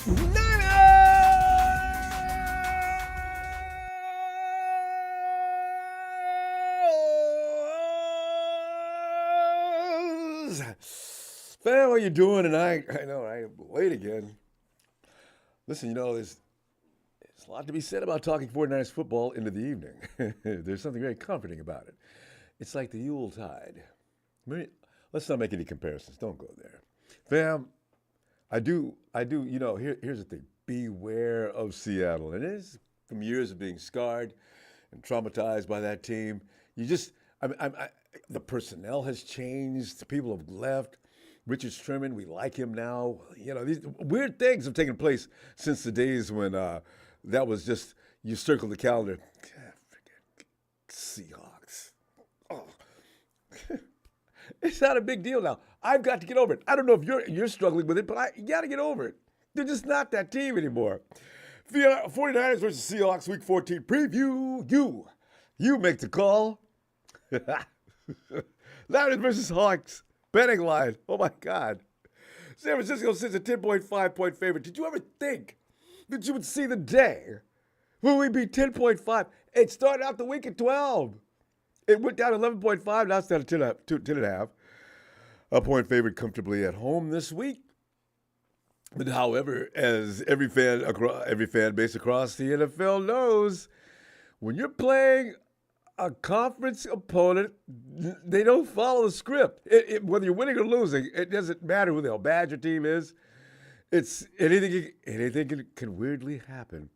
Fam, what you doing tonight? I know, I'm late again. Listen, there's a lot to be said about talking 49ers football into the evening. There's something very comforting about it. It's like the Yuletide. Let's not make any comparisons. Don't go there. Fam, I do, here's the thing. Beware of Seattle. And it is from years of being scarred and traumatized by that team. The personnel has changed. People have left. Richard Sherman, we like him now. These weird things have taken place since the days when that was just, you circle the calendar. Freaking Seahawks. Oh. It's not a big deal now. I've got to get over it. I don't know if you're struggling with it, but you got to get over it. They're just not that team anymore. 49ers versus Seahawks Week 14 preview. You make the call. Niners versus Hawks. Betting line. Oh, my God. San Francisco sits a 10.5-point favorite. Did you ever think that you would see the day when we beat 10.5? It started out the week at 12. It went down to 11.5. Now it's down to 10.5. A point favorite comfortably at home this week. But however, as every fan base across the NFL knows, when you're playing a conference opponent, they don't follow the script. Whether you're winning or losing, it doesn't matter how bad your team is. It's anything can weirdly happen.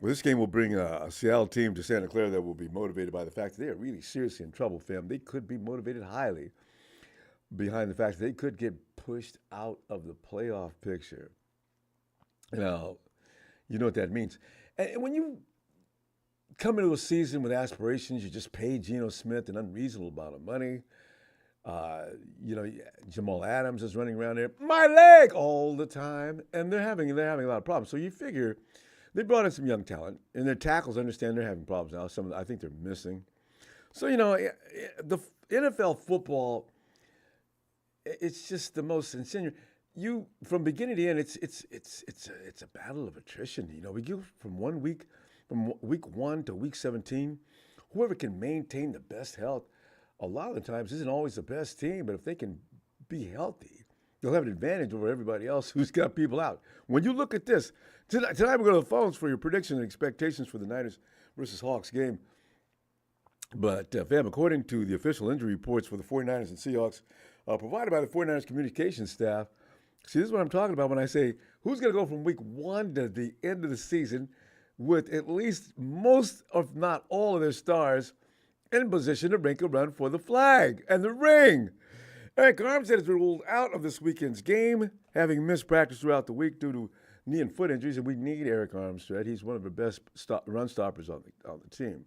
This game will bring a Seattle team to Santa Clara that will be motivated by the fact that they are really seriously in trouble, fam. They could be motivated highly behind the fact that they could get pushed out of the playoff picture. Now, you know what that means. And when you come into a season with aspirations, you just pay Geno Smith an unreasonable amount of money. Jamal Adams is running around there, my leg, all the time, and they're having a lot of problems. So you figure they brought in some young talent, and their tackles, I understand they're having problems now. Some of them, I think they're missing. So the NFL football, it's just the most insinuating. From beginning to end, it's a battle of attrition. We go from week 1 to week 17, whoever can maintain the best health, a lot of the times isn't always the best team, but if they can be healthy, they'll have an advantage over everybody else who's got people out. When you look at this, tonight we're going to the phones for your predictions and expectations for the Niners versus Hawks game. But, fam, according to the official injury reports for the 49ers and Seahawks provided by the 49ers communications staff, see, this is what I'm talking about when I say who's going to go from week 1 to the end of the season with at least most, if not all, of their stars in position to make a run for the flag and the ring. Arik Armstead has been ruled out of this weekend's game, having missed practice throughout the week due to knee and foot injuries, and we need Arik Armstead. He's one of the best run stoppers on the team.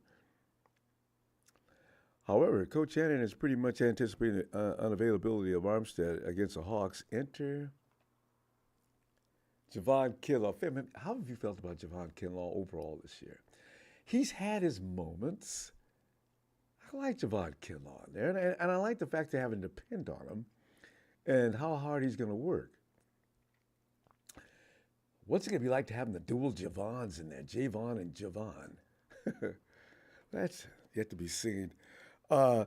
However, Coach Shannon is pretty much anticipating the unavailability of Armstead against the Hawks. Enter Jauan Jennings. How have you felt about Jauan Jennings overall this year? He's had his moments. I like Jauan Jennings on there, and I like the fact they haven't depend on him and how hard he's going to work. What's it going to be like to have the dual Javons in there, Javon and Javon? That's yet to be seen. Tight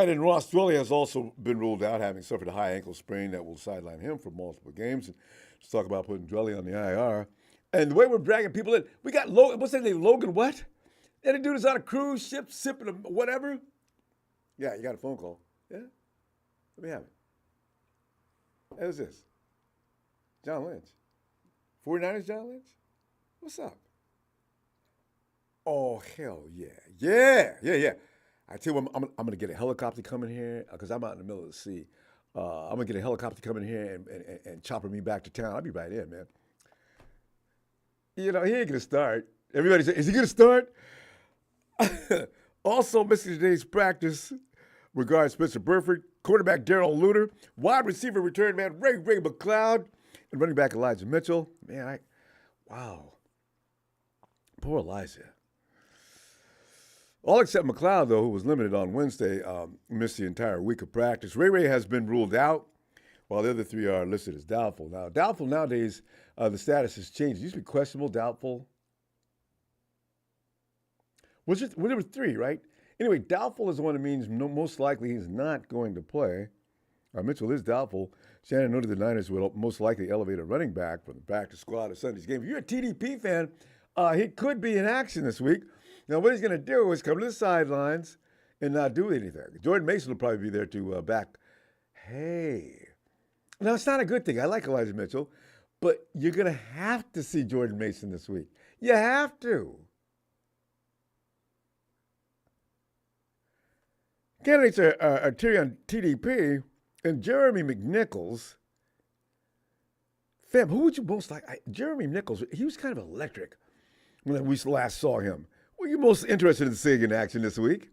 end Ross Dwelly has also been ruled out, having suffered a high ankle sprain that will sideline him for multiple games. And let's talk about putting Dwelly on the IR. And the way we're dragging people in, we got Logan, what's that name, Logan what? That dude is on a cruise ship sipping whatever. Yeah, you got a phone call. Yeah? Let me have it. Hey, who's this? John Lynch. 49ers John Lynch? What's up? Oh, hell yeah. Yeah. I tell you what, I'm going to get a helicopter coming here because I'm out in the middle of the sea. I'm going to get a helicopter coming here and chopper me back to town. I'll be right in, man. He ain't going to start. Everybody says, is he going to start? Also missing today's practice, regards Spencer Burford, quarterback Darrell Luter, wide receiver return man Ray McLeod, and running back Elijah Mitchell. Man, wow. Poor Elijah. All except McLeod, though, who was limited on Wednesday, missed the entire week of practice. Ray has been ruled out while the other three are listed as doubtful. Now, doubtful nowadays, the status has changed. It used to be questionable, doubtful. Well, there were three, right? Anyway, doubtful is the one that means most likely he's not going to play. Mitchell is doubtful. Shannon noted the Niners will most likely elevate a running back from the practice squad of Sunday's game. If you're a TDP fan, he could be in action this week. Now, what he's going to do is come to the sidelines and not do anything. Jordan Mason will probably be there to back. Hey. Now, it's not a good thing. I like Elijah Mitchell, but you're going to have to see Jordan Mason this week. You have to. Candidates are Tyrion TDP and Jeremy McNichols. Fam, who would you most like? Jeremy Nichols, he was kind of electric when we last saw him. What are you most interested in seeing in action this week?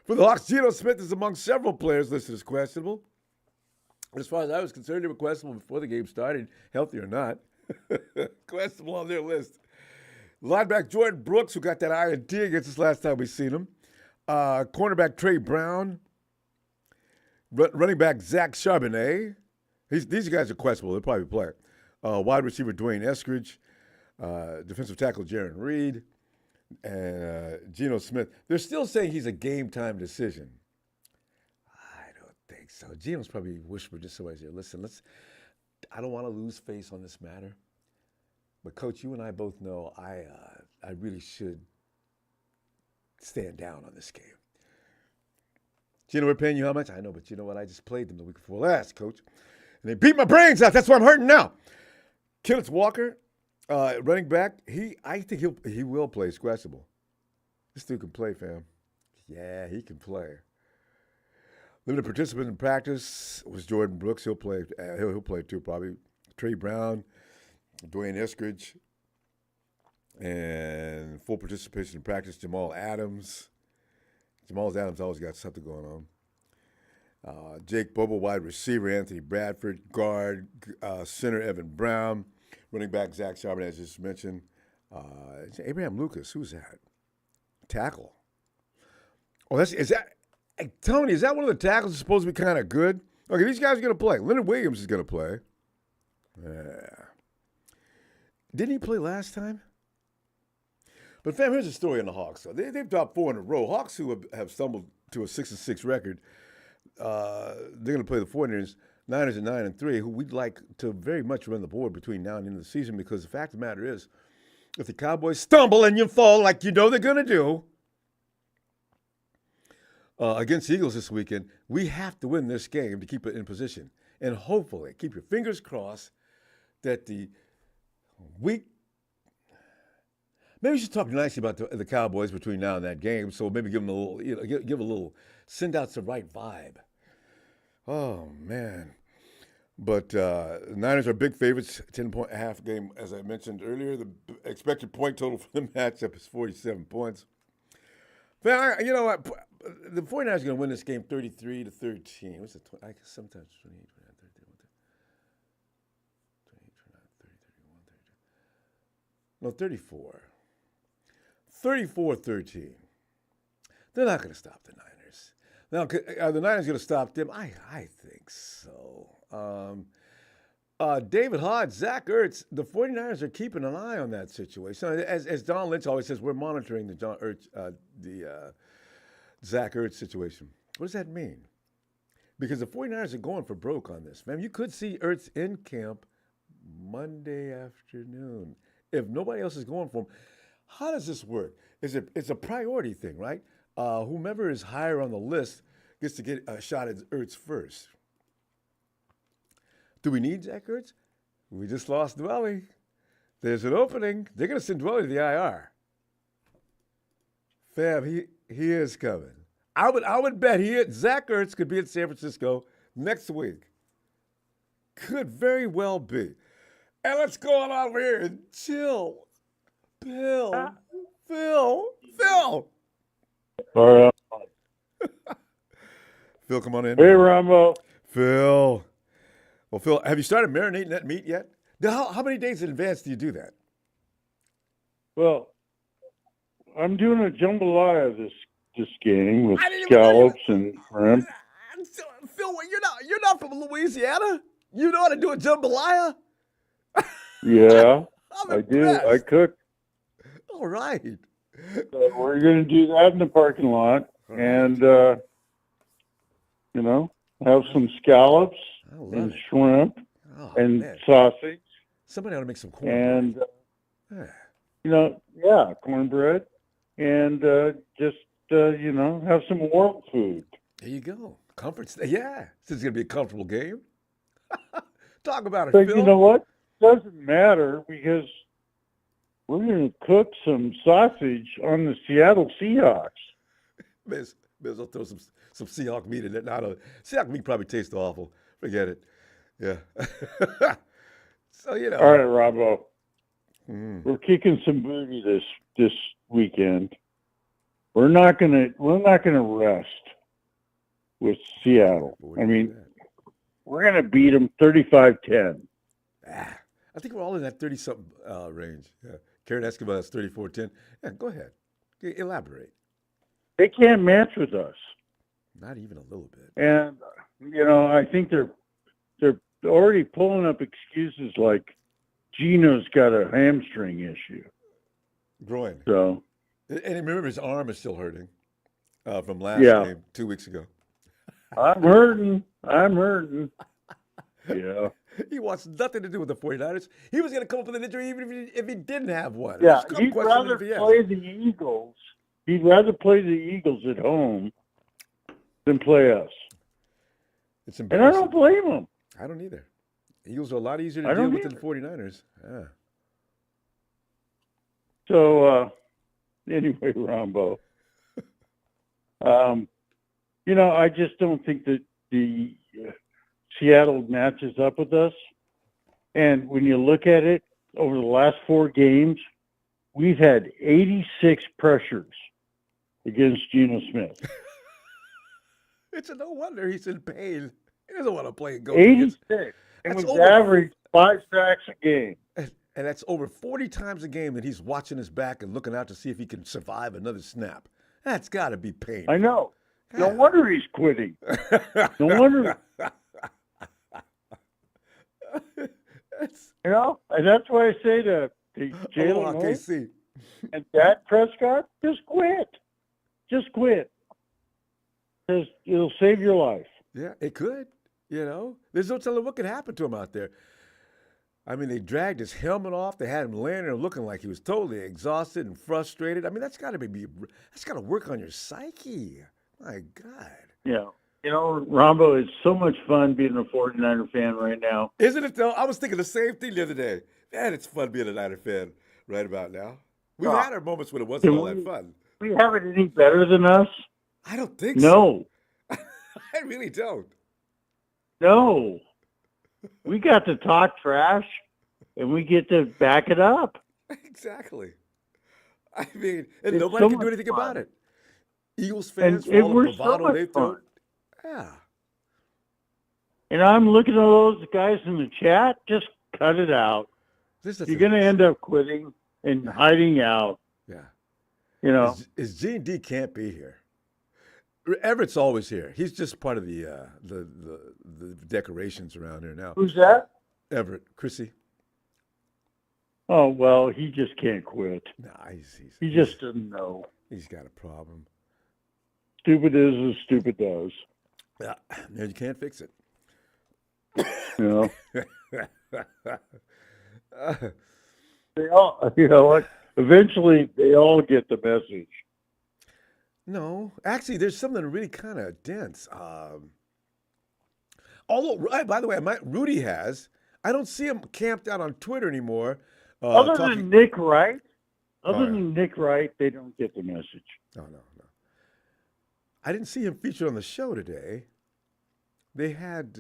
For the Hawks, Geno Smith is among several players listed as questionable. As far as I was concerned, they were questionable before the game started, healthy or not. Questionable on their list. Linebacker Jordan Brooks, who got that INT against us last time we seen him. Cornerback Trey Brown. Running back Zach Charbonnet. These guys are questionable. They'll probably play. Wide receiver Dwayne Eskridge. Defensive tackle Jaron Reed. And Geno Smith. They're still saying he's a game-time decision. I don't think so. Geno's probably whispered to somebody here. Listen, I don't want to lose face on this matter. But, Coach, you and I both know I really should stand down on this game. Geno, we're paying you how much? I know, but you know what? I just played them the week before last, Coach. And they beat my brains out. That's why I'm hurting now. Kenneth Walker, running back, I think he will play. He's questionable. This dude can play, fam. Yeah, he can play. Limited participant in practice was Jordan Brooks. He'll play. He'll play too, probably. Trey Brown, Dwayne Eskridge, and full participation in practice, Jamal Adams. Jamal Adams always got something going on. Jake Bobo, wide receiver, Anthony Bradford, guard, center, Evan Brown, running back, Zach Charbonnet, as just mentioned. Abraham Lucas, who's that? Tackle. Oh, Tony, is that one of the tackles that's supposed to be kind of good? Okay, these guys are going to play. Leonard Williams is going to play. Yeah. Didn't he play last time? But, fam, here's the story on the Hawks. They've dropped 4 in a row. Hawks, who have stumbled to a 6-6 record, they're going to play the 49ers, Niners at 9-3, who we'd like to very much run the board between now and the end of the season, because the fact of the matter is, if the Cowboys stumble and you fall like you know they're going to do against the Eagles this weekend, we have to win this game to keep it in position. And hopefully, keep your fingers crossed that the week. Maybe we should talk nicely about the Cowboys between now and that game. So maybe give them a little, give a little, send out the right vibe. Oh man! But the Niners are big favorites. 10.5 game, as I mentioned earlier. The expected point total for the matchup is 47 points. But you know what? The 49ers are going to win this game 33-13. What's it? Sometimes 28, 29, 30, 28, 29, 30, 31, 32. No, 34. 34-13. They're not going to stop the Niners. Now, are the Niners going to stop them? I think so. David Hodge, Zach Ertz, the 49ers are keeping an eye on that situation. As Don Lynch always says, we're monitoring the Zach Ertz situation. What does that mean? Because the 49ers are going for broke on this. Man, you could see Ertz in camp Monday afternoon if nobody else is going for him. How does this work? It's a priority thing, right? Whomever is higher on the list gets to get a shot at Ertz first. Do we need Zach Ertz? We just lost Dwelly. There's an opening. They're going to send Dwelly to the IR. Fam, he is coming. I would bet Zach Ertz could be in San Francisco next week. Could very well be. And let's go on over here and chill. Phil. All right. Phil, come on in. Hey, Ronbo. Phil. Well, Phil, have you started marinating that meat yet? How many days in advance do you do that? Well, I'm doing a jambalaya this game with scallops and shrimp. Phil, you're not from Louisiana? You know how to do a jambalaya? Yeah, I'm I do. I impressed. cook. All right. So we're going to do that in the parking lot, All and right. have some scallops I love and it. shrimp Oh, and man. sausage, Somebody ought to make some cornbread. and Yeah. cornbread, and just have some warm food. There you go. Comfort. Yeah. This is going to be a comfortable game. Talk about it, But you Phil. know what? Doesn't matter because we're going to cook some sausage on the Seattle Seahawks. Miss, I'll throw some Seahawk meat in it. No, Seahawk meat probably tastes awful. Forget it. Yeah. So, All right, Ronbo. Mm. We're kicking some booty this weekend. We're not gonna rest with Seattle. I mean, we're gonna beat them 35-10. I think we're all in that 30-something range. Yeah. Karen Escobar, that's 34-10. Yeah, go ahead. Elaborate. They can't match with us. Not even a little bit. And I think they're already pulling up excuses like Gino's got a hamstring issue. Groin. So, and remember, his arm is still hurting from last Yeah. game 2 weeks ago. I'm hurting. Yeah. He wants nothing to do with the 49ers. He was going to come up with an injury even if he didn't have one. Yeah, I'm he'd questioning rather if he has. play the Eagles. He'd rather play the Eagles at home than play us. It's And I embarrassing. don't blame him. I don't either. Eagles are a lot easier I to deal don't with than the 49ers. Yeah. So, anyway, Rombo, I just don't think that the Seattle matches up with us. And when you look at it, over the last 4 games, we've had 86 pressures against Geno Smith. It's a no wonder he's in pain. He doesn't want to play and go 86. And That's we've over- averaged 5 sacks a game. And that's over 40 times a game that he's watching his back and looking out to see if he can survive another snap. That's got to be pain. I know. No wonder he's quitting. No wonder. And that's why I say to Jalen Hurts KC. and Dak Prescott, just quit. Just quit. Because it'll save your life. Yeah, it could. There's no telling what could happen to him out there. I mean, they dragged his helmet off. They had him laying there looking like he was totally exhausted and frustrated. I mean, that's got to work on your psyche. My God. Yeah. Rombo, it's so much fun being a 49er fan right now. Isn't it, though? I was thinking the same thing the other day. Man, it's fun being a Niner fan right about now. We've had our moments when it wasn't all that fun. We have it any better than us? I don't think so. No. I really don't. No. We got to talk trash, and we get to back it up. Exactly. I mean, and It's nobody so can do much anything fun. about it. Eagles fans, And for all the we're so bravado much they threw. fun. Yeah. And I'm looking at those guys in the chat, just cut it out. You're going to end up quitting and hiding out. Yeah. Is G&D can't be here. Everett's always here. He's just part of the decorations around here now. Who's that? Everett, Chrissy. Oh, well, he just can't quit. Nah, He just doesn't know. He's got a problem. Stupid is as stupid does. Yeah, and you can't fix it. They all, what? Eventually, they all get the message. No, actually, there's something really kind of dense. Although, by the way, Rudy has. I don't see him camped out on Twitter anymore. Other than Nick Wright, they don't get the message. No. I didn't see him featured on the show today. They had,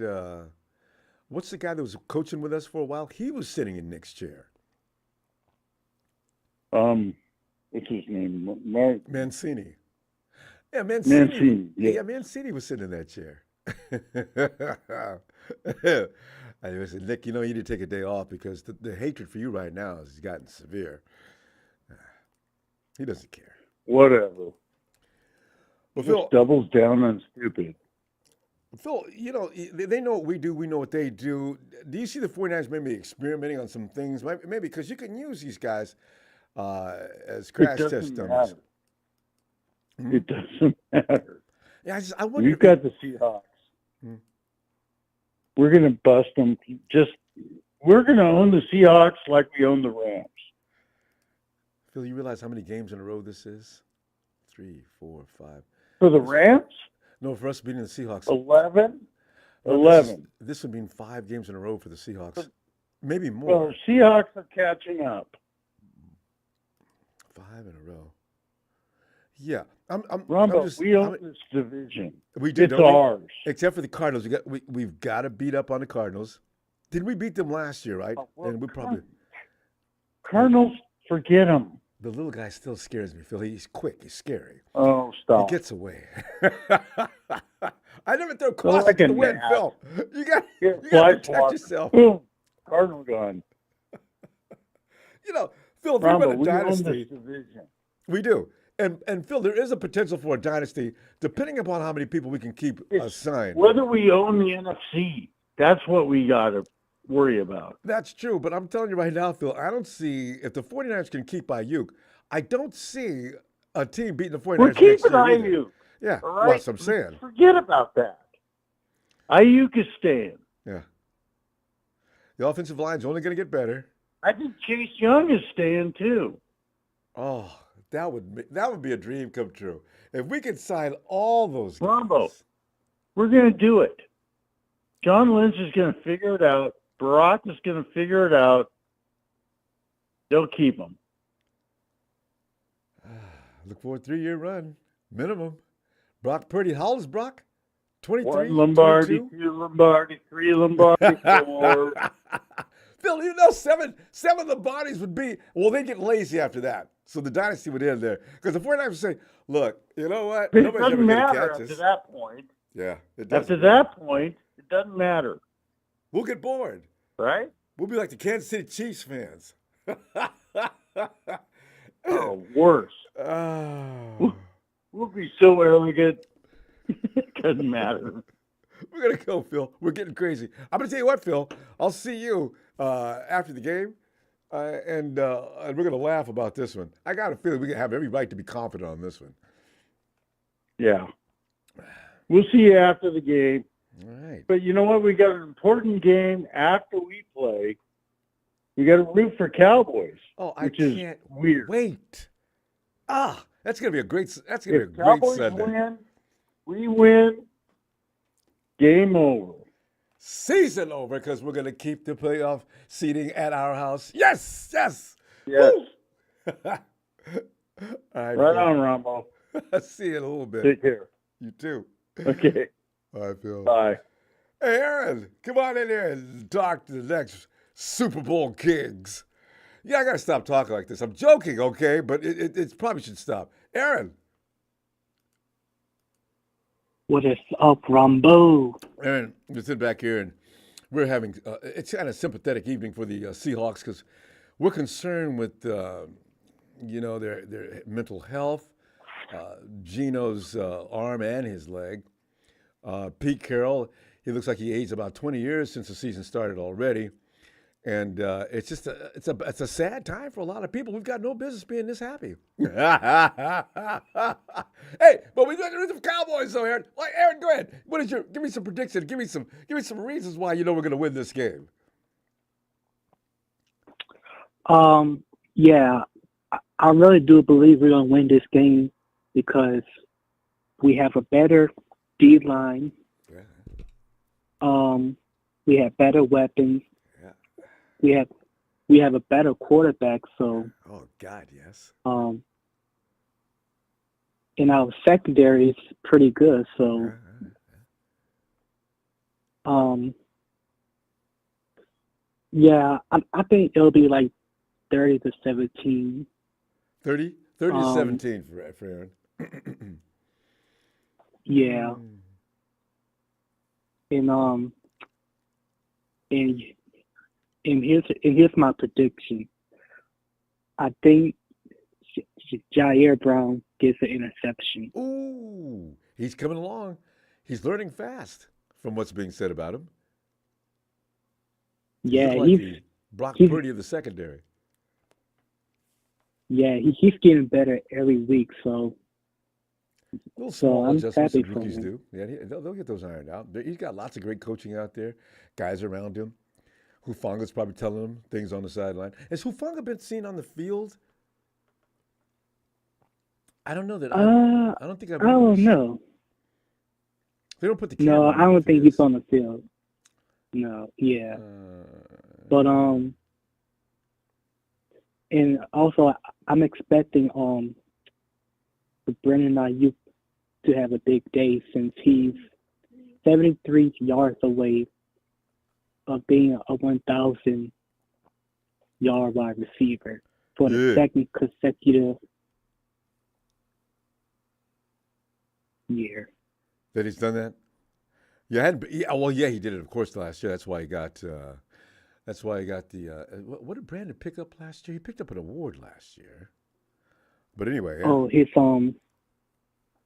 what's the guy that was coaching with us for a while? He was sitting in Nick's chair. What's his name? Mark Mancini. Yeah, Mancini. Yeah. Mancini was sitting in that chair. I said, Nick, you need to take a day off because the hatred for you right now has gotten severe. He doesn't care. Whatever. Well, Just doubles down on stupid. Phil, they know what we do. We know what they do. Do you see the 49ers maybe experimenting on some things? Maybe because you can use these guys as It crash test doesn't dummies. matter. It doesn't matter. Yeah, I wonder. We've got the Seahawks. Hmm. We're going to bust them. We're going to own the Seahawks like we own the Rams. Phil, you realize how many games in a row this is? 3, 4, 5. For the Rams? No, for us beating the Seahawks. 11? No, 11. This would mean 5 games in a row for the Seahawks. Maybe more. Well, the Seahawks are catching up. 5 in a row. Yeah. Ronbo, we own this division. We did, it's ours. Except for the Cardinals. We've got to beat up on the Cardinals. Did we beat them last year, right? Well, and we probably. Cardinals, forget them. The little guy still scares me, Phil. He's quick. He's scary. Oh, stop. He gets away. I never throw caution like to the wind, Phil. You got to protect yourself. Boom. Cardinal gone. Phil, if we're Ronbo, a we dynasty, own this division. We do. And Phil, there is a potential for a dynasty, depending upon how many people we can keep assigned. Whether we own the NFC, that's what we got to worry about. That's true, but I'm telling you right now, Phil, I don't see, if the 49ers can keep Aiyuk, I don't see a team beating the 49ers We're next year keeping Aiyuk. Yeah, all right? well, that's what I'm saying. Forget about that. Aiyuk is staying. Yeah. The offensive line's only going to get better. I think Chase Young is staying too. Oh, that would be a dream come true. If we could sign all those guys. Ronbo, we're going to do it. John Lynch is going to figure it out. Barack is going to figure it out. They'll keep him. Look for a 3-year run, minimum. Brock Purdy, how old is Brock? 23? 1 Lombardi, 22? 2 Lombardi, 3 Lombardi, 4. Phil, seven Lombardis would be, they get lazy after that. So the dynasty would end there. Because the 49ers would say, look, you know what? It Nobody's doesn't ever going to matter catch after us. that point. Yeah, it does. After that point, it doesn't matter. We'll get bored. Right? We'll be like the Kansas City Chiefs fans. Oh, worse. Oh. We'll be so arrogant. It doesn't matter. We're going to go, Phil. We're getting crazy. I'm going to tell you what, Phil. I'll see you after the game, and we're going to laugh about this one. I got a feeling we have every right to be confident on this one. Yeah. We'll see you after the game. All right. But you know what? We got an important game after we play. We got to root for Cowboys. Oh, which is weird. Wait. That's going to be a great. That's going to be a great Cowboys Sunday. Win, we win. Game over. Season over because we're going to keep the playoff seating at our house. Yes, yes. Yes. All right, right on, Ronbo. I'll see you in a little bit. Take care. You too. Okay. All right, Phil. Bye. Hey, Aaron, come on in here and talk to the next Super Bowl Kings. Yeah, I got to stop talking like this. I'm joking, okay? But it probably should stop. Aaron. What is up, Ronbo? Aaron, we sit back here and we're having it's kind of a sympathetic evening for the Seahawks because we're concerned with their mental health, Geno's arm and his leg. Pete Carroll, he looks like he aged about 20 years since the season started already. And it's just it's a sad time for a lot of people. We've got no business being this happy. Hey, but we got the Cowboys though, Aaron. Like, Aaron, go ahead. Give me some predictions. Give me some reasons why you know we're going to win this game. Yeah, I really do believe we're going to win this game because we have a better D line. Yeah. We have better weapons. Yeah. We have a better quarterback, so Oh God, yes. and our secondary is pretty good, so yeah, I think it'll be like 30-17. 30 to 17 for Aaron. Yeah. And here's my prediction. I think Jair Brown gets an interception. Ooh, he's coming along. He's learning fast. from what's being said about him. Yeah, He's like the Brock he's Purdy of the secondary. he's getting better every week. So Little small I'm adjustments happy that for rookies him. do. Yeah, they'll get those ironed out. He's got lots of great coaching out there, guys around him. Hufanga's probably telling him things on the sideline. Has Hufanga been seen on the field? I don't know that. I don't think I I remember don't this. know. They don't put the No, camera I on him don't if he think he's is. on the field. No, yeah, Uh, but and also I'm expecting for Brendan Aiyuk to have a big day since he's 73 yards away of being a 1,000 yard wide receiver for the Yeah. second consecutive year. that he's done that. Yeah, he did it, of course, last year. That's why he got. That's why he got the. What did Brandon pick up last year? He picked up an award last year. But anyway, yeah. Oh, his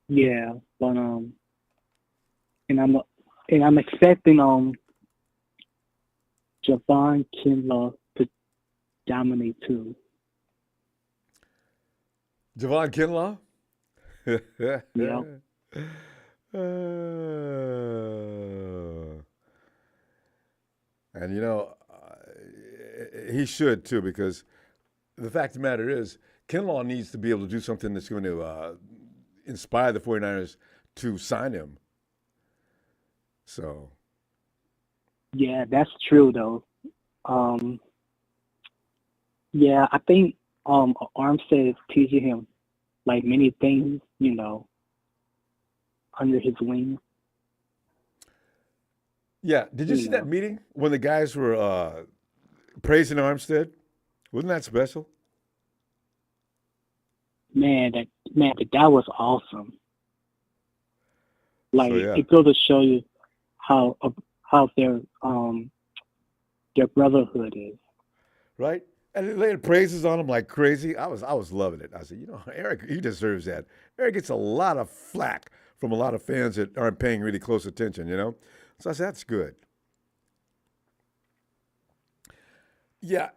yeah, but and I'm expecting Jauan Jennings to dominate too. Jauan Kinlaw. Yeah. And he should too, because the fact of the matter is, Kinlaw needs to be able to do something that's going to inspire the 49ers to sign him. So. Yeah, that's true though. Yeah, I think Armstead is teaching him like many things, under his wing. Yeah, did you see that meeting when the guys were praising Armstead? Wasn't that special? Man, that was awesome. Like it goes to show you how their brotherhood is. Right? And they laid praises on him like crazy. I was loving it. I said, Eric, he deserves that. Eric gets a lot of flack from a lot of fans that aren't paying really close attention, So I said, that's good. Yeah,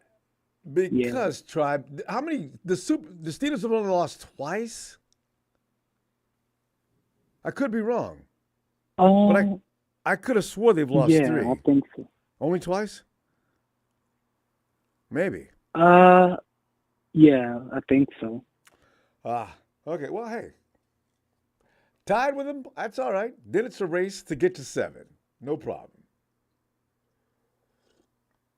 because Tribe, how many the Steelers have only lost twice? I could be wrong. But I could have swore they've lost three. Yeah, I think so. Only twice? Maybe. Yeah, I think so. Okay. Well, hey. Tied with them, that's all right. Then it's a race to get to 7. No problem.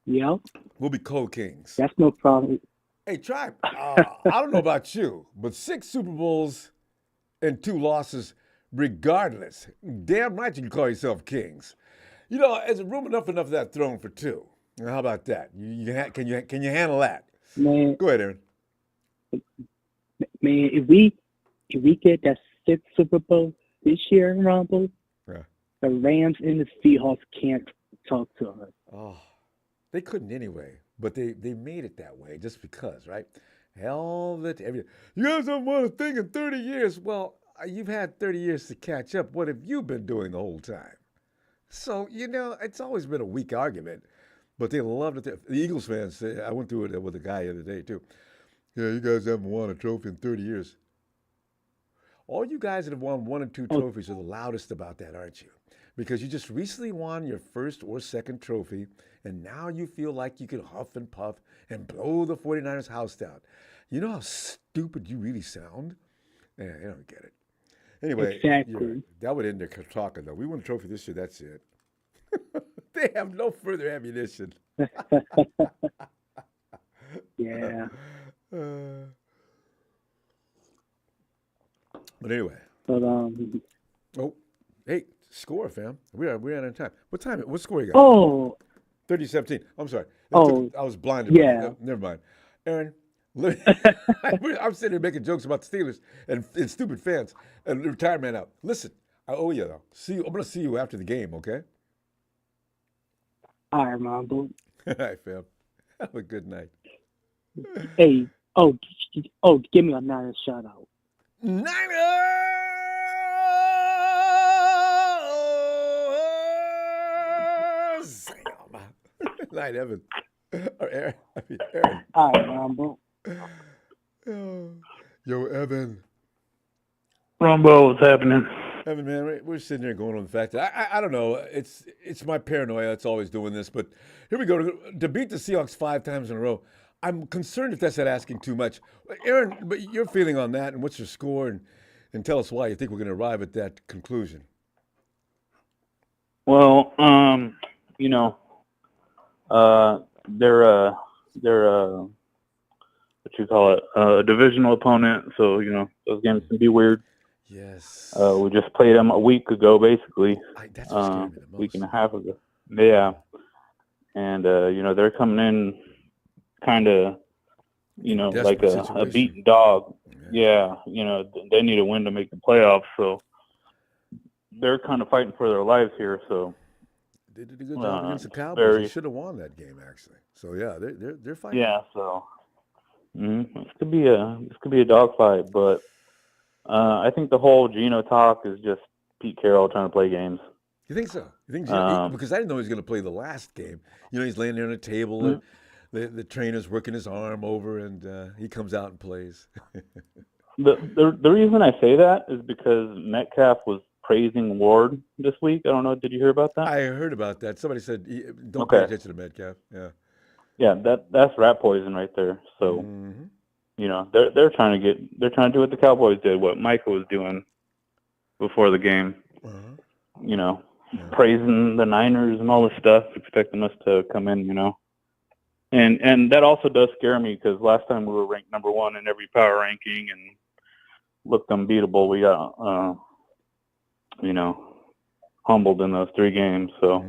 Yep. We'll be co-kings. That's no problem. Hey, Tribe, I don't know about you, but 6 Super Bowls and 2 losses, regardless. Damn right you can call yourself kings. There's room enough of that throne for 2. How about that? Can you handle that? Man, go ahead, Aaron. Man, if we get that 6th Super Bowl this year, Ronbo, the Rams and the Seahawks can't talk to us. Oh, they couldn't anyway, but they made it that way just because, right? You guys haven't won a thing in 30 years. Well, you've had 30 years to catch up. What have you been doing the whole time? So, it's always been a weak argument. But they loved it. The Eagles fans say, I went through it with a guy the other day, too. Yeah, you guys haven't won a trophy in 30 years. All you guys that have won 1 and 2 trophies are the loudest about that, aren't you? Because you just recently won your first or second trophy, and now you feel like you can huff and puff and blow the 49ers house down. You know how stupid you really sound? Yeah, you don't get it. Anyway, exactly. That would end their talking, though. We won a trophy this year, that's it. They have no further ammunition. Yeah. But anyway. But hey, score, fam. We're out of time. What score you got? Oh. 30-17. I'm sorry. I was blinded. Yeah. Never mind. Aaron, I'm sitting here making jokes about the Steelers and stupid fans and retired man out. Listen, I owe you though. I'm gonna see you after the game, okay? All right, Ronbo. All right, fam. Have a good night. Hey, give me a Niners shout out. Niners! Night, Evan. Or Aaron. I mean, Aaron. All right, Ronbo. Oh. Yo, Evan. Ronbo, what's happening? Evan, man, we're sitting there going on the fact that I don't know. It's my paranoia that's always doing this. But here we go. To beat the Seahawks 5 times in a row, I'm concerned if that's not asking too much. Aaron, but your feeling on that and what's your score and tell us why you think we're going to arrive at that conclusion. Well, you know, they're what you call it, a divisional opponent. So, you know, those games can be weird. Yes. We just played them a week ago, basically. That's what scared me the most. Week and a half ago. Yeah. And, you know, they're coming in kind of, you know, like a beaten dog. Yeah. You know, they need a win to make the playoffs. So they're kind of fighting for their lives here. So they did a good job against the Cowboys. They should have won that game, actually. So yeah, they're fighting. Yeah. So this could be a dogfight, but I think the whole Geno talk is just Pete Carroll trying to play games. You think so? You think because I didn't know he was going to play the last game. You know, he's laying there on a table, and the trainer's working his arm over, and he comes out and plays. The reason I say that is because Metcalf was praising Ward this week. I don't know. Did you hear about that? I heard about that. Somebody said, "Don't pay attention to Metcalf." Yeah. Yeah, that's rat poison right there. So, you know, they're trying to do what the Cowboys did, what Micah was doing before the game. You know, praising the Niners and all this stuff, expecting us to come in. You know, and that also does scare me because last time we were ranked number 1 in every power ranking and looked unbeatable. We got, you know, humbled in those 3 games. So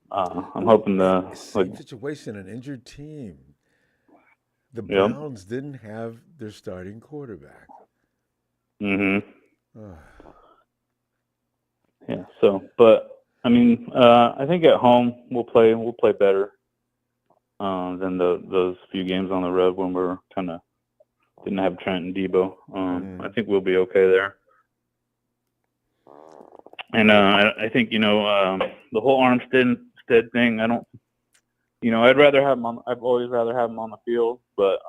I'm hoping the same situation, an injured team. The Browns didn't have their starting quarterback. Yeah. So, but I mean, I think at home we'll play better than those few games on the road when we're kind of didn't have Trent and Deebo. I think we'll be okay there. And I think, you know, the whole Armstead thing, I don't, you know, I'd always rather have him on the field, but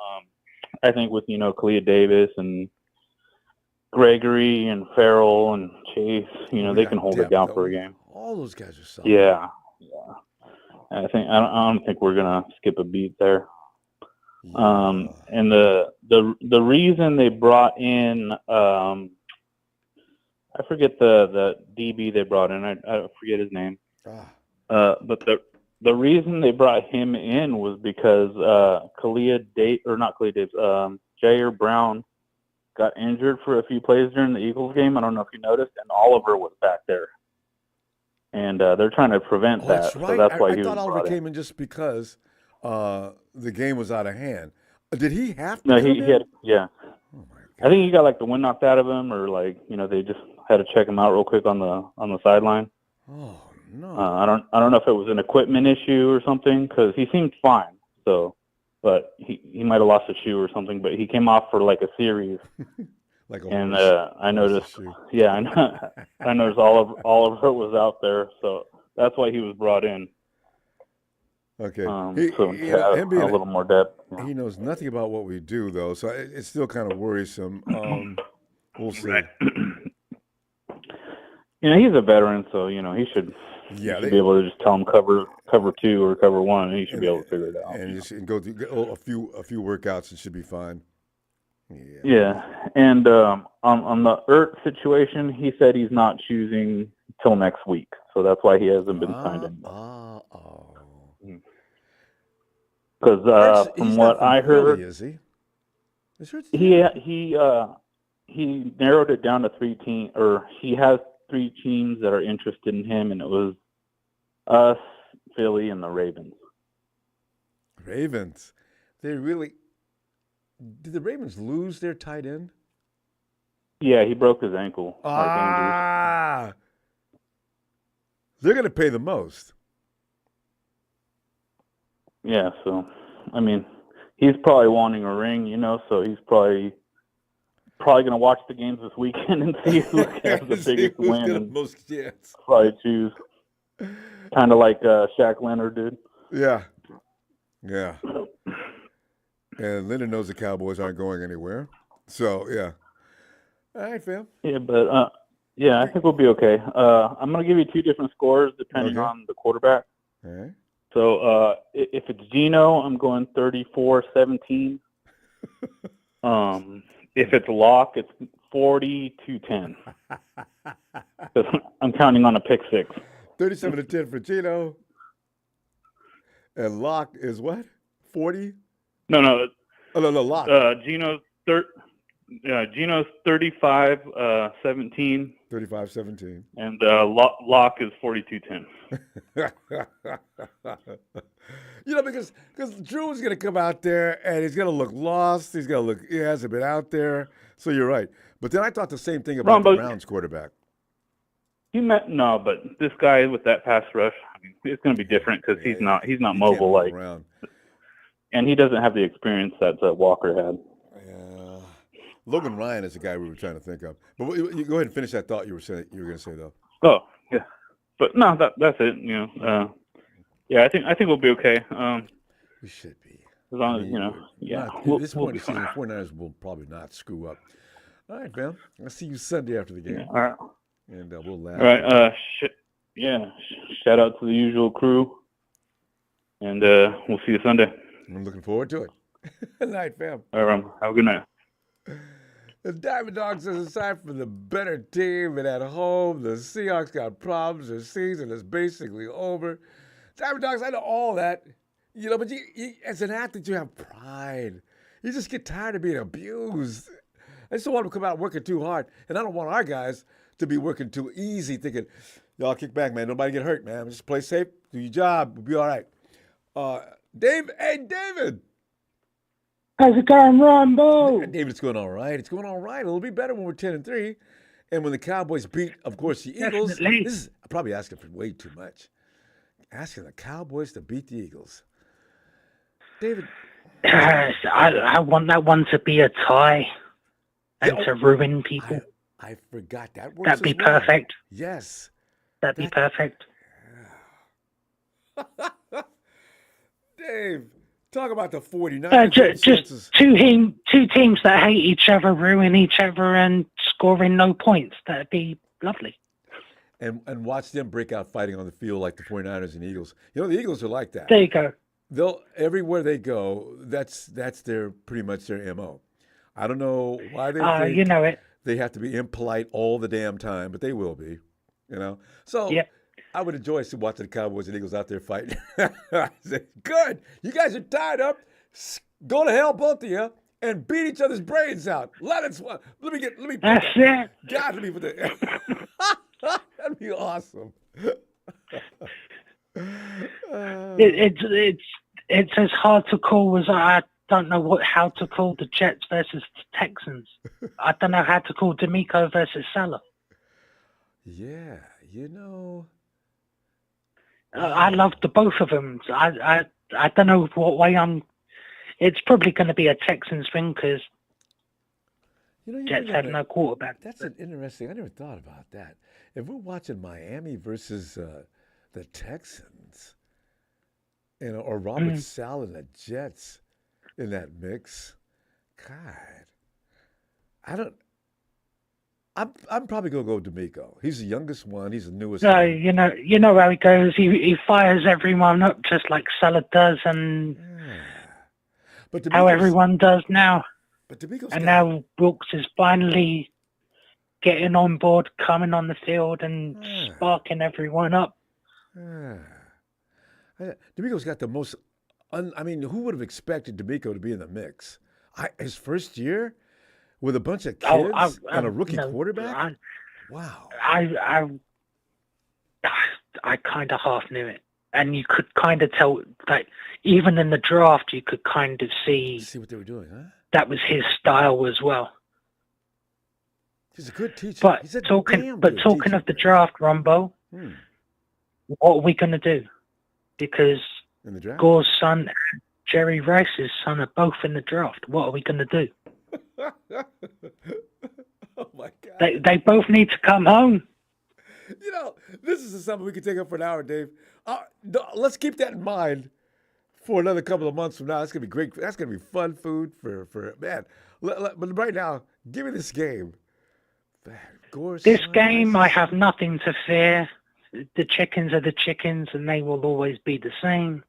I think with, you know, Kalia Davis and Gregory and Farrell and Chase, you know, they can hold it down for a game. All those guys are solid. Yeah. I don't think we're gonna skip a beat there. And the reason they brought in I forget the DB they brought in. I forget his name. But the reason they brought him in was because Jair Brown got injured for a few plays during the Eagles game. I don't know if you noticed, and Oliver was back there. And they're trying to prevent that. That's right. So that's why I thought Oliver came in just because the game was out of hand. Did he have to? No, he had. Yeah. Oh my God. I think he got like the wind knocked out of him, or like, you know, they just had to check him out real quick on the sideline. Oh no. I don't know if it was an equipment issue or something, because he seemed fine. So, but he might have lost a shoe or something. But he came off for like a series. Like a and I noticed. Yeah, I noticed Oliver was out there, so that's why he was brought in. Okay. So a little more depth. He knows nothing about what we do, though, so it's still kind of worrisome. We'll see. Right. You know, he's a veteran, so, you know, he should be able to just tell him cover 2 or cover 1, and he should be able to figure it out. And just go through a few workouts, it should be fine. Yeah. And on the situation, he said he's not choosing till next week, so that's why he hasn't been signed in. Because from what I heard, is he? He narrowed it down to 3 teams, or he has 3 teams that are interested in him, and it was us, Philly, and the Ravens. Ravens. Did the Ravens lose their tight end? Yeah, he broke his ankle. They're going to pay the most. Yeah, so, I mean, he's probably wanting a ring, you know, so he's probably going to watch the games this weekend and see who has the biggest win. Most chance. Probably choose. Kind of like Shaq Leonard did. Yeah. Yeah. And Leonard knows the Cowboys aren't going anywhere. So, yeah. All right, fam. Yeah, but yeah, I think we'll be okay. I'm gonna give you two different scores depending Okay. on the quarterback. All right. So if it's Geno, I'm going 34-17. If it's Locke, it's 40-10. Because I'm counting on a pick six. 37-10 for Gino. And Locke is what? 40? No. Oh, no, Locke. Geno's 35-17. 35-17. And Locke is 42-10. Because Drew's going to come out there and he's going to look lost. He hasn't been out there. So you're right. But then I thought the same thing about the Browns quarterback. But this guy with that pass rush, I mean, it's going to be different because he's not mobile like, around. And he doesn't have the experience that Walker had. Yeah. Logan Ryan is the guy we were trying to think of. But you go ahead and finish that thought you were going to say though. Oh yeah, but no, that's it. Yeah, I think we'll be okay. We should be. As long as at this point in the season, the 49ers will probably not screw up. All right, fam. I'll see you Sunday after the game. Yeah, all right. And we'll laugh. All right. Shout out to the usual crew. And we'll see you Sunday. I'm looking forward to it. Good night, fam. All right, have a good night. The Diamond Dogs is aside from the better team and at home, the Seahawks got problems. Their season is basically over. Diamond Dogs, I know all that. But you, as an athlete, you have pride. You just get tired of being abused. I just don't want to come out working too hard. And I don't want our guys to be working too easy, thinking, y'all kick back, man. Nobody get hurt, man. Just play safe. Do your job. We'll be all right. David. How's it going, Ronbo? David, it's going all right. It's going all right. It'll be better when we're 10-3. And when the Cowboys beat, of course, the Eagles. I'm probably asking for way too much. Asking the Cowboys to beat the Eagles. David. I want that one to be a tie and to ruin people. I forgot that works. That'd be perfect. Yes. That'd be perfect. Dave, talk about the 49ers. Just two teams that hate each other, ruin each other, and scoring no points. That'd be lovely. And watch them break out fighting on the field like the 49ers and Eagles. The Eagles are like that. There you go. They'll everywhere they go. That's their pretty much their MO. I don't know why they think they have to be impolite all the damn time, but they will be. So yeah. I would enjoy watching the Cowboys and Eagles out there fighting. Good. You guys are tied up. Go to hell, both of you, and beat each other's brains out. Let me. That's it. God, let me put that. That'd be awesome. It's as hard to call as I don't know how to call the Jets versus the Texans. I don't know how to call D'Amico versus Salah. Yeah, I love the both of them. I don't know what way It's probably going to be a Texans thing because Jets have no quarterback. That's an interesting. I never thought about that. If we're watching Miami versus the Texans, or Robert Saleh and the Jets in that mix, God, I'm probably gonna go D'Amico. He's the youngest one. He's the newest. No, one. you know how he goes. He fires everyone up just like Salah does, and how everyone does now. But D'Amico's now Brooks is finally getting on board, coming on the field, and sparking everyone up. D'Amico's got the most. Who would have expected D'Amico to be in the mix? His first year with a bunch of kids and a rookie quarterback. Wow. I kind of half knew it, and you could kind of tell that even in the draft, you could kind of see what they were doing, huh? That was his style as well. He's a good teacher. But talking of the draft, Ronbo, what are we going to do? Because Gore's son and Jerry Rice's son are both in the draft. What are we going to do? Oh, my God. They both need to come home. This is something we could take up for an hour, Dave. Let's keep that in mind for another couple of months from now. That's gonna be great. That's gonna be fun food for man. But right now, give me this game. This game, I have nothing to fear. The chickens are the chickens, and they will always be the same.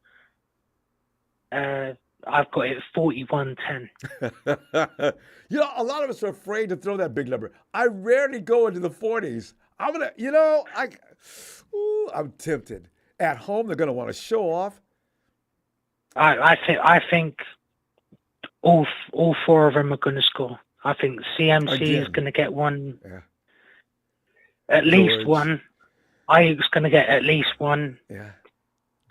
I've got it 41-10. You know, a lot of us are afraid to throw that big number. I rarely go into the 40s. I'm tempted. At home, they're gonna want to show off. I think all four of them are going to score. I think CMC is going to get one, at least one. Aiyuk's going to get at least one. Yeah.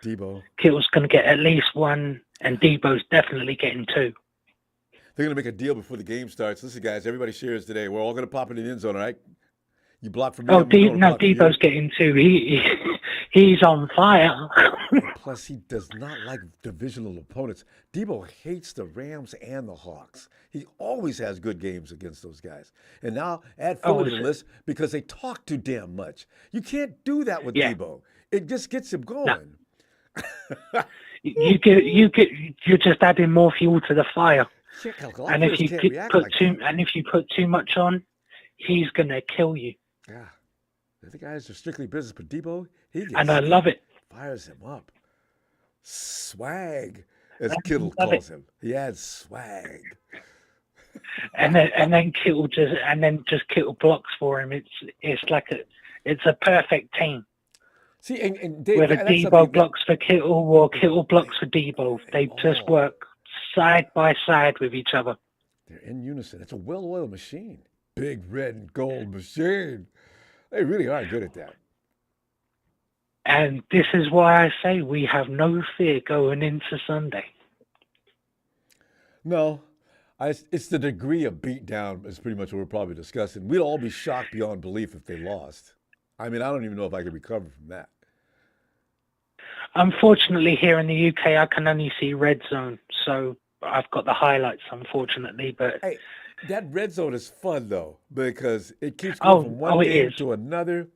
Deebo. Kittle's going to get at least one, and Deebo's definitely getting two. They're going to make a deal before the game starts. Listen, guys, everybody shares today. We're all going to pop into the end zone, all right? You block for me. Deebo's getting two. He's on fire. Plus, he does not like divisional opponents. Deebo hates the Rams and the Hawks. He always has good games against those guys. And now add Philly to the list because they talk too damn much. You can't do that with Deebo. It just gets him going. No. You're just adding more fuel to the fire. And if you put too much on, he's gonna kill you. Yeah. The other guys are strictly business, but Deebo, I love it. Fires him up. Swag, as Kittle calls him. He adds swag. and then Kittle just Kittle blocks for him. It's a perfect team. See, and Dave, whether Deebo blocks for Kittle or Kittle blocks for Deebo, they just work side by side with each other. They're in unison. It's a well-oiled machine. Big red and gold machine. They really are good at that. And this is why I say we have no fear going into Sunday. No, it's the degree of beatdown is pretty much what we're probably discussing. We'd all be shocked beyond belief if they lost. I mean, I don't even know if I could recover from that. Unfortunately, here in the UK, I can only see red zone, so I've got the highlights, unfortunately. But hey, that red zone is fun, though, because it keeps going from one game to another.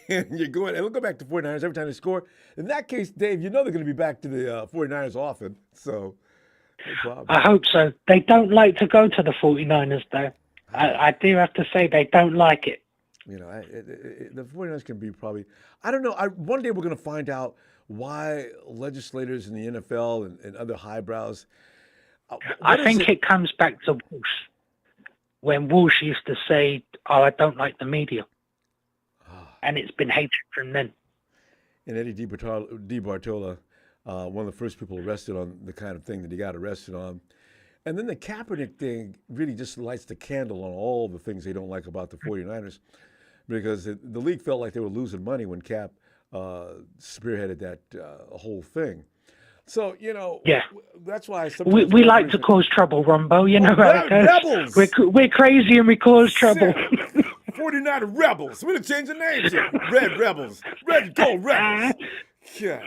And you're going, and we'll go back to 49ers every time they score. In that case, Dave, you know they're going to be back to the 49ers often, so no problem. I hope so. They don't like to go to the 49ers, though. I do have to say they don't like it. You know, the 49ers can be probably, I don't know, one day we're going to find out why legislators in the NFL and other highbrows. I think it comes back to Walsh, when Walsh used to say, I don't like the media. And it's been hatred from then. And Eddie DeBartola, one of the first people arrested on the kind of thing that he got arrested on. And then the Kaepernick thing really just lights the candle on all the things they don't like about the 49ers, because the league felt like they were losing money when Cap spearheaded that whole thing. So, you know, that's why we like to cause trouble, Ronbo. You know how it goes. Rebels. We're crazy and we cause trouble. 49er Rebels. We're going to change the names here. Red Rebels. Red and Gold Rebels. Yeah.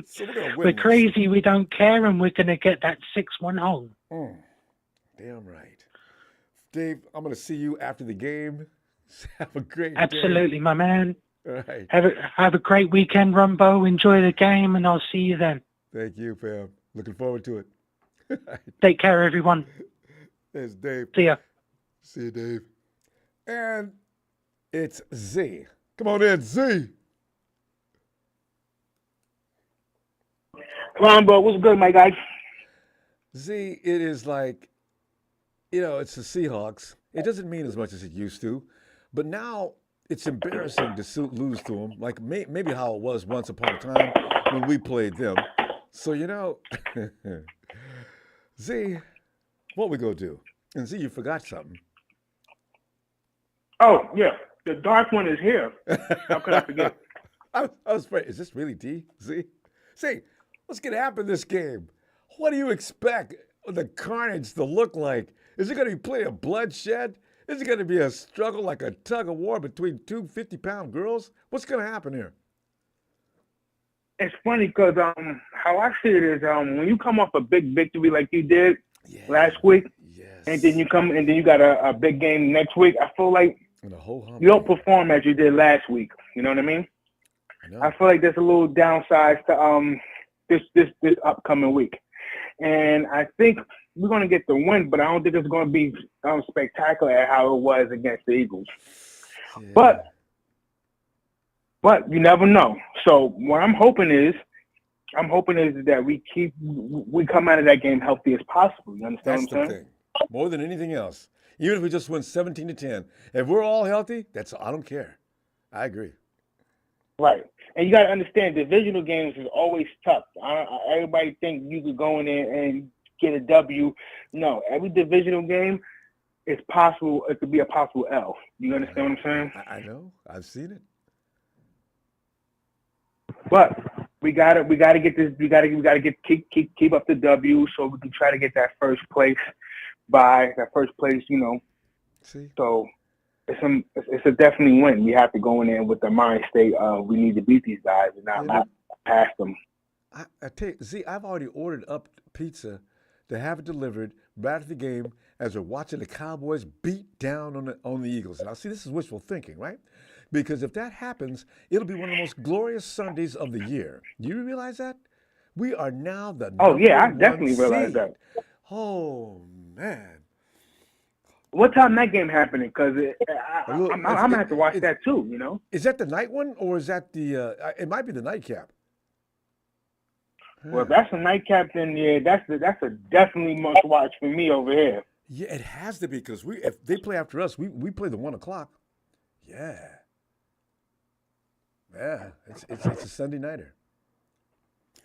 So we're going to win. We're crazy. We don't care, and we're going to get that 6-1 home. Damn right. Dave, I'm going to see you after the game. Have a great Absolutely, day. my man. All right. Have a great weekend, Ronbo. Enjoy the game, and I'll see you then. Thank you, fam. Looking forward to it. Take care, everyone. There's Dave. See ya. See you, Dave. And it's Z. Come on in, Z. Ronbo, what's good, my guy? Z, it is like, you know, it's the Seahawks. It doesn't mean as much as it used to, but now it's embarrassing to lose to them, like maybe how it was once upon a time when we played them. So, you know, Z, what we gonna do? And Z, you forgot something. Oh, yeah. The dark one is here. How could I forget? I was afraid. Is this really D? Z? See, what's going to happen this game? What do you expect the carnage to look like? Is it going to be plenty of bloodshed? Is it going to be a struggle like a tug of war between two 50-pound girls? What's going to happen here? It's funny because how I see it is when you come off a big victory like you did last week, and then you got a big game next week, I feel like you don't perform as you did last week. You know what I mean? I feel like there's a little downside to this upcoming week. And I think we're going to get the win, but I don't think it's going to be spectacular at how it was against the Eagles. Yeah. But you never know. So what I'm hoping is that we come out of that game healthy as possible. You understand That's what I'm the saying? thing. More than anything else. Even if we just win 17-10, if we're all healthy, I don't care. I agree. Right. And you got to understand, divisional games is always tough. Everybody think you could go in there and get a W. No, every divisional game is possible. It could be a possible L. You understand what I'm saying? I know. I've seen it. But we gotta get this. We gotta keep up the W so we can try to get that first place. See. So it's a definitely win. We have to go in there with the mind state of we need to beat these guys and not pass them. I tell you, see, I've already ordered up pizza to have it delivered right after the game as we're watching the Cowboys beat down on the Eagles. Now, see, this is wishful thinking, right? Because if that happens, it'll be one of the most glorious Sundays of the year. Do you realize that? We are now the I definitely realize that. Oh, man. What time that game happening? Because I'm gonna have to watch that too. You know, is that the night one or is that the? It might be the nightcap. Well, if that's a nightcap, then yeah, that's a definitely must watch for me over here. Yeah, it has to be because if they play after us, we play the 1 o'clock. Yeah, it's a Sunday nighter.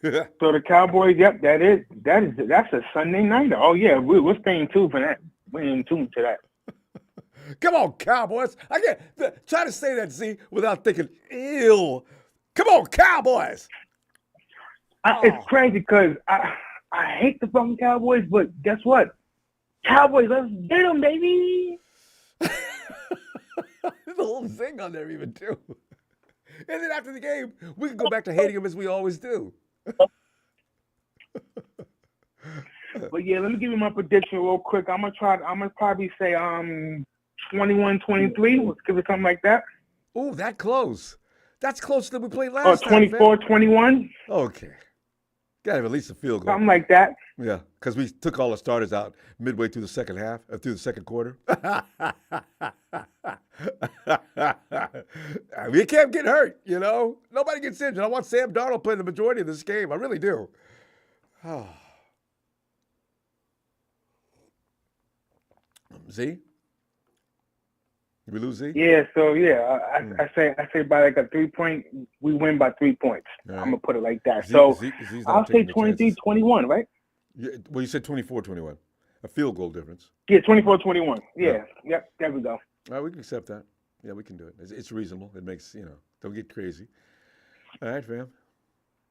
So the Cowboys, yep, that's a Sunday nighter. Oh yeah, we're staying tuned for that. We're in tune to that. Come on, Cowboys! I can't try to say that Z without thinking, ew. Come on, Cowboys! It's crazy because I hate the fucking Cowboys, but guess what? Cowboys, let's get them, baby. There's a little zing on there even too. And then after the game, we can go back to hating them as we always do. But yeah, let me give you my prediction real quick. I'm gonna probably say 21-23. Let's give it something like that. Oh, that close. That's closer than we played last time. 24-21. Okay. Gotta have at least a field goal. Something like that. Yeah, because we took all the starters out midway through the second half, through the second quarter. We can't get hurt, you know? Nobody gets injured. I want Sam Darnold playing the majority of this game. I really do. Z? Did we lose Z? Yeah, so yeah, I say by like a 3-point, we win by 3 points. Right. I'm gonna put it like that. I'll say 23-21, right? Yeah, well, you said 24-21. A field goal difference. Yeah, 24-21. Yeah. Yep, there we go. All right, we can accept that. Yeah, we can do it. It's reasonable. It makes, don't get crazy. All right, fam.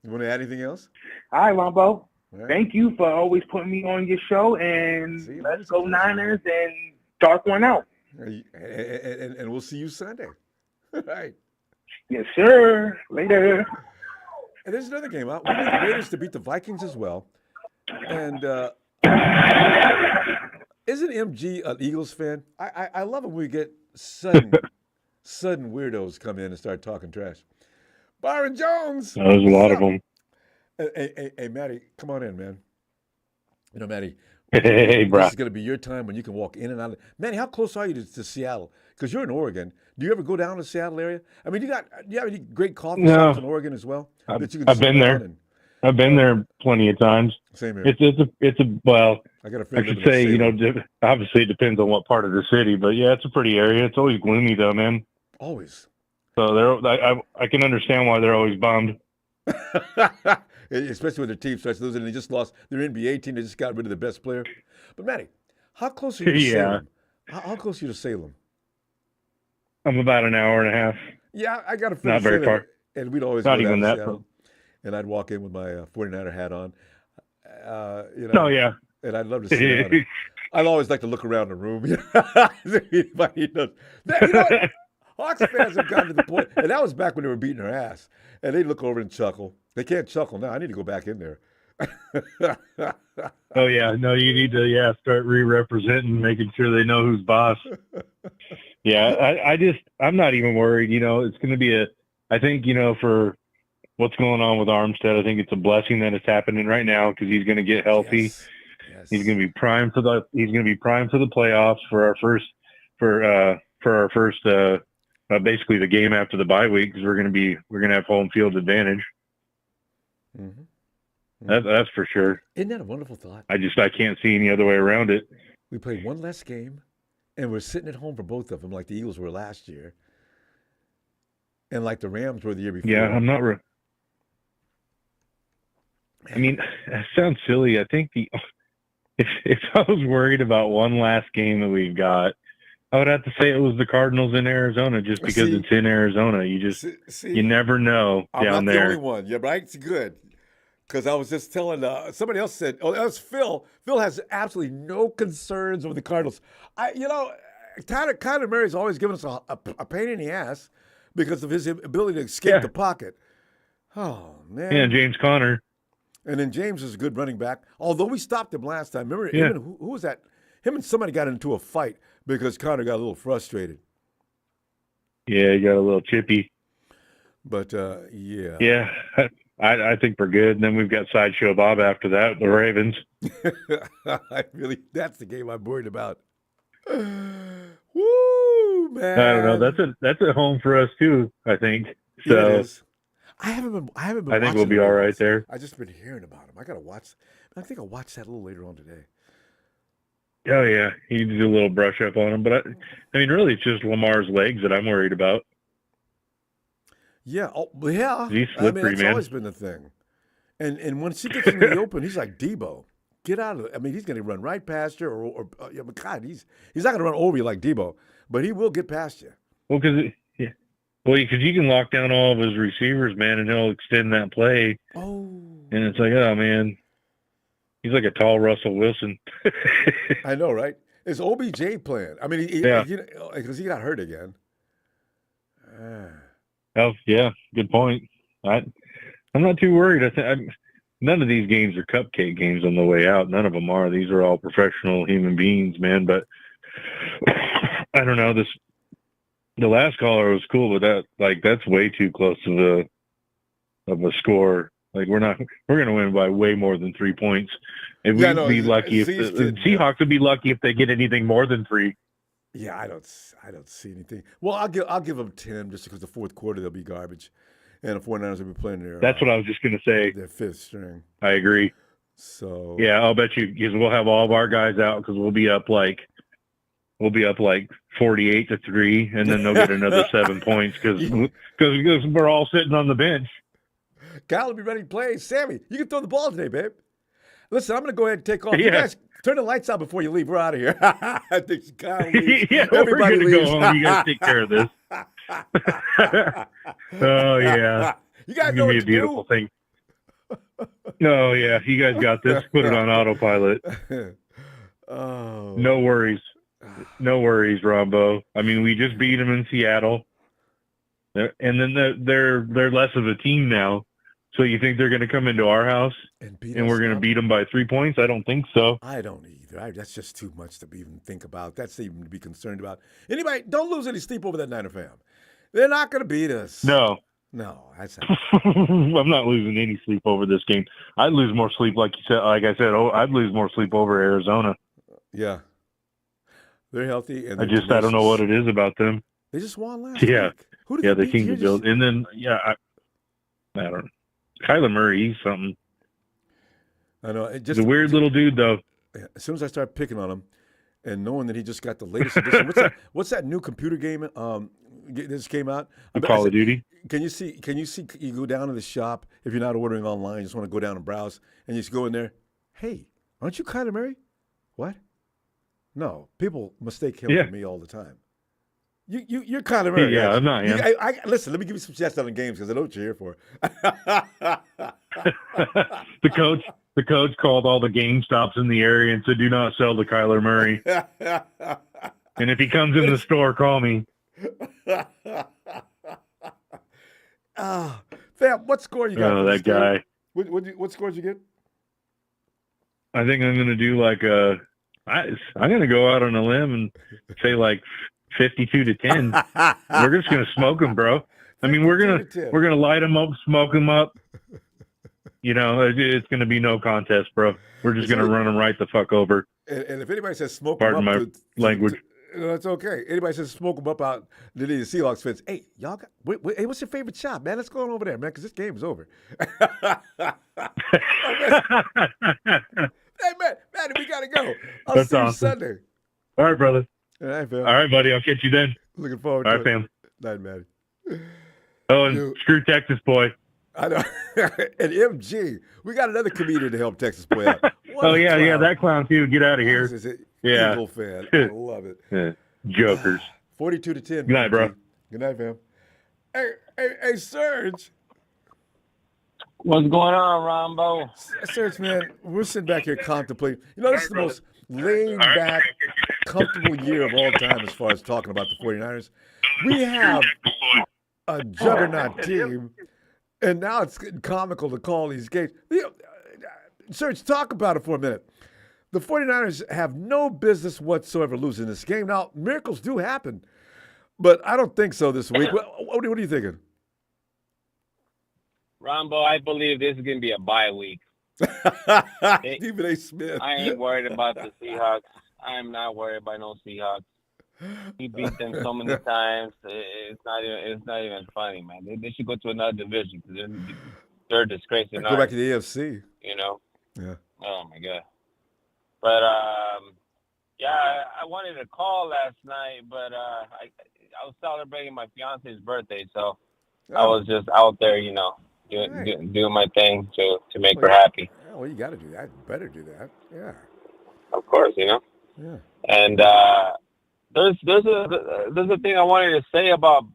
You want to add anything else? All right, Ronbo. Right. Thank you for always putting me on your show, and let's go Niners and dark one out. And we'll see you Sunday. All right. Yes, sir. Later. And there's another game. We need the Raiders to beat the Vikings as well. And isn't MG an Eagles fan? I love it when we get sudden weirdos come in and start talking trash. Byron Jones. There's a lot of them. Hey, Matty, come on in, man. Matty. Hey, bro. This is going to be your time when you can walk in and out. Manny, how close are you to Seattle? Because you're in Oregon. Do you ever go down to the Seattle area? I mean, do you have any great coffee shops in Oregon as well? I've been there. I've been there plenty of times. Same here. It's a well. I got a friend. I should say, obviously it depends on what part of the city, but yeah, it's a pretty area. It's always gloomy though, man. Always. So I can understand why they're always bummed. Especially when their team starts losing and they just lost their NBA team. They just got rid of the best player. But, Matty, how close are you to Salem? How close are you to Salem? I'm about an hour and a half. Yeah, I got a friend. Not very far. And we'd always not go even down that. To Seattle, and I'd walk in with my 49er hat on. Oh, yeah. And I'd love to see it. I'd always like to look around the room. Anybody knows. What? Hawks fans have gotten to the point, and that was back when they were beating their ass, and they'd look over and chuckle. They can't chuckle now. I need to go back in there. Oh, yeah. No, you need to, start re-representing, making sure they know who's boss. Yeah, I'm not even worried. It's going to be I think, for what's going on with Armstead. I think it's a blessing that it's happening right now because he's going to get healthy. Yes. He's going to be primed for the playoffs for our first basically the game after the bye week because we're going to have home field advantage. Mm-hmm. That's for sure. Isn't that a wonderful thought? I can't see any other way around it. We played one less game, and we're sitting at home for both of them, like the Eagles were last year, and like the Rams were the year before. Yeah, I'm not. I mean, that sounds silly. I think if I was worried about one last game that we've got, I would have to say it was the Cardinals in Arizona, just because it's in Arizona. You never know down there. I'm not the only one. Yeah, right. It's good. Because I was just telling somebody else said, that was Phil. Phil has absolutely no concerns over the Cardinals. Kyler Murray's always given us a pain in the ass because of his ability to escape the pocket. Oh man. Yeah, James Conner. And then James is a good running back. Although we stopped him last time. Remember, who was that? Him and somebody got into a fight because Conner got a little frustrated. Yeah, he got a little chippy. But yeah. Yeah. I think we're good. And then we've got Sideshow Bob after that, the Ravens. That's the game I'm worried about. Woo, man. I don't know. That's a home for us too, I think. So yeah, it is. I haven't been. I think we'll be all right there. I just been hearing about him. I gotta watch. I think I'll watch that a little later on today. Oh yeah, you need to do a little brush up on him. But I mean, really, it's just Lamar's legs that I'm worried about. Yeah, yeah. He's slippery, that's always been the thing. And once he gets into the open, he's like Deebo. Get out of it. I mean, he's going to run right past you, or God, he's not going to run over you like Deebo, but he will get past you. Well, because you can lock down all of his receivers, man, and he'll extend that play. Oh. And it's like, oh man, he's like a tall Russell Wilson. I know, right? Is OBJ playing? I mean, because he got hurt again. Oh yeah, good point. I'm not too worried. I think none of these games are cupcake games on the way out. None of them are. These are all professional human beings, man. But I don't know. The last caller was cool, but that's way too close of a score. Like we're going to win by way more than 3 points. And we'd be lucky if the Seahawks would be lucky if they get anything more than 3. Yeah, I don't see anything. Well, I'll give them 10 just because the fourth quarter they'll be garbage, and the 49ers will be playing their. That's what I was just going to say. Their fifth string. I agree. So yeah, I'll bet you because we'll have all of our guys out because we'll be up like 48-3, and then they'll get another 7 points because we're all sitting on the bench. Kyle will be ready to play. Sammy, you can throw the ball today, babe. Listen, I'm going to go ahead and take off. Yeah. You guys turn the lights out before you leave. We're out of here. I think Kyle leaves. Yeah, everybody we're going to leaves. go home. You guys take care of this. Oh, yeah. You guys it's know going to what be a beautiful thing. Oh, yeah. You guys got this. Put it on autopilot. Oh. No worries. No worries, Ronbo. I mean, we just beat them in Seattle. And then they're less of a team now. So you think they're going to come into our house and we're going to beat them by 3 points? I don't think so. I don't either. That's just too much to even think about. That's even to be concerned about. Anybody, don't lose any sleep over that Niner fam. They're not going to beat us. No. That's I'm not losing any sleep over this game. I'd lose more sleep, like I said. I'd lose more sleep over Arizona. Yeah. They're healthy. And I don't know what it is about them. They just won last week. Who did they beat? seem to build. And then, I don't know. Kyler Murray, he's something. I know. He's a weird little dude, though. As soon as I start picking on him and knowing that he just got the latest edition, what's that new computer game this came out? Call of Duty. Can you see? You go down to the shop if you're not ordering online. You just want to go down and browse, and you just go in there. Hey, aren't you Kyler Murray? What? No, people mistake him for me all the time. You're Kyler Murray. Yeah, I'm not. Yeah. Listen, let me give you some stats on the games because I know what you're here for. The coach called all the game stops in the area and said, "Do not sell to Kyler Murray." And if he comes in the store, call me. Fam, what score you got? Oh, that guy. What score did you get? I think I'm going to do I'm going to go out on a limb and say 52-10. We're just going to smoke them, bro. I mean, we're gonna light them up, smoke them up. You know, it's gonna be no contest, bro. We're just gonna run them right the fuck over. And if anybody says smoke them up, pardon my language. It's okay. Anybody says smoke them up out the Seahawks fans. Hey, y'all got. Hey, what's your favorite shop, man? Let's go on over there, man, because this game's over. Hey, man, we gotta go. I'll see you Sunday. All right, brother. All right, fam. All right, buddy. I'll catch you then. Looking forward to it. it. All right, fam. Night, Matty. Oh, and screw Texas, boy. I know. And MG, we got another comedian to help Texas boy out. Yeah, that clown too. Get out of here. This is yeah. Evil fan. I love it. Yeah. Jokers. 42-10. Good night, bro. Good night, fam. Hey, Serge. What's going on, Ronbo? Serge, man, we're sitting back here contemplating. You know, this is the most laid-back, comfortable year of all time as far as talking about the 49ers. We have a juggernaut team, and now it's getting comical to call these games. Serge, talk about it for a minute. The 49ers have no business whatsoever losing this game. Now, miracles do happen, but I don't think so this week. What are you thinking? Ronbo, I believe this is going to be a bye week. Stephen A. Smith. I ain't worried about the Seahawks. I'm not worried about no Seahawks. He beat them so many times. It's not even funny, man. They should go to another division because they're disgracing. Go back to the AFC. You know? Yeah. Oh my God. But yeah, I wanted to call last night, but I was celebrating my fiance's birthday, so I was just out there, you know, doing my thing to make her happy. Yeah, well, you got to do that. You better do that. Yeah. Of course, you know. Yeah. And there's a thing I wanted to say about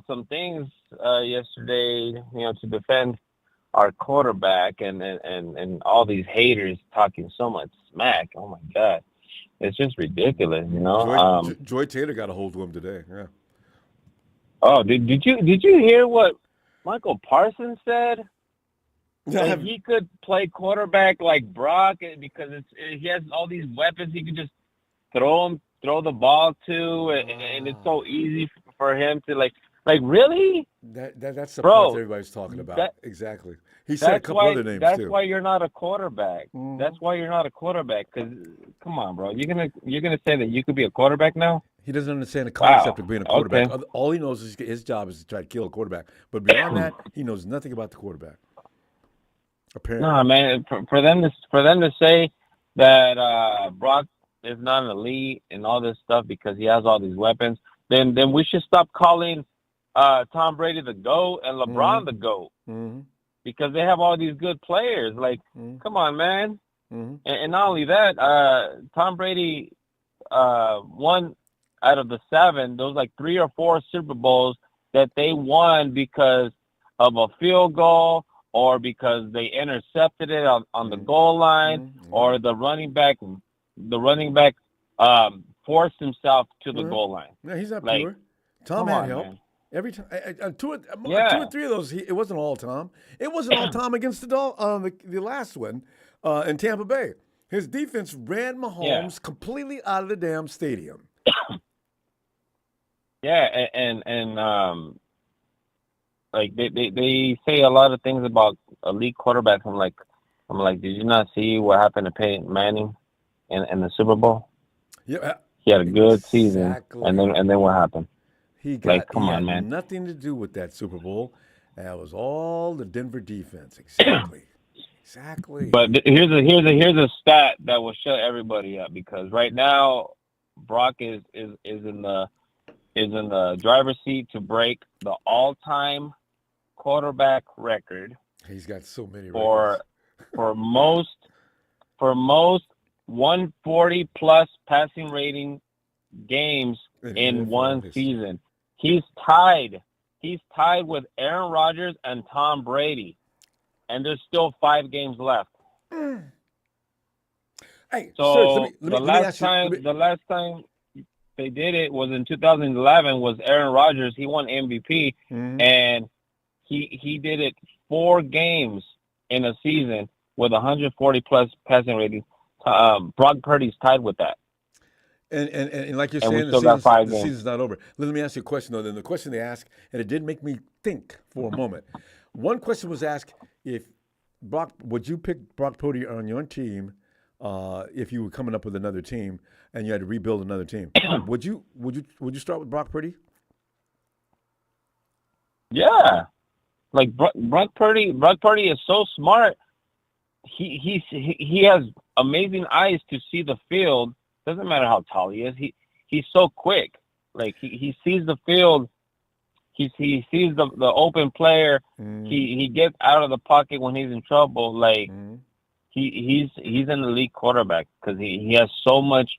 some things yesterday, you know, to defend our quarterback and all these haters talking so much smack. Oh my God, it's just ridiculous, you know. Joy Taylor got a hold of him today. Yeah. Oh, did you hear what Michael Parsons said? That he could play quarterback like Brock because he has all these weapons he can just throw the ball to, and it's so easy for him to like really. That's the part everybody's talking about. Exactly. He said a couple other names that's too. That's why you're not a quarterback. Mm-hmm. That's why you're not a quarterback. Because come on, bro, you're gonna say that you could be a quarterback now? He doesn't understand the concept of being a quarterback. Okay. All he knows is his job is to try to kill a quarterback. But beyond that, he knows nothing about the quarterback. Apparently. No, man. For them to say that Brock is not an elite and all this stuff because he has all these weapons, then we should stop calling Tom Brady the GOAT and LeBron the GOAT. Mm-hmm. Because they have all these good players. Like, come on, man. Mm-hmm. And not only that, Tom Brady won out of the 7. There was like 3 or 4 Super Bowls that they won because of a field goal or because they intercepted it on the goal line or the running back forced himself to the goal line. No, he's not pure. Tom had help. Man. Every time, 2 or 3 of those, it wasn't all Tom. It wasn't all Tom against the last one in Tampa Bay. His defense ran Mahomes completely out of the damn stadium. Yeah, and like they say a lot of things about elite quarterbacks. I'm like, did you not see what happened to Peyton Manning in the Super Bowl? Yeah, he had a good season, and then what happened? He had man. Nothing to do with that Super Bowl. That was all the Denver defense. Exactly. But here's a stat that will shut everybody up because right now Brock is in the driver's seat to break the all-time quarterback record. He's got so many records. for most 140 plus passing rating games in one season. He's tied with Aaron Rodgers and Tom Brady, and there's still 5 games left. Hey, so the last time they did it was in 2011. Was Aaron Rodgers? He won MVP, and he did it 4 games in a season with 140 plus passing rating. Brock Purdy's tied with that. And like you're And we saying, still got 5 the games. season's not over. Let me ask you a question, though. Then the question they asked, and it did make me think for a moment. One question was asked: would you pick Brock Purdy on your team if you were coming up with another team and you had to rebuild another team? Would you start with Brock Purdy? Yeah, like Brock Purdy is so smart. He has amazing eyes to see the field. Doesn't matter how tall he is. He's so quick. Like he sees the field. He sees the open player. He gets out of the pocket when he's in trouble. Like he's an elite quarterback because he has so much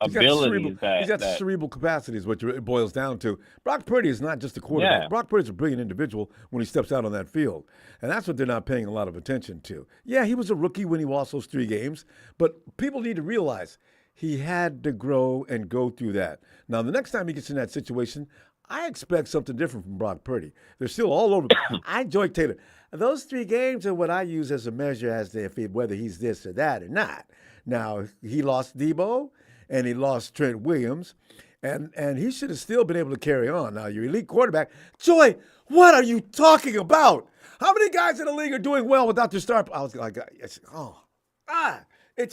abilities. He's got cerebral capacity is what it boils down to. Brock Purdy is not just a quarterback. Yeah. Brock Purdy is a brilliant individual when he steps out on that field. And that's what they're not paying a lot of attention to. Yeah, he was a rookie when he lost those 3 games, but people need to realize he had to grow and go through that. Now, the next time he gets in that situation, I expect something different from Brock Purdy. They're still all over. I enjoy Taylor. Those 3 games are what I use as a measure as to whether he's this or that or not. Now, he lost Deebo and he lost Trent Williams, and he should have still been able to carry on. Now, your elite quarterback, Joy, what are you talking about? How many guys in the league are doing well without their star? I was like, it's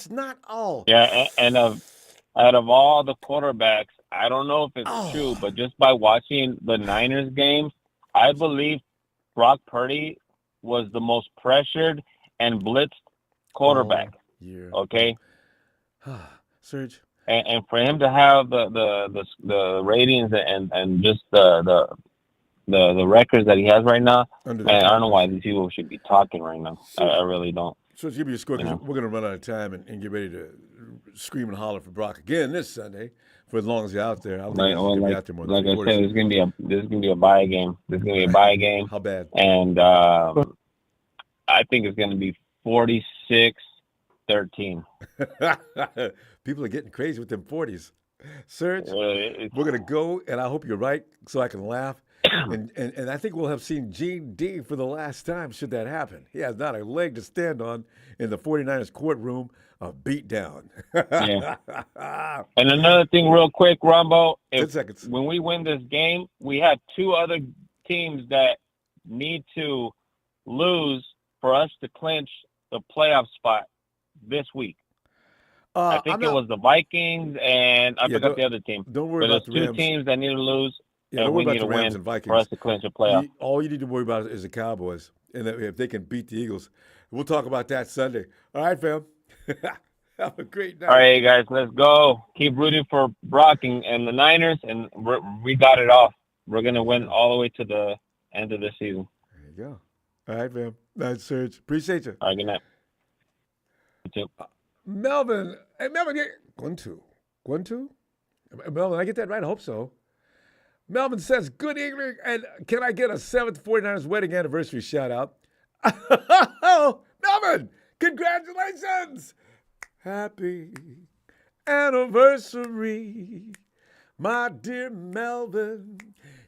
not all. Yeah, and out of all the quarterbacks, I don't know if it's true, but just by watching the Niners games, I believe Brock Purdy was the most pressured and blitzed quarterback. Okay, Serge. And for him to have the ratings and just the records that he has right now, man, I don't know why these people should be talking right now. I really don't. So give me your score because we're going to run out of time and get ready to scream and holler for Brock again this Sunday for as long as you're out there. I don't think he's going to be out there more than 3 quarters. Like I said, this is going to be a bye game. This is going to be a bye game. How bad? And I think it's going to be 46-13. People are getting crazy with them 40s. Serge, we're going to go, and I hope you're right so I can laugh. And I think we'll have seen Gene D for the last time should that happen. He has not a leg to stand on in the 49ers courtroom, a beatdown. Yeah. And another thing real quick, Ronbo, 10 seconds. When we win this game, we have 2 other teams that need to lose for us to clinch the playoff spot this week. I think it was the Vikings, and I forgot the other team. Don't worry about the Rams. There's 2 teams that need to lose, and we need to win and Vikings. for us to clinch a playoff. All you need to worry about is the Cowboys, and if they can beat the Eagles. We'll talk about that Sunday. All right, fam. Have a great night. All right, guys, let's go. Keep rooting for Brock and the Niners, and we got it off. We're going to win all the way to the end of the season. There you go. All right, fam. Nice, Serge. Appreciate you. All right, good night. You too. Melvin. Hey, Melvin. Guantu. Melvin, I get that right? I hope so. Melvin says, good evening, and can I get a 7th 49ers wedding anniversary shout-out? Oh, Melvin, congratulations. Happy anniversary, my dear Melvin.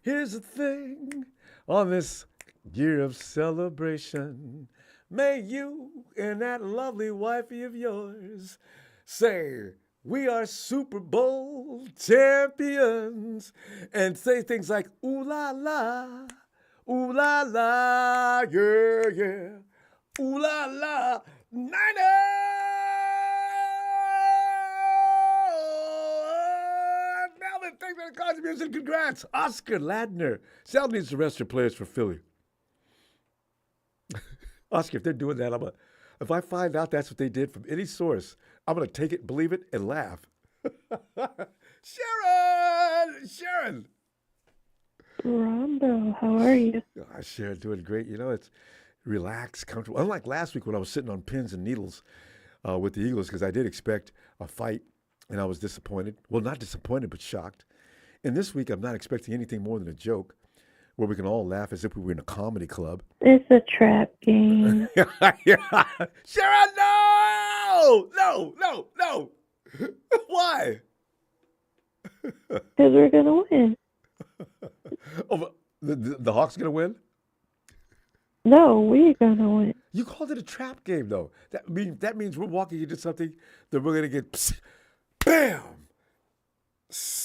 Here's the thing, on this year of celebration, may you and that lovely wifey of yours say, we are Super Bowl champions, and say things like, ooh la la, yeah, yeah, ooh la la, Niners! Melvin, thanks for the contribution. Congrats. Oscar Ladner. Sal needs to rest her players for Philly. Oscar, if they're doing that, if I find out that's what they did from any source, I'm going to take it, believe it, and laugh. Sharon! Ronbo, how are you? Sharon, doing great. You know, it's relaxed, comfortable. Unlike last week when I was sitting on pins and needles with the Eagles, because I did expect a fight, and I was disappointed. Well, not disappointed, but shocked. And this week, I'm not expecting anything more than a joke where we can all laugh as if we were in a comedy club. It's a trap game. Sharon, no! No! Why? Because we're going to win. Oh, the Hawks going to win? No, we're going to win. You called it a trap game, though. That means we're walking into something that we're going to get Bam!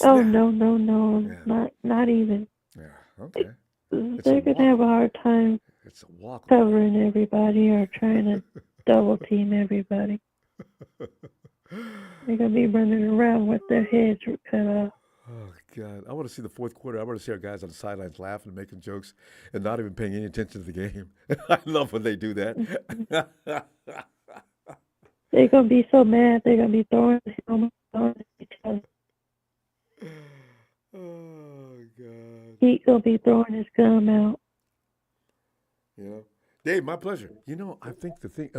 Oh Snap. no, Yeah. not even. Yeah. Okay. They're gonna have a hard time It's a walk. covering everybody or trying to double team everybody. They're gonna be running around with their heads cut off. Oh God! I want to see the fourth quarter. I want to see our guys on the sidelines laughing and making jokes and not even paying any attention to the game. I love when they do that. They're gonna be so mad. They're gonna be throwing helmets on each other. Oh God! He's gonna be throwing his gum out. You know, Dave, my pleasure. You know, I think the thing,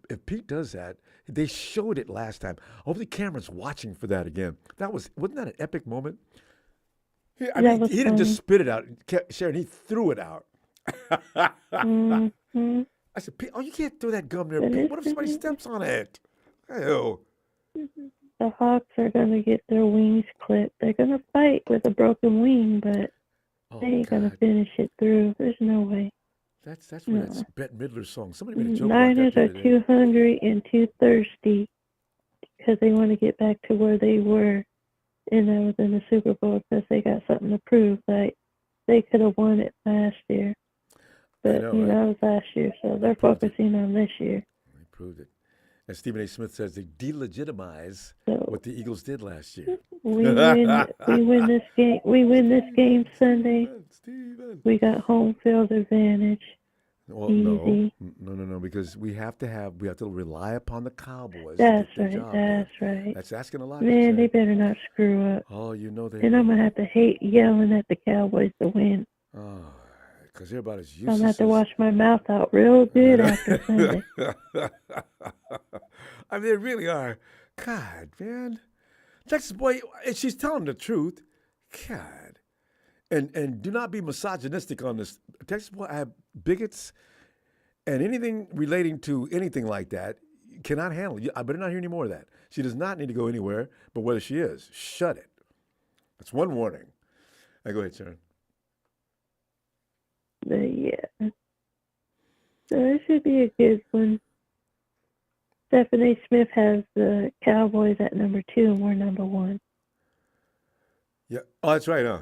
if Pete does that, they showed it last time. Hopefully, Cameron's watching for that again. Wasn't that an epic moment? He didn't just spit it out, Sharon. He threw it out. Mm-hmm. I said, Pete, you can't throw that gum there, Pete. What if somebody steps on it? Ew. The Hawks are gonna get their wings clipped. They're gonna fight with a broken wing, but they ain't gonna finish it through. There's no way. That's where that's Bette Midler's song. Somebody made a joke about Niners that. are too hungry and too thirsty because they want to get back to where they were, and that was in the Super Bowl because they got something to prove. Like they could have won it last year, but that was last year, so they're focusing on this year. They proved it. As Stephen A. Smith says, they delegitimize what the Eagles did last year. We win this game. We win this game Sunday. Steven. We got home field advantage. Well, Easy. No, because we have to rely upon the Cowboys. That's to get their right. job That's done. right. That's asking a lot. Man, they better not screw up. Oh, you know they. And I'm gonna have to hate yelling at the Cowboys to win. Oh, because they're about as useless. I'm gonna have to wash my mouth out real good after Sunday. I mean, they really are. God, man. Texas boy, and she's telling the truth. God. And do not be misogynistic on this. Texas boy, I have bigots and anything relating to anything like that cannot handle it. I better not hear any more of that. She does not need to go anywhere, but whether she is, shut it. That's one warning. Go ahead, Sharon. Yeah. So it should be a good one. Stephanie Smith has the Cowboys at number 2 and we're number 1. Yeah. Oh, that's right, huh?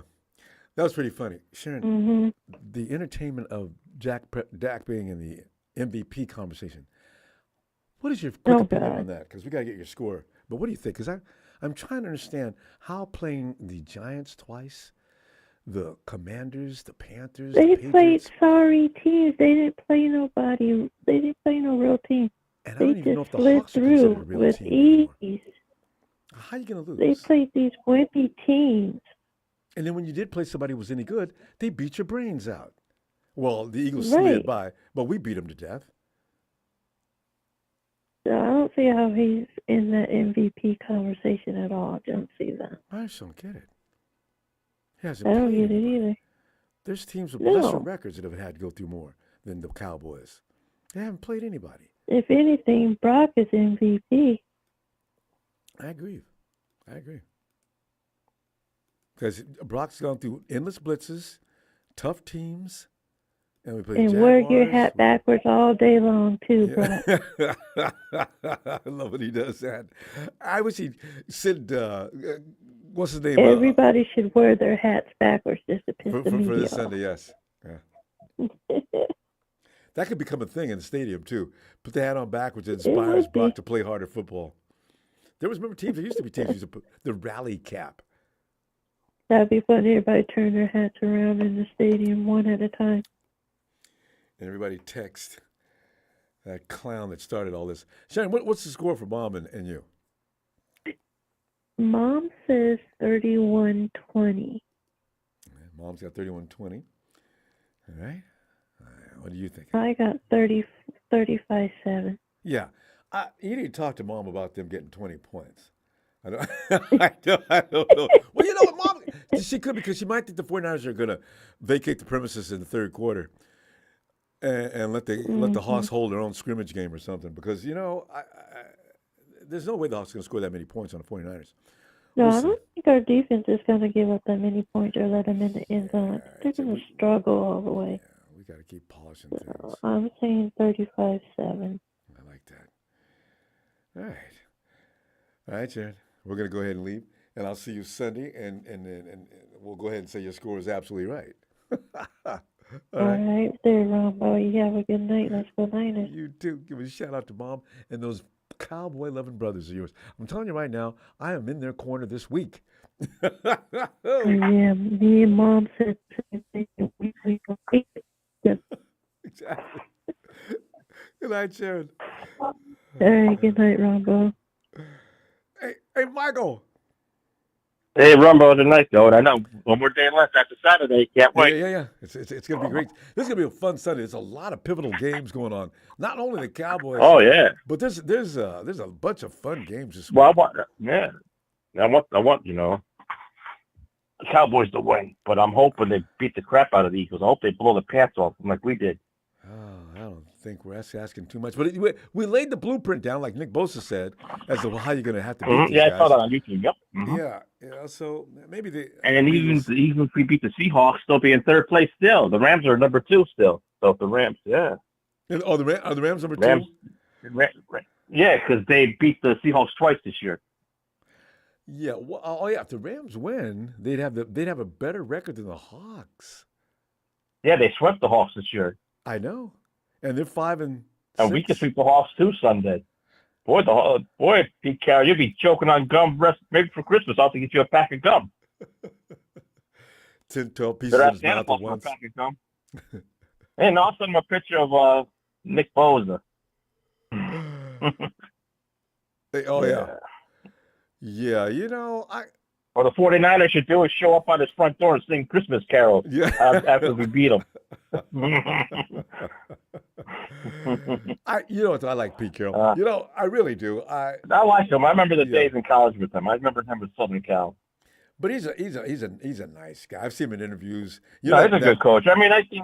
That was pretty funny. Sharon, the entertainment of Dak being in the MVP conversation. What is your quick opinion on that? Because we got to get your score. But what do you think? Because I'm trying to understand how playing the Giants twice, the Commanders, the Panthers, they the played sorry teams. They didn't play nobody. They didn't play no real team. And they I don't even know if just the slid Hawks are considered a through real with team ease. anymore. How are you going to lose? They played these wimpy teams. And then when you did play somebody who was any good, they beat your brains out. Well, the Eagles slid by, but we beat them to death. So I don't see how he's in the MVP conversation at all. I don't see that. I just don't get it. He hasn't I don't played get it anybody. either. There's teams with lesser records that have had to go through more than the Cowboys. They haven't played anybody. If anything, Brock is MVP. I agree. Because Brock's gone through endless blitzes, tough teams, and we play. And wear your hat backwards all day long too, Brock. I love when he does that. I wish he'd said, what's his name? Everybody should wear their hats backwards just to piss the media for this off. Sunday, yes. Yeah. That could become a thing in the stadium too. Put the hat on backwards. It inspires Brock to play harder football. There used to be teams used to put the rally cap. That'd be fun. Everybody turn their hats around in the stadium one at a time. And everybody text that clown that started all this. Sharon, what's the score for Mom and you? Mom says 31-20. Mom's got 31-20. All right. What do you think? I got 35-7. Yeah. You need to talk to Mom about them getting 20 points. I don't know. Well, you know what, Mom? She could, because she might think the 49ers are going to vacate the premises in the third quarter and let the Hawks hold their own scrimmage game or something. Because, there's no way the Hawks are going to score that many points on the 49ers. No, I don't think our defense is going to give up that many points or let them in the end zone. They're going to struggle all the way. Yeah, we got to keep polishing things. I'm saying 35-7. I like that. All right. All right, Jared. We're going to go ahead and leave, and I'll see you Sunday, and we'll go ahead and say your score is absolutely right. All right, there, Ronbo. You have a good night. Let's go Niners. You too. Give a shout out to Mom and those cowboy-loving brothers of yours. I'm telling you right now, I am in their corner this week. Yeah, me and Mom said the same thing. We compete. Exactly. Good night, Sharon. All right, good night, Ronbo. Hey, Michael. Hey, Rumbo, tonight, though. I know one more day left after Saturday. Can't wait. Yeah. It's going to be great. This is going to be a fun Sunday. There's a lot of pivotal games going on. Not only the Cowboys. Oh, yeah. But there's a bunch of fun games this week. Well, I want the Cowboys to win, but I'm hoping they beat the crap out of the Eagles. I hope they blow the pants off them like we did. Oh, I don't think we're asking too much. But we laid the blueprint down, like Nick Bosa said, as to how you're going to have to beat these guys. I saw that on YouTube. Yep. Mm-hmm. Yeah. So maybe and even if we beat the Seahawks, they'll be in third place still. The Rams are number 2 still. So if the Rams, yeah. And, are the Rams number 2? Rams, yeah, because they beat the Seahawks twice this year. Yeah. Well, if the Rams win, they'd have a better record than the Hawks. Yeah, they swept the Hawks this year. I know, and they're 5-6. And we can sweep the Hawks too Sunday. Boy, Pete Carroll, you'll be choking on gum maybe for Christmas. I'll have to get you a pack of gum. 10, 12 pieces in his mouth at once. Pack of gum. And I'll send him a picture of Nick Bosa. Yeah, Or the 49ers should do is show up on his front door and sing Christmas carols after we beat them. I like Pete Carroll. I really do. I like him. I remember the days in college with him. I remember him with Southern Cal. But he's a nice guy. I've seen him in interviews. He's a good coach. I mean, he's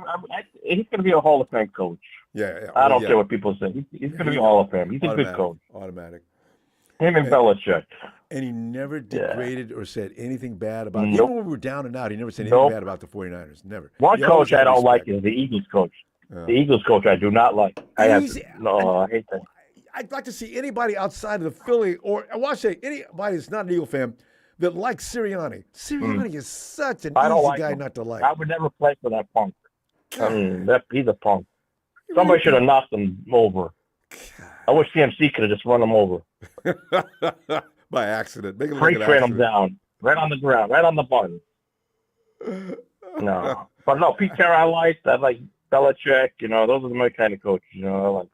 going to be a Hall of Fame coach. Yeah. I don't care what people say. He's going to be a Hall of Fame. He's a good coach. Automatic. Him and Belichick. And he never degraded or said anything bad about it. Even when we were down and out, he never said anything bad about the 49ers. Never. One coach I don't like is the Eagles coach. The Eagles coach I do not like. I hate that. I'd like to see anybody outside of the Philly, or I want to say anybody that's not an Eagle fan that likes Sirianni. Sirianni is such an easy guy not to like. I would never play for that punk. He's a punk. Somebody should have knocked him over. I wish CMC could have just run him over. By accident. Make Freight train him down. Right on the ground. Right on the button. No. But no, Pete Carroll I like Belichick. Those are my kind of coaches. I like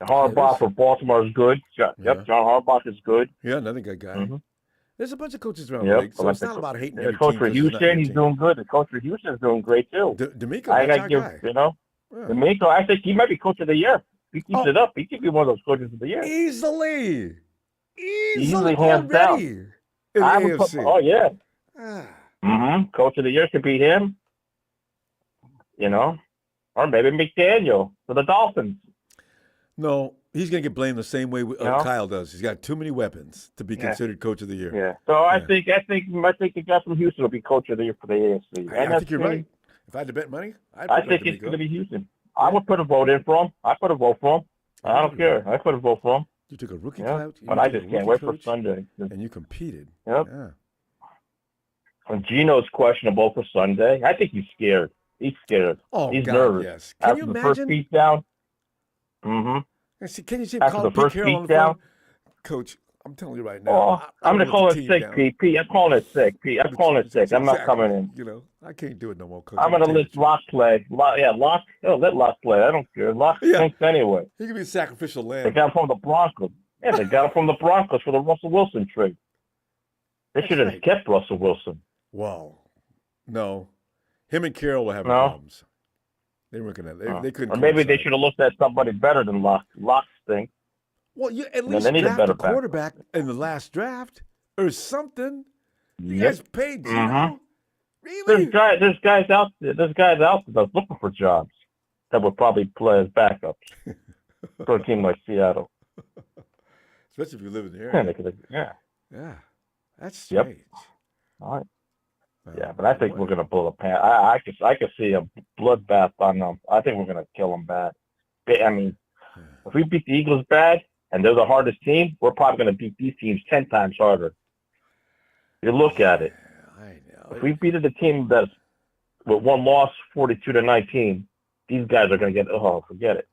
Harbaugh for Baltimore is good. John Harbaugh is good. Yeah, another good guy. Mm-hmm. There's a bunch of coaches around the league, so it's not about hating every coach team. For Houston, he's doing good. The coach for Houston is doing great too. D'Amico, I got give D'Amico. I think he might be coach of the year. He keeps it up. He could be one of those coaches of the year. Easily hands down. Coach of the year could be him. Or maybe McDaniel for the Dolphins. No, he's going to get blamed the same way Kyle does. He's got too many weapons to be considered coach of the year. Yeah. So I think the guy from Houston will be coach of the year for the AFC. I think you're right. If I had to bet money, I think it's going to be Houston. I would put a vote in for him. I put a vote for him. I don't care. I put a vote for him. You took a rookie clout, but I just can't wait for Sunday. And you competed. Yep. Yeah. And Gino's questionable for Sunday. I think he's scared. He's scared. Oh, he's God, nervous. Yes. Can you imagine? The first beat down. Can you see him call Pete Carroll on the phone? Coach, I'm telling you right now. Oh, I'm going to call it sick, Pete. I'm calling it sick, Pete. I'm calling it sick. I'm not coming in. I can't do it no more, Coach. I'm going to let Lock play. Lock. Oh, let Lock play. I don't care. Lock stinks anyway. He can be a sacrificial lamb. They got him from the Broncos. Yeah, they got him from the Broncos for the Russell Wilson trade. They should have kept Russell Wilson. Wow. No. Him and Carroll were having problems. They weren't going to. They couldn't. Or maybe they should have looked at somebody better than Lock. Lock stinks. Well, you at least draft a quarterback in the last draft or something. You guys paid Gino. Really? There's guys out there that's looking for jobs that would probably play as backups for a team like Seattle. Especially if you live in the area. Yeah. That's strange. All right. Yeah, but I think we're going to pull a pan. I could see a bloodbath on them. I think we're going to kill them bad. I mean, if we beat the Eagles bad and they're the hardest team, we're probably going to beat these teams 10 times harder. You look at it. I know. If we beat a team that's with one loss, 42-19, these guys are going to get, forget it.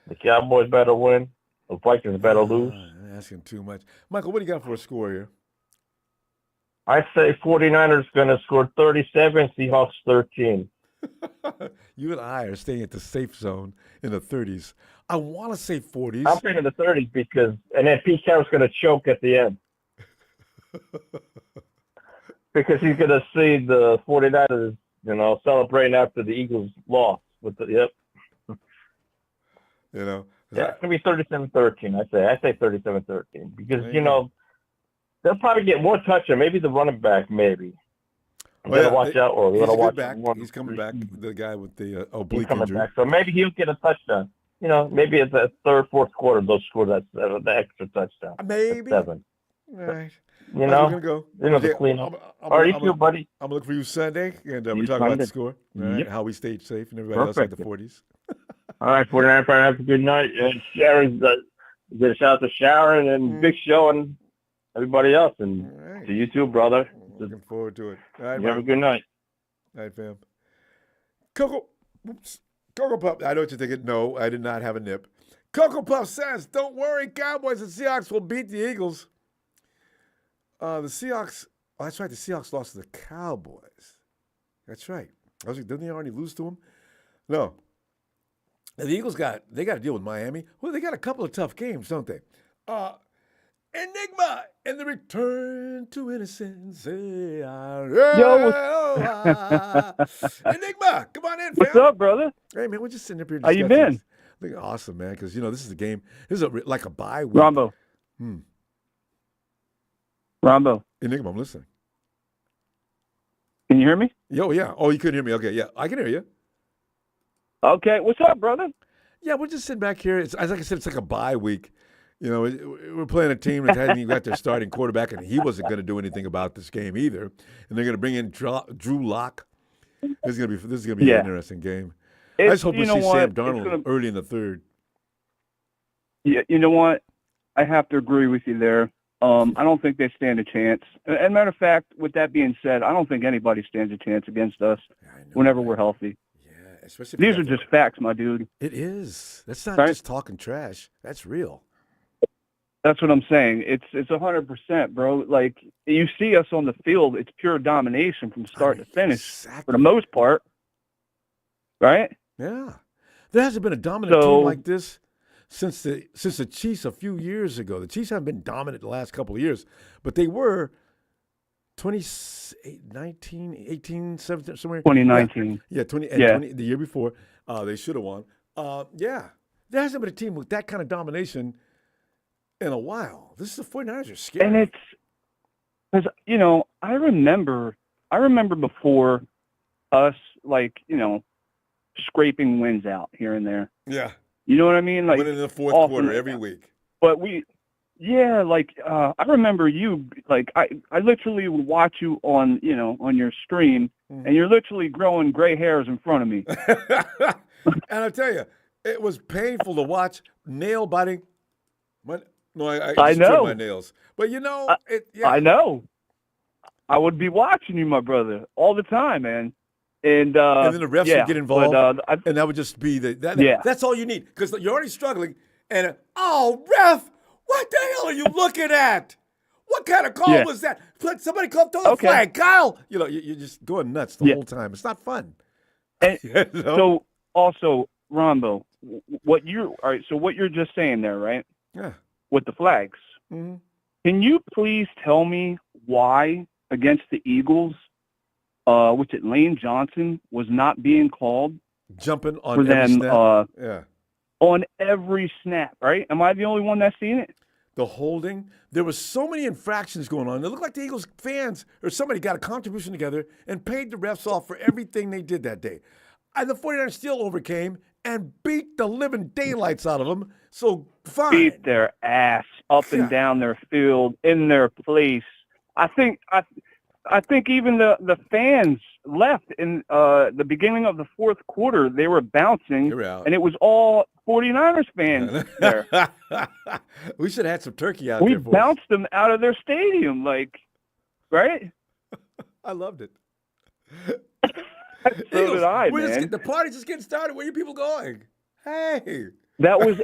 The Cowboys better win. The Vikings better lose. I'm asking too much. Michael, what do you got for a score here? I say 49ers going to score 37, Seahawks 13. You and I are staying at the safe zone in the 30s. I want to say 40s. I'm thinking the 30s and then Pete Carroll's going to choke at the end. Because he's going to see the 49ers, celebrating after the Eagles lost. Yeah, it's going to be 37-13, I say 37-13. Because, they'll probably get more touches. Maybe the running back, maybe. We got to watch out. Or we got to watch back. He's coming back. The guy with the oblique he's coming injury. back. So maybe he'll get a touchdown. Maybe it's the third, fourth quarter they'll score the extra touchdown. Maybe. 7. All right. We're gonna go. The cleanup. All right, you buddy. I'm looking for you Sunday, and we're talking about the score, right? How we stayed safe, and everybody else at the 40s. All right, 49 have a good night. And Sharon's get a shout out to Sharon and Big Show and everybody else, and to you too, brother. Looking forward to it. All right, you have a good night. All right, fam. Coco Puff. I know what you're thinking. No, I did not have a nip. Coco Puff says, "Don't worry, Cowboys and Seahawks will beat the Eagles." The Seahawks. Oh, that's right. The Seahawks lost to the Cowboys. That's right. I was like, didn't they already lose to them? No. And the Eagles got to deal with Miami. Well, they got a couple of tough games, don't they? Enigma and the return to innocence. Yo, Enigma, come on in, fam. What's up, brother? Hey, man, we're just sitting up here. How you been? Awesome, man. Because this is a game. This is like a bye week. Ronbo. Ronbo. Enigma, I'm listening. Can you hear me? Yo, yeah. Oh, you couldn't hear me. Okay, yeah, I can hear you. Okay, what's up, brother? Yeah, we're just sitting back here. It's like I said, it's like a bye week. We're playing a team that hasn't even got their starting quarterback, and he wasn't going to do anything about this game either. And they're going to bring in Drew Lock. This is going to be an interesting game. I just hope we see Sam Darnold early in the third. Yeah, you know what? I have to agree with you there. I don't think they stand a chance. And matter of fact, with that being said, I don't think anybody stands a chance against us whenever we're healthy. Yeah, especially these are just facts, my dude. It is. That's not just talking trash. That's real. That's what I'm saying. It's 100%, bro. Like, you see us on the field, it's pure domination from start to finish for the most part. Right? Yeah. There hasn't been a dominant team like this since the Chiefs a few years ago. The Chiefs haven't been dominant the last couple of years, but they were 2019, 18, 17, somewhere. 2019. Yeah, 20, the year before. They should have won. There hasn't been a team with that kind of domination in a while. The 49ers are scary. And it's because, I remember before us, scraping wins out here and there. Yeah. You know what I mean? Like, winning in the fourth quarter every week. But I remember you, I literally would watch you on your stream, and you're literally growing gray hairs in front of me. And I tell you, it was painful to watch, nail biting. I just know my nails, but I know. I would be watching you, my brother, all the time, man. And then the refs would get involved, and that would just be that's all you need, because you're already struggling. And ref, what the hell are you looking at? What kind of call was that? Somebody throw the flag, Kyle. You're just going nuts the whole time. It's not fun. And so also, Ronbo, what you're just saying there, right? Yeah. With the flags. Mm-hmm. Can you please tell me why against the Eagles, Lane Johnson was not being called? Jumping on every snap. On every snap, right? Am I the only one that's seen it? The holding. There was so many infractions going on. It looked like the Eagles fans or somebody got a contribution together and paid the refs off for everything they did that day. And the 49ers still overcame and beat the living daylights out of them. So fine. Beat their ass up and down their field, in their place. I think even the fans left in the beginning of the fourth quarter. They were bouncing, and it was all 49ers fans there. We should have had some turkey out We there for bounced them out of their stadium, like, right? I loved it. So did I, man. man. The party's just getting started. Where are you people going? Hey. That was,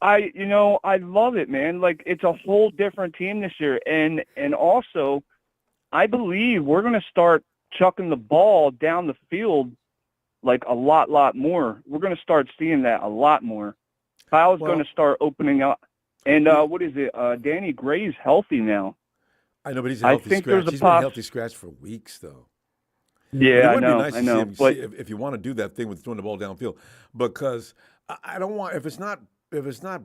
I love it, man. Like, it's a whole different team this year. And also, I believe we're going to start chucking the ball down the field like a lot more. We're going to start seeing that a lot more. Kyle's going to start opening up. And what is it? Danny Gray's healthy now. I know, but he's a healthy scratch. He's been a healthy scratch for weeks, though. Yeah, it would I know. Be nice I to know. see him, but if you want to do that thing with throwing the ball downfield, because I don't want if it's not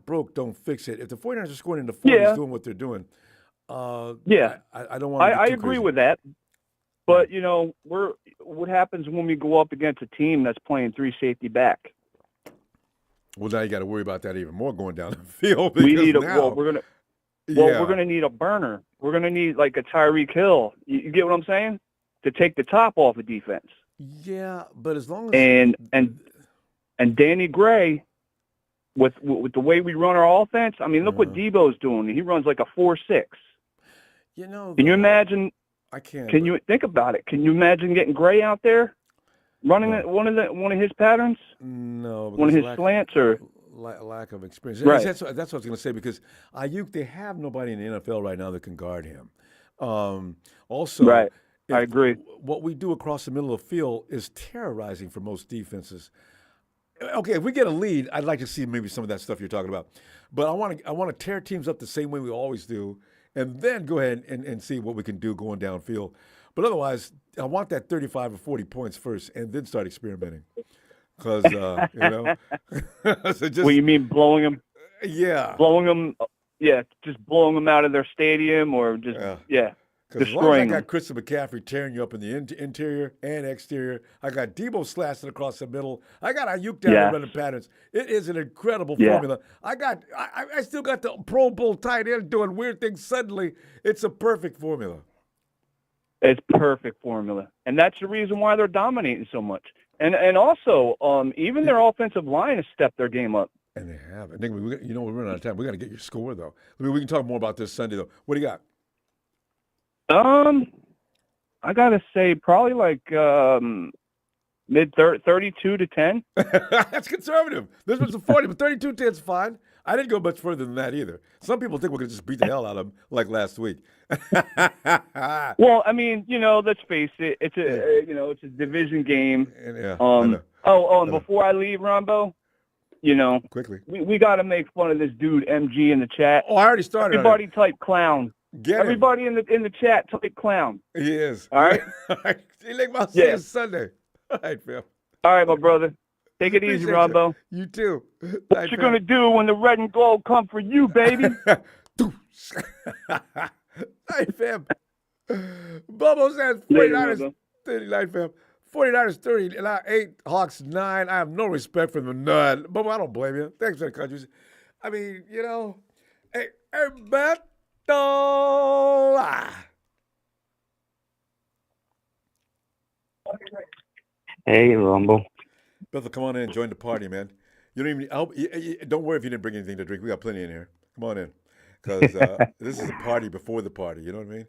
broke, don't fix it. If the 49ers are scoring in the 40s, doing what they're doing, I don't want. I agree with that. But what happens when we go up against a team that's playing 3 safety back? Well, now you got to worry about that even more going down the field. We need we're gonna need a burner. We're gonna need like a Tyreek Hill. You get what I'm saying? To take the top off of defense. Yeah, but as long as and Danny Gray, with the way we run our offense, I mean, look what Deebo's doing. He runs like a 4.6. Can you imagine? I can't. Can you think about it? Can you imagine getting Gray out there running one of his patterns? No, one of his slants or lack of experience. Right. That's what I was going to say, because Aiyuk, they have nobody in the NFL right now that can guard him. Also, right. I agree. What we do across the middle of the field is terrorizing for most defenses. Okay, if we get a lead, I'd like to see maybe some of that stuff you're talking about. But I want to tear teams up the same way we always do, and then go ahead and see what we can do going downfield. But otherwise, I want that 35 or 40 points first, and then start experimenting. Because well, you mean blowing them? Yeah, blowing them. Yeah, just blowing them out of their stadium, or just Because as long as I got Christian McCaffrey tearing you up in the interior and exterior, I got Deebo slashing across the middle. I got Aiyuk down there running patterns. It is an incredible formula. I still got the Pro Bowl tight end doing weird things suddenly. It's a perfect formula. It's perfect formula, and that's the reason why they're dominating so much. And also, even their offensive line has stepped their game up. And they have. I think we're running out of time. We got to get your score though. I mean, we can talk more about this Sunday though. What do you got? I gotta say probably like mid 32-10. That's conservative. This was a 40, but 32-10 is fine. I didn't go much further than that either. Some people think we're gonna just beat the hell out of them like last week. Well, I mean, let's face it. It's it's a division game. And before I leave, Ronbo, quickly, we got to make fun of this dude MG in the chat. Oh, I already started. Everybody type clown. Everybody in the chat type clown. He is. All right. See you Sunday. All right, fam. All right, my brother. Take it easy, Ronbo. You too. What you gonna do when the red and gold come for you, baby? Hey, fam. Bubbo says 49ers 39, fam. 49ers 30, and 8, Hawks 9. I have no respect for them, none. Bubbo, I don't blame you. Thanks for the countries. I mean, hey, Beto. Hey, Ronbo. Bethel, come on in. Join the party, man. You don't even. Don't worry if you didn't bring anything to drink. We got plenty in here. Come on in, because this is a party before the party. You know what I mean?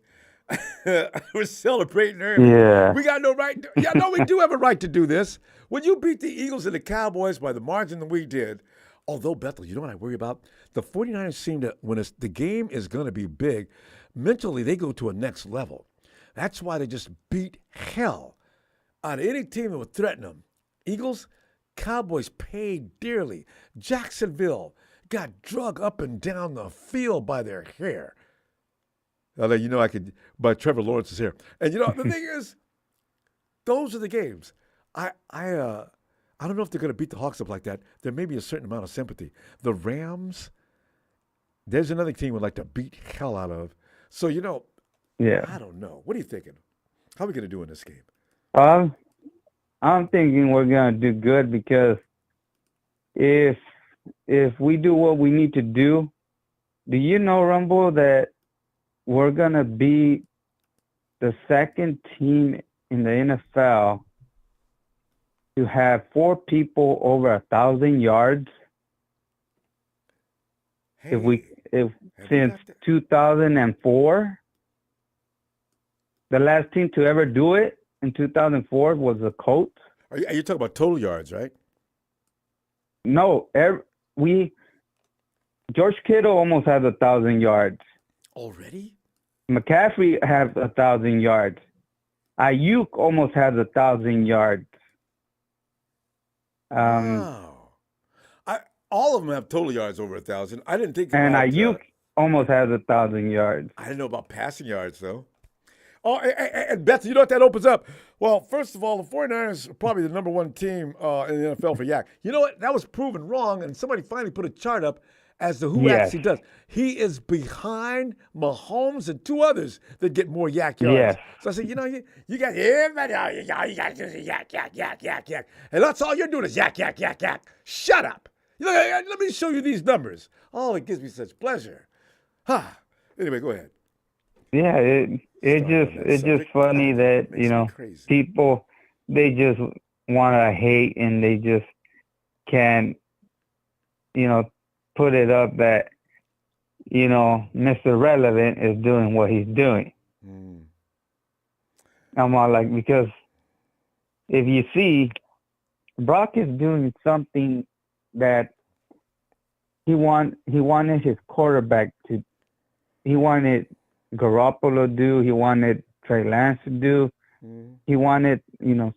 We're celebrating early. Yeah. We got no right. We do have a right to do this. When you beat the Eagles and the Cowboys by the margin that we did, although, Bethel, you know what I worry about? The 49ers seem to, when the game is going to be big, mentally they go to a next level. That's why they just beat hell out of any team that would threaten them. Eagles, Cowboys paid dearly. Jacksonville got drug up and down the field by their hair. By Trevor Lawrence's hair. And the thing is, those are the games. I don't know if they're going to beat the Hawks up like that. There may be a certain amount of sympathy. The Rams, there's another team we'd like to beat hell out of. So, I don't know. What are you thinking? How are we going to do in this game? I'm thinking we're going to do good, because if we do what we need to do you know, Rumble, that we're going to be the second team in the NFL to have 4 people over 1,000 yards if since 2004, the last team to ever do it in 2004 was the Colts. Are you talking about total yards, right? No, George Kittle almost has 1,000 yards. Already? McCaffrey has 1,000 yards. Aiyuk almost has 1,000 yards. Wow. All of them have total yards over 1,000. I didn't think and about Aiyuk almost has 1,000 yards. I didn't know about passing yards, though. Oh, and Beth, you know what that opens up? Well, first of all, the 49ers are probably the number one team in the NFL for yak. You know what? That was proven wrong, and somebody finally put a chart up as to who actually does. He is behind Mahomes and two others that get more yak yards. Yes. So I said, you got everybody, you got to yak. And that's all you're doing is yak. Shut up. Let me show you these numbers. Oh, it gives me such pleasure. Anyway, go ahead. Yeah, it's just funny that people, they just want to hate and they just can't put it up that Mr. Relevant is doing what he's doing. I'm all like, because if you see, Brock is doing something that he wanted his quarterback to, he wanted Garoppolo to do, he wanted Trey Lance to do, he wanted,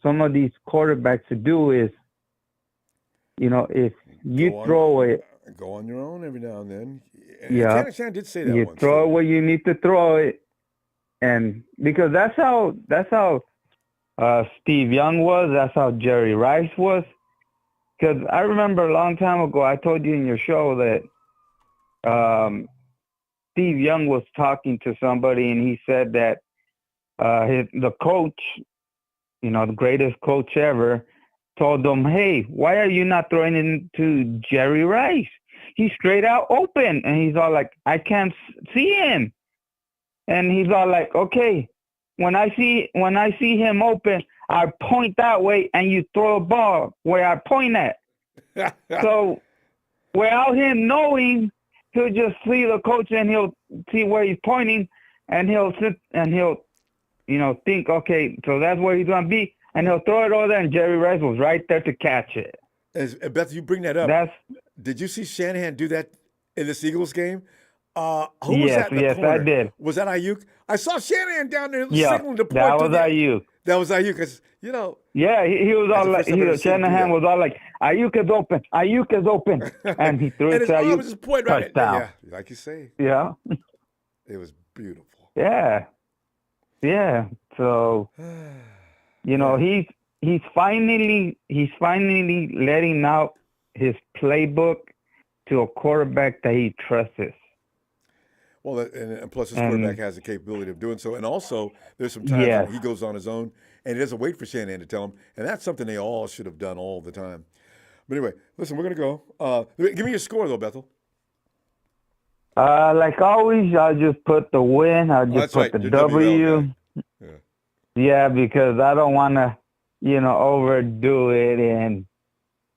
some of these quarterbacks to do is, if you throw it. Go on your own every now and then. Yeah. Shannon did say that you once. Throw it where you need to throw it. And because that's how Steve Young was, that's how Jerry Rice was. Because I remember a long time ago, I told you in your show that Steve Young was talking to somebody, and he said that the coach, the greatest coach ever, told them, hey, why are you not throwing it into Jerry Rice? He's straight out open. And he's all like, I can't see him. And he's all like, okay, when I see him open, I point that way and you throw a ball where I point at. So without him knowing, he'll just see the coach and he'll see where he's pointing and he'll sit and he'll, think, okay, so that's where he's going to be. And he'll throw it over there, and Jerry Rice was right there to catch it. Beth, you bring that up. Did you see Shanahan do that in this Eagles game? Who was that in the corner? I did. Was that Aiyuk? I saw Shanahan down there signaling the point. That was Aiyuk. That was Aiyuk, because, Yeah, he was all like, Shanahan was all like, Aiyuk is open, and he threw it to Aiyuk. Was just point right touchdown. Yeah, like you say. Yeah. It was beautiful. Yeah. So, he's finally letting out his playbook to a quarterback that he trusts. Well, and plus his quarterback has the capability of doing so. And also, there's some times when he goes on his own, and he doesn't wait for Shanahan to tell him. And that's something they all should have done all the time. But anyway, listen, we're going to go. Give me your score, though, Bethel. Like always, I'll just put the win. I'll just put the W. Yeah, because I don't want to, overdo it and,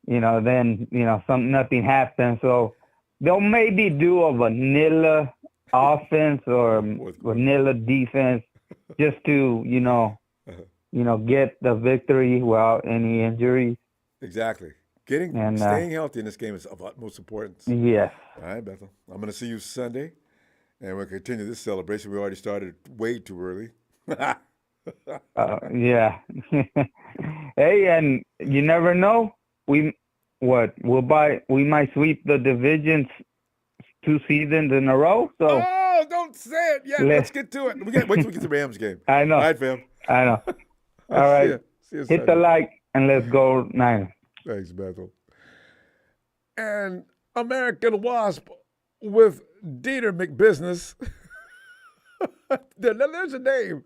then, nothing happens. So they'll maybe do a vanilla offense or vanilla defense just to, get the victory without any injuries. Exactly. Staying healthy in this game is of utmost importance. Yes. All right, Bethel. I'm going to see you Sunday, and we'll continue this celebration. We already started way too early. Yeah. Hey, and you never know. We might sweep the divisions 2 seasons in a row. So. Oh, don't say it yet. Let's get to it. Wait till we get the Rams game. I know. All right, fam. I know. All right. See you Hit the like and let's go Niners. Thanks, Bethel. And American Wasp with Dieter McBusiness. There's a name.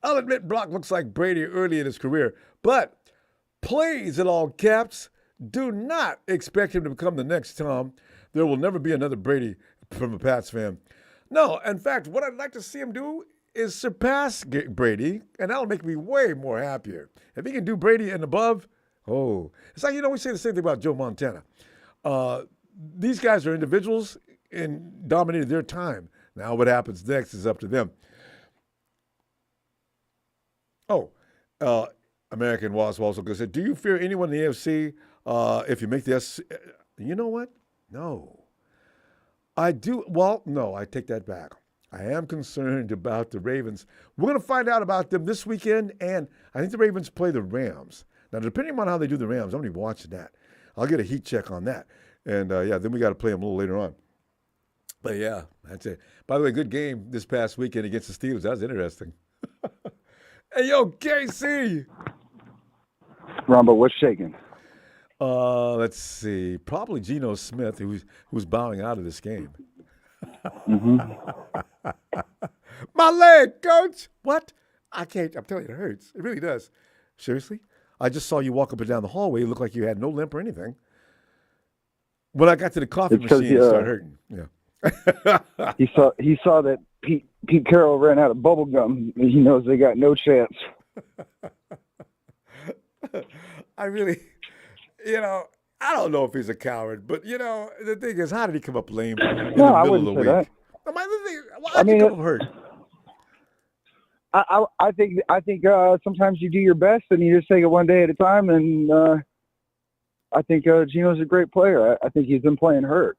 I'll admit Brock looks like Brady early in his career, but please, in all caps, do not expect him to become the next Tom. There will never be another Brady from a Pats fan. No, in fact, what I'd like to see him do is surpass Brady, and that'll make me way more happier. If he can do Brady and above, it's like, we say the same thing about Joe Montana. These guys are individuals, and dominated their time. Now what happens next is up to them. Oh, American was also going to say, do you fear anyone in the AFC if you make the S? You know what? No. I do. Well, no, I take that back. I am concerned about the Ravens. We're going to find out about them this weekend, and I think the Ravens play the Rams. Now, depending on how they do the Rams, I'm going to be watching that. I'll get a heat check on that. And, then we got to play them a little later on. But, yeah, that's it. By the way, good game this past weekend against the Steelers. That was interesting. Hey, yo, KC. Ronbo, what's shaking? Let's see. Probably Geno Smith, who's bowing out of this game. Mm-hmm. My leg, coach. What? I can't. I'm telling you, it hurts. It really does. Seriously? I just saw you walk up and down the hallway. You looked like you had no limp or anything. When I got to the coffee machine, it started hurting. Yeah. He saw that Pete Carroll ran out of bubble gum. He knows they got no chance. I really, I don't know if he's a coward, but the thing is, how did he come up lame in the middle I of wouldn't the say week? that. Why did he come up hurt? I think sometimes you do your best and you just take it one day at a time. And I think Geno's a great player. I think he's been playing hurt.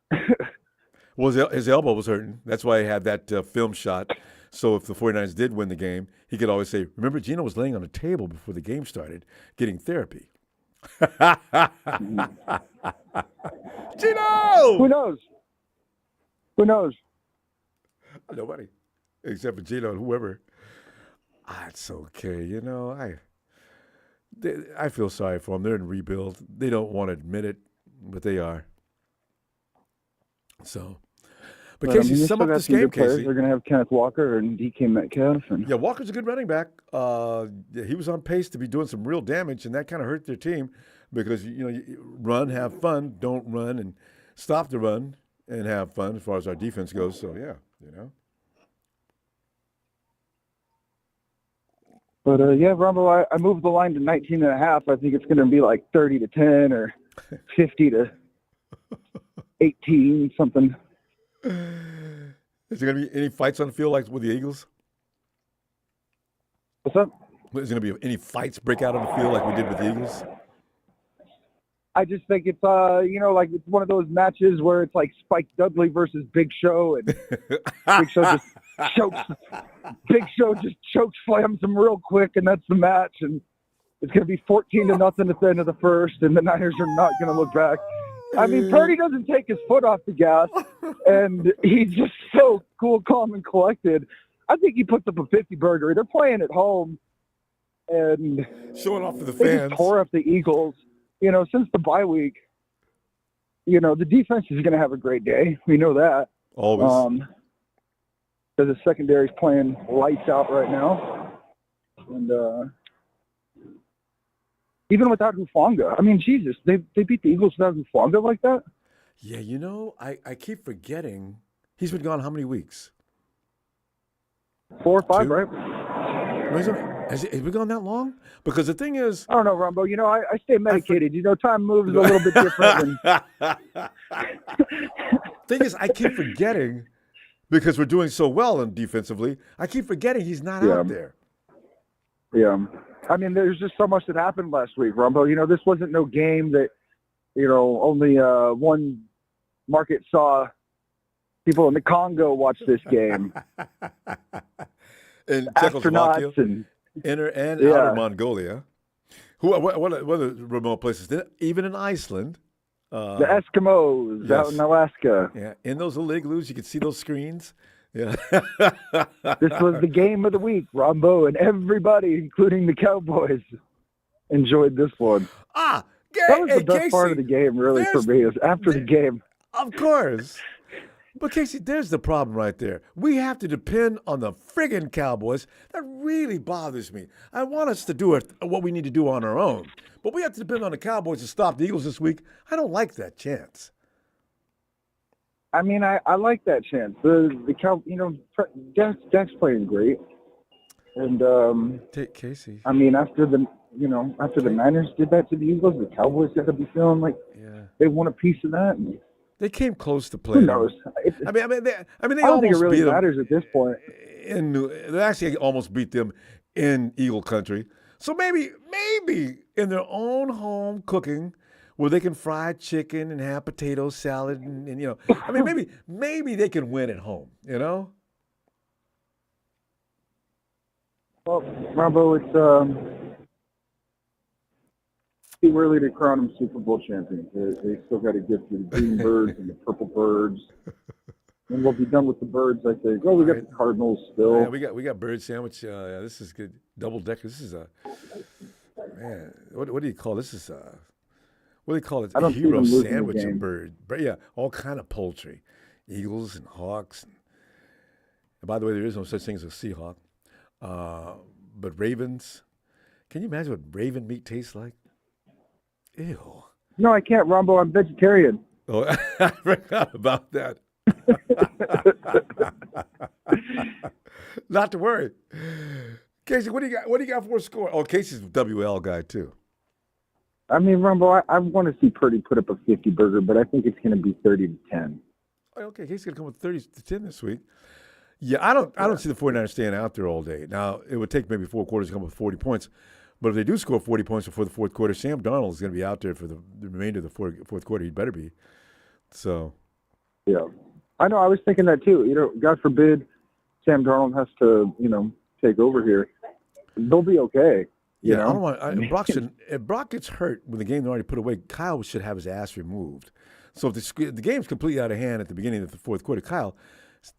Well, his elbow was hurting. That's why he had that film shot. So if the 49ers did win the game, he could always say, remember, Geno was laying on a table before the game started getting therapy. Geno! Who knows? Nobody, except for Geno and whoever. It's okay. I feel sorry for them. They're in rebuild. They don't want to admit it, but they are. So, but Casey, sum up this game, Casey. They're going to have Kenneth Walker and DK Metcalf. Yeah, Walker's a good running back. He was on pace to be doing some real damage, and that kind of hurt their team because, you run, have fun, don't run, and stop the run and have fun as far as our defense goes. So, yeah, But, Ronbo, I moved the line to 19.5. I think it's going to be like 30-10 or 50-18, something. Is there going to be any fights on the field like with the Eagles? What's up? Is there going to be any fights break out on the field like we did with the Eagles? I just think it's, like it's one of those matches where it's like Spike Dudley versus Big Show, and Big Show just choke slams him real quick, and that's the match. And it's going to be 14-0 at the end of the first, and the Niners are not going to look back. I mean, Purdy doesn't take his foot off the gas, and he's just so cool, calm, and collected. I think he puts up a 50-burger. They're playing at home, and showing off for the they fans. Just tore up the Eagles. Since the bye week, the defense is going to have a great day. We know that. Always. Because the secondary's playing lights out right now. And even without Hufanga. I mean, Jesus, they beat the Eagles without Hufanga like that? Yeah, I keep forgetting. He's been gone how many weeks? 4 or 5, 2? right? Has he been gone that long? Because the thing is... I don't know, Ronbo. I stay medicated. Time moves a little bit different. Thing is, I keep forgetting, because we're doing so well defensively, I keep forgetting he's not out there. Yeah. I mean, there's just so much that happened last week, Ronbo. This wasn't no game that, only one market saw people in the Congo watch this game. In Czechoslovakia. Astronauts and Inner and outer Mongolia. What are remote places? Even in Iceland. The Eskimos out in Alaska. Yeah, in those igloos, you can see those screens. Yeah. This was the game of the week, Ronbo, and everybody, including the Cowboys, enjoyed this one. That was the best part of the game, really, for me, is after the game. Of course. But, Casey, there's the problem right there. We have to depend on the friggin' Cowboys. That really bothers me. I want us to do what we need to do on our own. But we have to depend on the Cowboys to stop the Eagles this week. I don't like that chance. I mean, I like that chance. Dak's playing great. And, Casey. I mean, after the Niners did that to the Eagles, the Cowboys got to be feeling like they want a piece of that. And They came close to Who playing. knows? They I don't think it almost really beat them matters at this point. They actually almost beat them in Eagle Country. So maybe in their own home cooking, where they can fry chicken and have potato salad, and you know, maybe they can win at home. You know. Well, Ronbo, it's too early to crown them Super Bowl champions. They still got to get through the green birds and the purple birds. And we'll be done with the birds, I think. Oh, we got the Cardinals still. Yeah, we got bird sandwich. Yeah, this is good. Double decker. This is a man. What do you call this? Is what do you call it? I don't A hero see them losing the sandwich game. of bird. But yeah, all kind of poultry, eagles and hawks. And by the way, there is no such thing as a Seahawk. But ravens. Can you imagine what raven meat tastes like? Ew. No, I can't, Ronbo. I'm vegetarian. Oh, I forgot about that. Not to worry. Casey, what do you got for a score? Oh, Casey's a WL guy too. I mean, Ronbo, I want to see Purdy put up a 50 burger, but I think it's going to be 30-10. Okay, Casey's gonna come with 30-10 this week. Yeah, I don't see the 49ers staying out there all day. Now, it would take maybe 4 quarters to come with 40 points. But if they do score 40 points before the fourth quarter, Sam Darnold is going to be out there for the remainder of the fourth quarter. He better be. So. Yeah. I know. I was thinking that too. You know, God forbid Sam Darnold has to, take over here. They'll be okay. You know? I don't want. If Brock gets hurt when the game's already put away, Kyle should have his ass removed. So if the game's completely out of hand at the beginning of the fourth quarter, Kyle,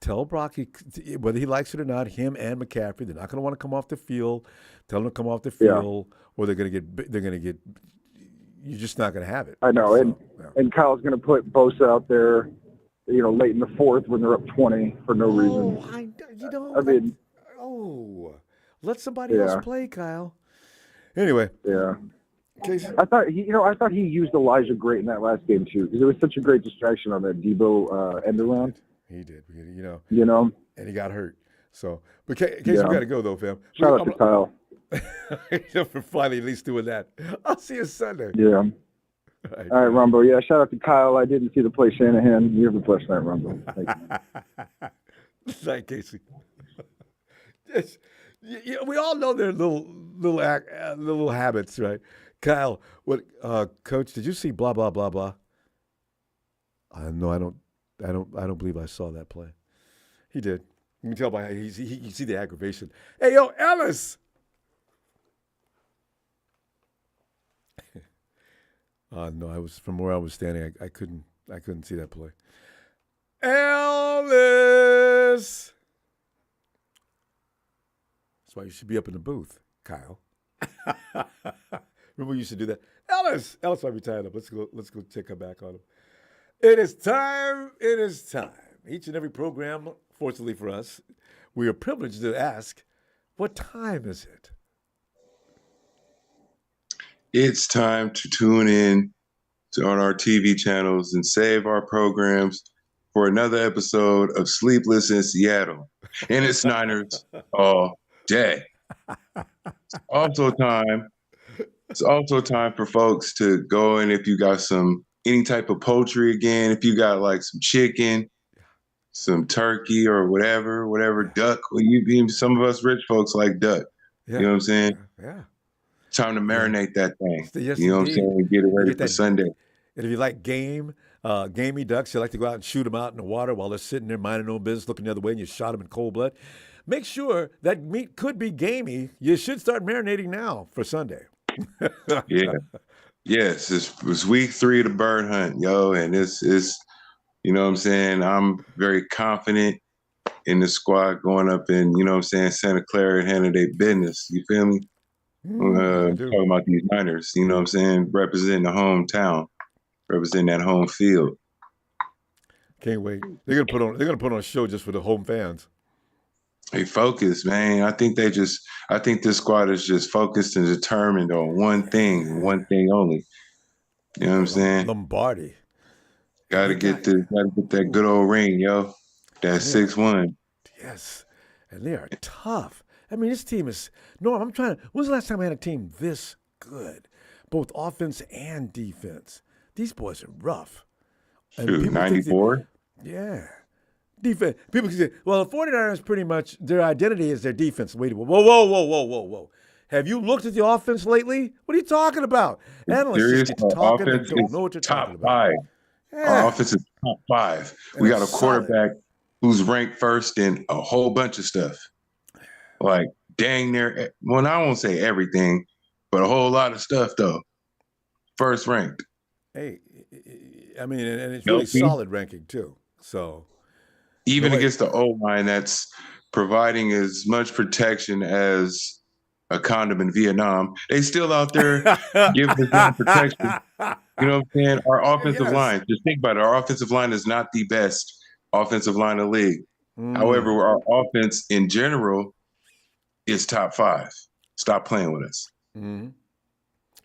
tell Brock whether he likes it or not. Him and McCaffrey, they're not going to want to come off the field. Tell them to come off the field, or they're going to get. You're just not going to have it. I know, and Kyle's going to put Bosa out there, late in the fourth when they're up 20 for no reason. Let somebody else play, Kyle. Anyway. Yeah. I thought he used Elijah great in that last game too, because it was such a great distraction on that Deebo end around. He did, and he got hurt. So, but Casey, we got to go though, fam. Shout out to Kyle. For finally at least doing that. I'll see you Sunday. Yeah. All right, Ronbo. Yeah, shout out to Kyle. I didn't see the play Shanahan. You have a blessed night, Ronbo. Thank you. Night, Casey. We all know their little habits, right? Kyle, what Coach? Did you see blah blah blah blah? No, I don't believe I saw that play. He did. You can tell by how you see the aggravation. Hey, yo, Ellis. No, I was from where I was standing. I couldn't see that play. Ellis. That's why you should be up in the booth, Kyle. Remember we used to do that. Ellis might be tied up. Let's go check her back on him. It is time. Each and every program, fortunately for us, we are privileged to ask, what time is it? It's time to tune in on our TV channels and save our programs for another episode of Sleepless in Seattle. And it's Niners all day. It's also time for folks to go in if you got any type of poultry again, if you got like some chicken, some turkey or whatever, duck. Some of us rich folks like duck. Yeah. You know what I'm saying? Yeah. Time to marinate that thing. Yes, you know indeed. what I'm saying? Get it ready for Sunday. And if you like gamey ducks, you like to go out and shoot them out in the water while they're sitting there minding their own business, looking the other way, and you shot them in cold blood. Make sure that meat could be gamey. You should start marinating now for Sunday. Yeah. Yes, it's week 3 of the bird hunt, yo, and it's you know what I'm saying? I'm very confident in the squad going up in, Santa Clara and handling their business. You feel me? Talking about these Niners, you know what I'm saying? Representing the hometown, representing that home field. Can't wait. They're gonna put on a show just for the home fans. They focus, man. I think this squad is just focused and determined on one thing only. You know what I'm saying? Lombardi. Gotta get that good old ring, yo. That 6-1. Yes. And they are tough. I mean, this team is Norm, when's the last time I had a team this good? Both offense and defense. These boys are rough. And Dude, people think 94? yeah. Defense. People can say, well, the 49ers pretty much, their identity is their defense. Wait, whoa. Have you looked at the offense lately? What are you talking about? Analysts Serious? just get to Our talking and offense don't is know what you're top talking about. 5. Yeah. Our offense is top 5. And We it's got a solid. quarterback who's ranked first in a whole bunch of stuff. Like, dang near, well, I won't say everything, but a whole lot of stuff, though. First ranked. Hey, I mean, and it's really solid ranking, too. So, even against the O-line that's providing as much protection as a condom in Vietnam, they still out there giving us that protection. You know what I'm saying? Our offensive line, just think about it. Our offensive line is not the best offensive line in the league. However, our offense in general is top 5. Stop playing with us. Mm-hmm.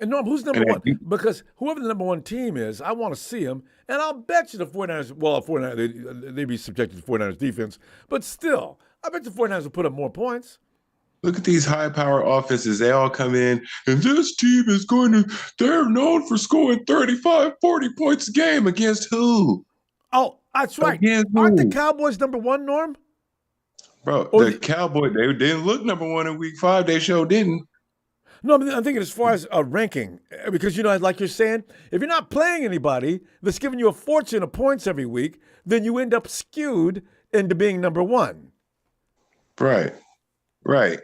And Norm, who's number one? Because whoever the number one team is, I want to see them. And I'll bet you the 49ers, well, 49ers, they'd be subjected to 49ers defense. But still, I bet the 49ers will put up more points. Look at these high-power offenses. They all come in, and this team is they're known for scoring 35, 40 points a game against who? Oh, that's right. Aren't the Cowboys number one, Norm? Bro, the Cowboys, they didn't look number one in week 5. They sure didn't. No, I'm thinking as far as ranking, because, like you're saying, if you're not playing anybody that's giving you a fortune of points every week, then you end up skewed into being number one. Right.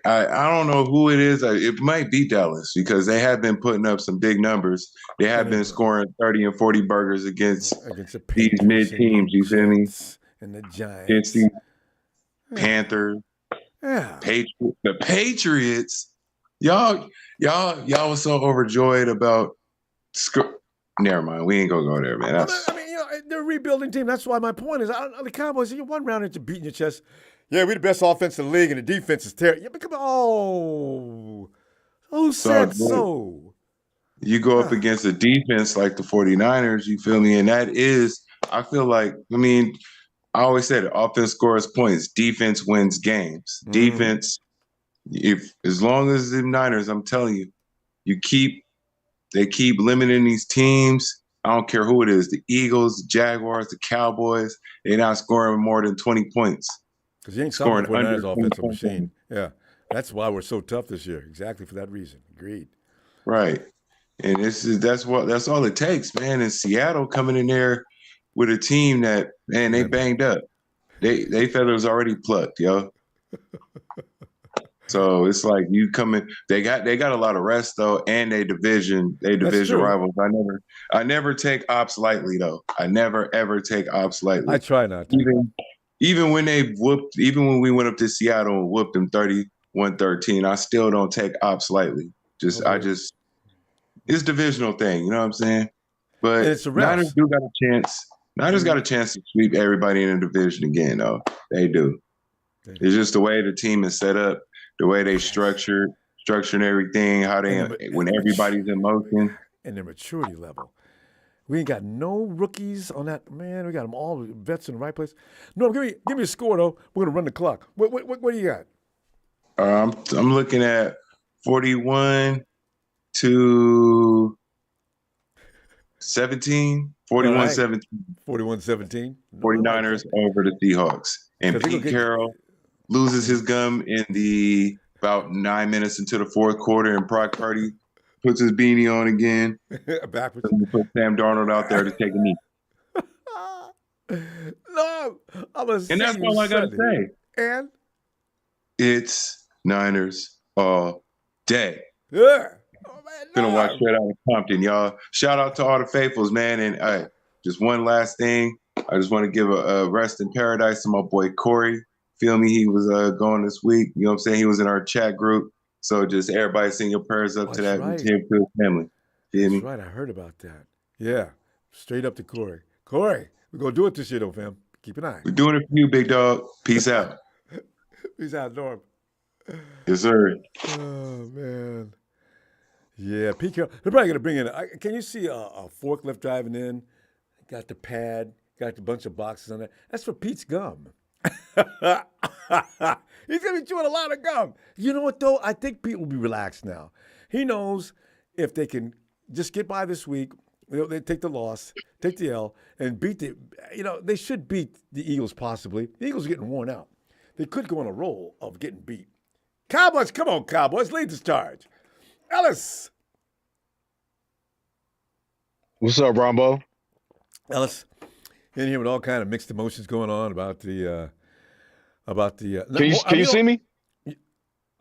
I don't know who it is. It might be Dallas because they have been putting up some big numbers. They have been scoring 30 and 40 burgers against the these mid teams, you feel me? And the Giants. Against these Panthers. Yeah. The Patriots. Y'all was so overjoyed about. Never mind, we ain't gonna go there, man. They're a rebuilding team. That's why my point is, the Cowboys. You one round into beating your chest. Yeah, we're the best offense in the league, and the defense is terrible. Yeah, but come on. Who said so? You go up against a defense like the 49ers, you feel me? And that is, I feel like, I always said it, offense scores points, defense wins games. Defense. As long as the Niners, I'm telling you, they keep limiting these teams. I don't care who it is, the Eagles, the Jaguars, the Cowboys, they're not scoring more than 20 points. Because you ain't scoring under 49ers offensive machine. Yeah. That's why we're so tough this year. Exactly for that reason. Agreed. Right. And that's all it takes, man. And Seattle coming in there with a team that, man, they banged up. They feathers already plucked, yo. So it's like you come in. They got a lot of rest though, and they division rivals. I never take ops lightly though. I never ever take ops lightly. I try not to. Even when we went up to Seattle and whooped them 31-13, I still don't take ops lightly. It's divisional thing, you know what I'm saying? But Niners do got a chance. Niners got a chance to sweep everybody in the division again, though. They do. It's just the way the team is set up. The way they structuring everything, when everybody's in motion. And their maturity level. We ain't got no rookies on that. Man, we got them all vets in the right place. No, give me a score, though. We're going to run the clock. What do you got? I'm looking at 41 to 17. 41-17. 41-17. 49ers over the Seahawks. And Pete Carroll loses his gum in about 9 minutes into the fourth quarter, and Brock Purdy puts his beanie on again. Backwards. And put Sam Darnold out there to take a knee. No, and that's all I gotta say. And it's Niners all day. Yeah. Gonna watch straight out of Compton, y'all. Shout out to all the faithfuls, man. And just one last thing. I just want to give a rest in paradise to my boy Corey. Feel me? He was going this week. You know what I'm saying? He was in our chat group. So just everybody send your prayers up to that to his family. Feel me? That's right. I heard about that. Yeah. Straight up to Corey. Corey, we're going to do it this year, though, fam. Keep an eye. We're doing it for you, big dog. Peace out. Peace out, Norm. Yes, sir. Oh, man. Yeah, Pete Carroll. They're probably going to bring in, can you see a forklift driving in? Got the pad, got a bunch of boxes on it. That's for Pete's gum. He's going to be chewing a lot of gum. You know what, though? I think Pete will be relaxed now. He knows if they can just get by this week, They take the loss, take the L, and beat the. They should beat the Eagles possibly. The Eagles are getting worn out. They could go on a roll of getting beat. Cowboys, come on, Cowboys, lead the charge. Ellis. What's up, Ronbo? Ellis, in here with all kind of mixed emotions going on about the. Can you see me?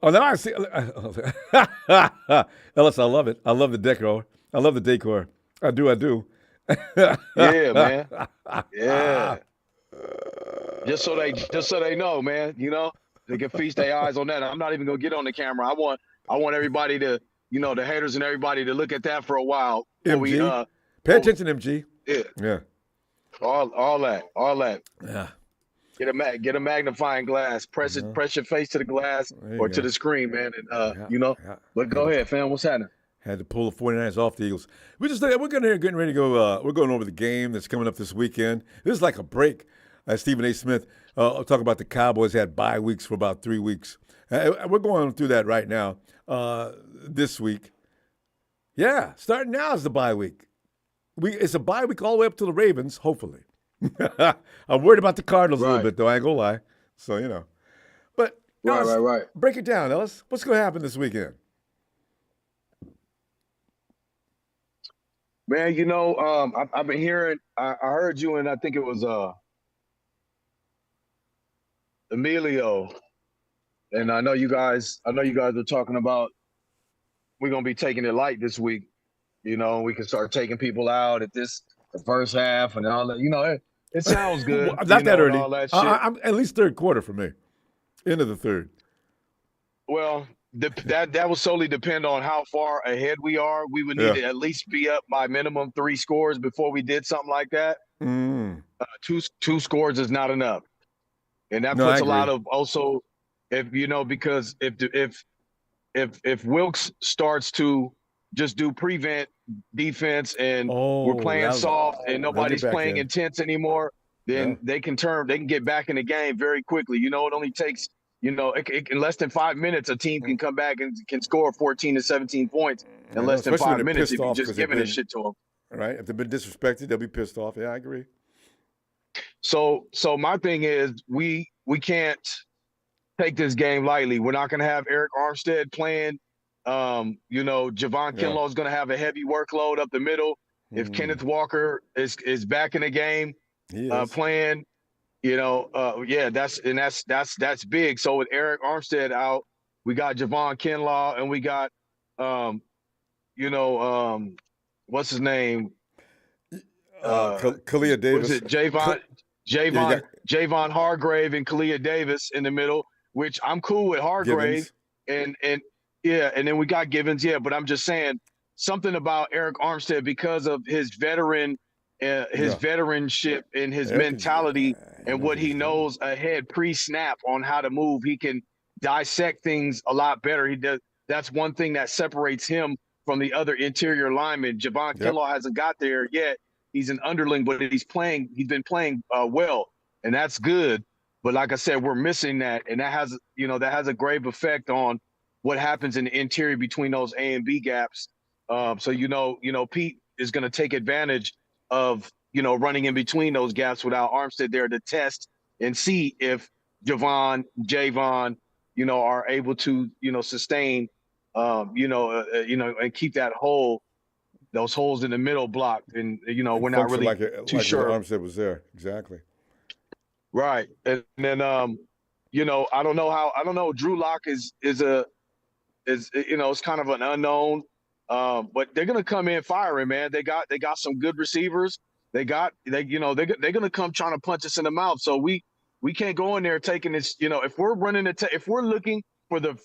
Oh, now I see. Ellis, I love it. I love the decor. I love the decor. I do. Yeah, man. Yeah. Just so they know, man. They can feast their eyes on that. I'm not even gonna get on the camera. I want everybody to, the haters and everybody to look at that for a while. MG. Pay attention, MG. Yeah. All that. Yeah. Get a magnifying glass. Press your face to the glass or to the screen, man. And But go ahead, fam. What's happening? Had to pull the 49ers off the Eagles. We're getting ready to go. We're going over the game that's coming up this weekend. This is like a break. Stephen A. Smith talk about the Cowboys had bye weeks for about 3 weeks. We're going through that right now. This week, starting now is the bye week. It's a bye week all the way up to the Ravens. Hopefully, I'm worried about the Cardinals a little bit though. I ain't gonna lie. So but right. Break it down, Ellis. What's going to happen this weekend? Man, I've been hearing. I heard you, and I think it was Emilio, and I know you guys are talking about we're gonna be taking it light this week. We can start taking people out at the first half and all that. It sounds good. Not that early. All that shit. I'm at least third quarter for me. End of the third. Well, that will solely depend on how far ahead we are. We would need to at least be up by minimum 3 scores before we did something like that. Two scores is not enough, and that puts a lot of also because if Wilkes starts to just do prevent defense and we're playing soft and nobody's playing intense anymore, then they can get back in the game very quickly. It only takes. In less than 5 minutes, a team can come back and can score 14 to 17 points in less than 5 minutes if you just giving this shit to them. Right? If they've been disrespected, they'll be pissed off. Yeah, I agree. So my thing is we can't take this game lightly. We're not going to have Eric Armstead playing. Javon Kinlaw is going to have a heavy workload up the middle. If Kenneth Walker is back in the game playing. That's big. So with Eric Armstead out, we got Javon Kinlaw and we got, what's his name? Kalia Davis. Was it Javon Hargrave and Kalia Davis in the middle, which I'm cool with Hargrave. And then we got Givens. Yeah, but I'm just saying something about Eric Armstead because of his veteranship and his mentality and what he knows ahead pre-snap on how to move. He can dissect things a lot better. He does. That's one thing that separates him from the other interior linemen. Javon Kinlaw hasn't got there yet. He's an underling, but he's been playing well, and that's good. But like I said, we're missing that, and that has a grave effect on what happens in the interior between those A and B gaps. So Pete is going to take advantage of running in between those gaps without Armstead there to test and see if Javon are able to sustain and keep those holes in the middle blocked, and we're not really too sure. Armstead was there exactly. Right, and then I don't know. Drew Lock is it's kind of an unknown. But they're gonna come in firing, man. They got some good receivers. They're gonna come trying to punch us in the mouth. So we can't go in there taking this. If we're running if we're looking for the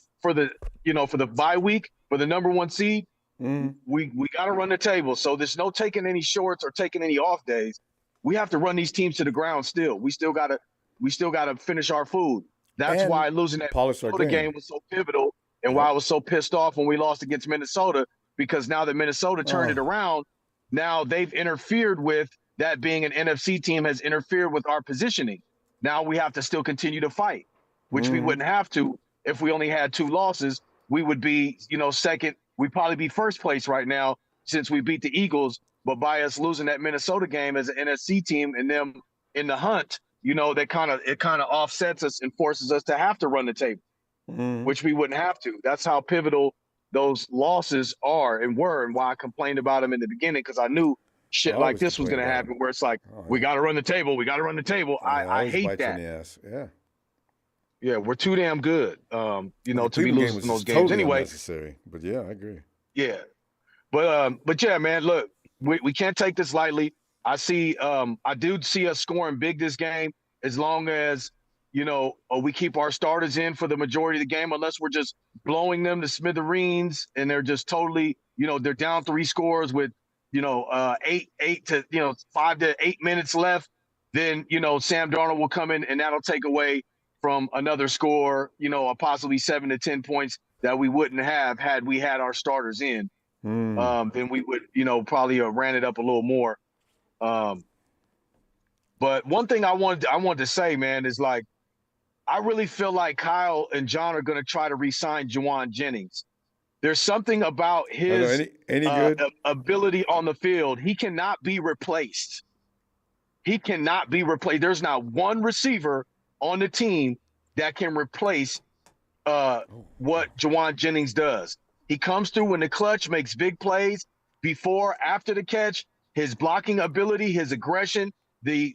bye week for the number 1 seed, we got to run the table. So there's no taking any shorts or taking any off days. We have to run these teams to the ground. Still, we still gotta finish our food. That's why losing that Minnesota game was so pivotal, and why I was so pissed off when we lost against Minnesota. Because now that Minnesota turned it around, now they've interfered with that being an NFC team has interfered with our positioning. Now we have to still continue to fight, which we wouldn't have to if we only had 2 losses. We would be, second. We'd probably be first place right now since we beat the Eagles but by us losing that Minnesota game as an NFC team and them in the hunt, you know, it kind of offsets us and forces us to have to run the table, which we wouldn't have to. That's how pivotal those losses are and were, and why I complained about them in the beginning, because I knew shit like this was going to happen, where it's like, we got to run the table. We got to run the table. I hate that. In the ass. Yeah. Yeah, we're too damn good, you know, to be Cleveland losing those games totally anyway. Unnecessary. But yeah, I agree. Yeah, but yeah, man, look, we can't take this lightly. I do see us scoring big this game, as long as, you know, we keep our starters in for the majority of the game, unless we're just blowing them to smithereens and they're just totally, you know, they're down 3 scores with, you know, 5 to 8 minutes left. Then, you know, Sam Darnold will come in and that'll take away from another score, you know, possibly 7 to 10 points that we wouldn't have had we had our starters in. Then we would, you know, probably ran it up a little more. But one thing I wanted to say, man, is like, I really feel like Kyle and John are going to try to re-sign Jauan Jennings. There's something about his ability on the field. He cannot be replaced. He cannot be replaced. There's not one receiver on the team that can replace what Jauan Jennings does. He comes through in the clutch, makes big plays before, after the catch. His blocking ability, his aggression, the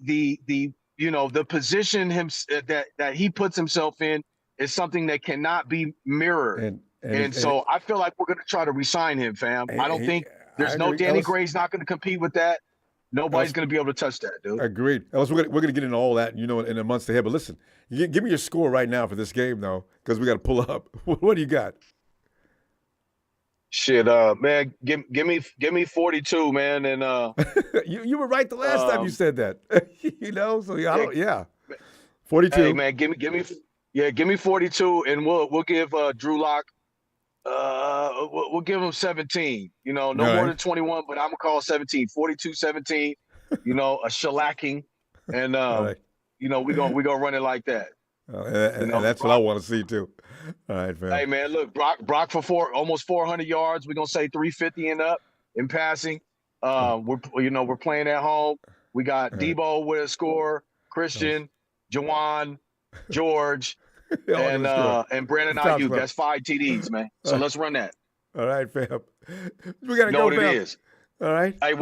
you know, the position that he puts himself in is something that cannot be mirrored. So I feel like we're going to try to re-sign him, fam. I don't think there's no Danny Gray's not going to compete with that. Nobody's going to be able to touch that, dude. Agreed. Ellis, we're going to get into all that, you know, in the months ahead. But listen, give me your score right now for this game, though, because we got to pull up. What do you got? Shit, man, give me 42, man, and you were right the last time you said that. You know, so yeah, 42. Hey, man, give me 42, and we'll give Drew Lock. We'll give him 17. You know, no more than 21, but I'm gonna call 17. 42-17. You know, a shellacking, and you know, we gonna run it like that. And that's what I want to see too. All right, man. Hey, man, look, Brock for almost 400 yards. We're gonna say 350 and up in passing. We're playing at home. We got Deebo with a score, Christian, Jauan, George, and Brandon Aiyuk. That's 5 TDs, man. So let's run that. All right, fam. We gotta go, what fam. It is. All right. Hey,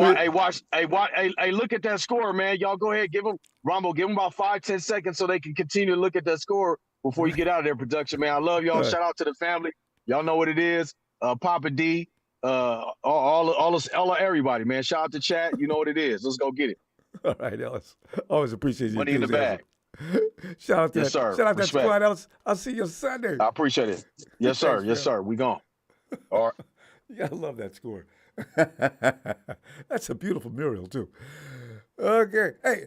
look at that score, man. Y'all go ahead, give them Ronbo, give them about 5-10 seconds so they can continue to look at that score before you get out of there, production, man. I love y'all. Shout out to the family. Y'all know what it is. Papa D, all everybody, man. Shout out to chat. You know what it is. Let's go get it. All right, Ellis. Always appreciate you. Money in the bag. Shout out to yes, sir. Shout out Respect. that squad, Ellis. I'll see you Sunday. I appreciate it. Yes, sir. Thanks, yes, sir. We gone. All right. You gotta love that score. That's a beautiful mural too. Okay, hey,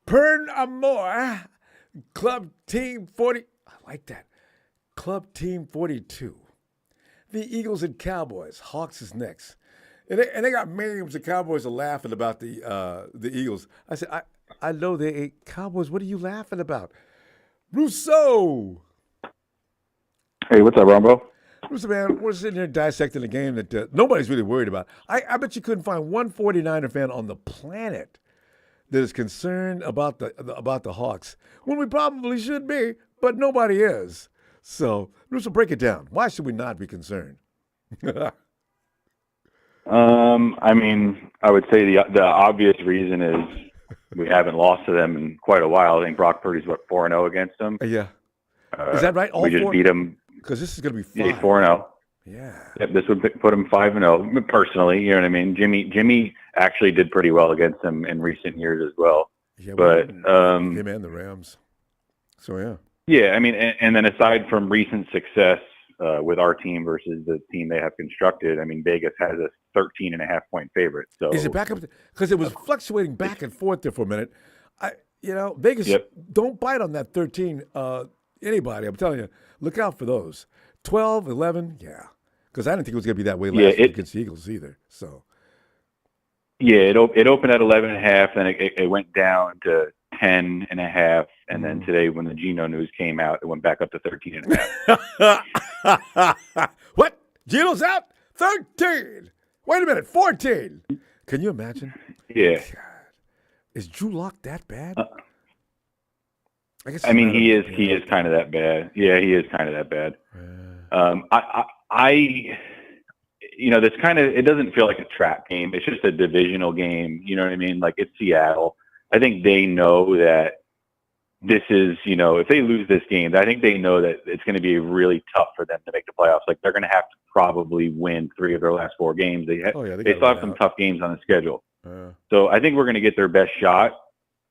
Pern Amor, Club Team 40. I like that. Club Team 42. The Eagles and Cowboys. Hawks is next, and they got memes. The Cowboys are laughing about the Eagles. I said, I know they ain't Cowboys. What are you laughing about, Rousseau? Hey, what's up, Ronbo? Listen, man, we're sitting here dissecting a game that nobody's really worried about. I bet you couldn't find one 49er fan on the planet that is concerned about the Hawks, when we probably should be, but nobody is. So, Russo, break it down. Why should we not be concerned? I mean, I would say the obvious reason is we haven't lost to them in quite a while. I think Brock Purdy's 4-0 against them. Yeah. Is that right? We just beat them. Because this is going to be 5. 4-0. Yeah. Yep, this would put him 5-0. Personally, you know what I mean. Jimmy actually did pretty well against them in recent years as well. Yeah, but him and the Rams. So yeah. Yeah, I mean, and then aside from recent success with our team versus the team they have constructed, I mean, Vegas has a 13.5-point favorite. So is it back up? Because it was fluctuating back and forth there for a minute. Vegas don't bite on that 13. Anybody, I'm telling you, look out for those. 12, 11, yeah. Because I didn't think it was going to be that way last week against the Eagles either. So. Yeah, it opened at 11.5, then it went down to 10.5, and then today when the Geno news came out, it went back up to 13.5. What? Geno's out? 13. Wait a minute, 14. Can you imagine? Yeah. God. Is Drew Lock that bad? I mean, he is kind of that bad. Yeah, he is kind of that bad. That's kind of, it doesn't feel like a trap game. It's just a divisional game. You know what I mean? Like, it's Seattle. I think they know that this is, if they lose this game, I think they know that it's going to be really tough for them to make the playoffs. Like, they're going to have to probably win 3 of their last 4 games. They still have some tough games on the schedule. So I think we're going to get their best shot.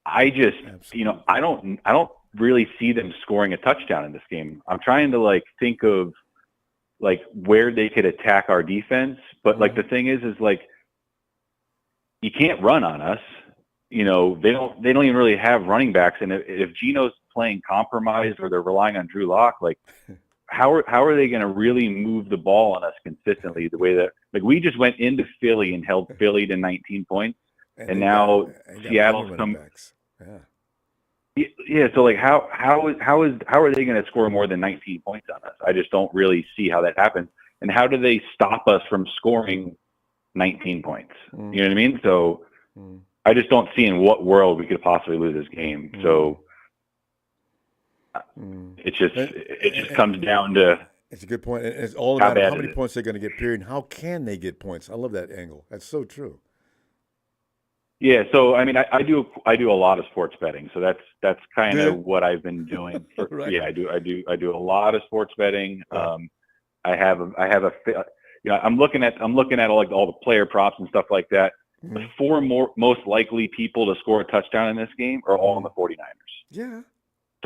I just, I don't really see them scoring a touchdown in this game. I'm trying to think of where they could attack our defense, but the thing is you can't run on us. They don't even really have running backs, and if Geno's playing compromised or they're relying on Drew Lock, how are they going to really move the ball on us consistently? The way that we just went into Philly and held Philly to 19 points, and now Seattle's come. Yeah. So how are they going to score more than 19 points on us? I just don't really see how that happens. And how do they stop us from scoring 19 points? You know what I mean? So I just don't see in what world we could possibly lose this game. So it just comes down to. It's a good point. It's all about how many points they're going to get, period, and how can they get points. I love that angle. That's so true. Yeah, so I mean, I do a lot of sports betting, so that's kind of what I've been doing. Right. Yeah, I do a lot of sports betting. I'm looking at all the player props and stuff like that. The 4 most likely people to score a touchdown in this game are all on the 49ers. Yeah.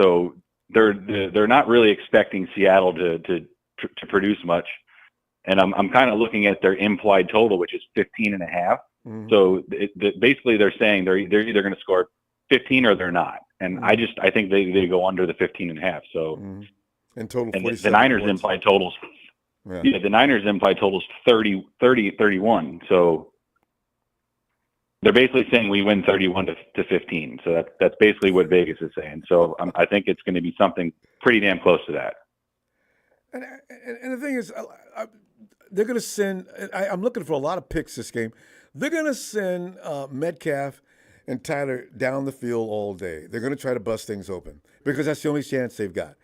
So they're not really expecting Seattle to produce much, and I'm kind of looking at their implied total, which is 15.5. So basically they're saying they're either going to score 15 or they're not. And I think they go under the 15.5. So in total, and the Niners implied totals. Yeah, the Niners implied totals 31. So they're basically saying we win 31 to 15. So that's basically what Vegas is saying. So I think it's going to be something pretty damn close to that. And the thing is, they're going to send. I'm looking for a lot of picks this game. They're going to send Metcalf and Tyler down the field all day. They're going to try to bust things open because that's the only chance they've got.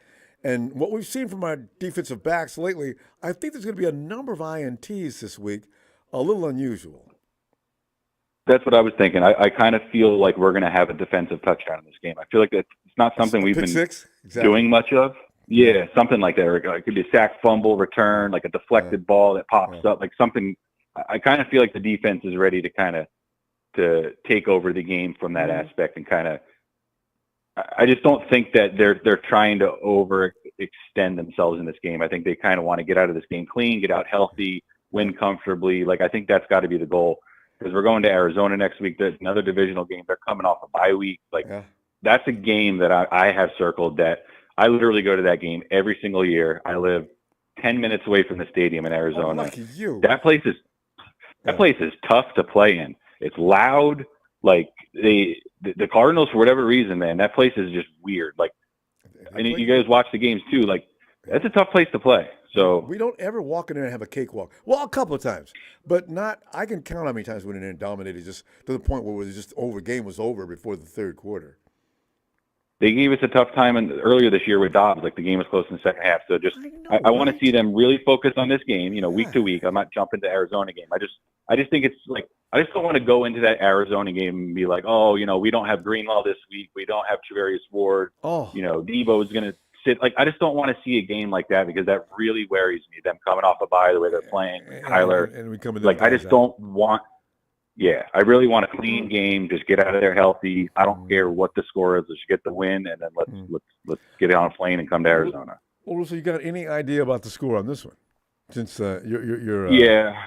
And what we've seen from our defensive backs lately, I think there's going to be a number of INTs this week, a little unusual. That's what I was thinking. I kind of feel like we're going to have a defensive touchdown in this game. I feel like it's not something we've been doing much of. Yeah, something like that. Or it could be a sack, fumble, return, like a deflected ball that pops up, like something. I kind of feel like the defense is ready to take over the game from that aspect and kind of. I just don't think that they're trying to overextend themselves in this game. I think they kind of want to get out of this game clean, get out healthy, win comfortably. Like I think that's got to be the goal because we're going to Arizona next week. There's another divisional game. They're coming off a bye week. That's a game that I have circled that I literally go to that game every single year. I live 10 minutes away from the stadium in Arizona. Lucky you. That place is tough to play in. It's loud. Like the Cardinals, for whatever reason, man, that place is just weird. Like, and you guys watch the games too. Like, that's a tough place to play. So we don't ever walk in there and have a cakewalk. Well, a couple of times, but not. I can count how many times we went in there and dominated, just to the point where it was just over. Game was over before the third quarter. They gave us a tough time earlier this year with Dobbs. Like the game was close in the second half. So just I want to see them really focus on this game. Week to week. I'm not jumping to Arizona game. I just think it's like I just don't want to go into that Arizona game and be like, oh, we don't have Greenlaw this week. We don't have Travarius Ward. Oh, Deebo is going to sit. Like I just don't want to see a game like that because that really worries me. Them coming off a bye, the way they're playing, Kyler. And we come I just don't want. Yeah, I really want a clean game. Just get out of there healthy. I don't care what the score is. Let's get the win, and then let's get on a plane and come to Arizona. Well, so you got any idea about the score on this one? Since you're yeah.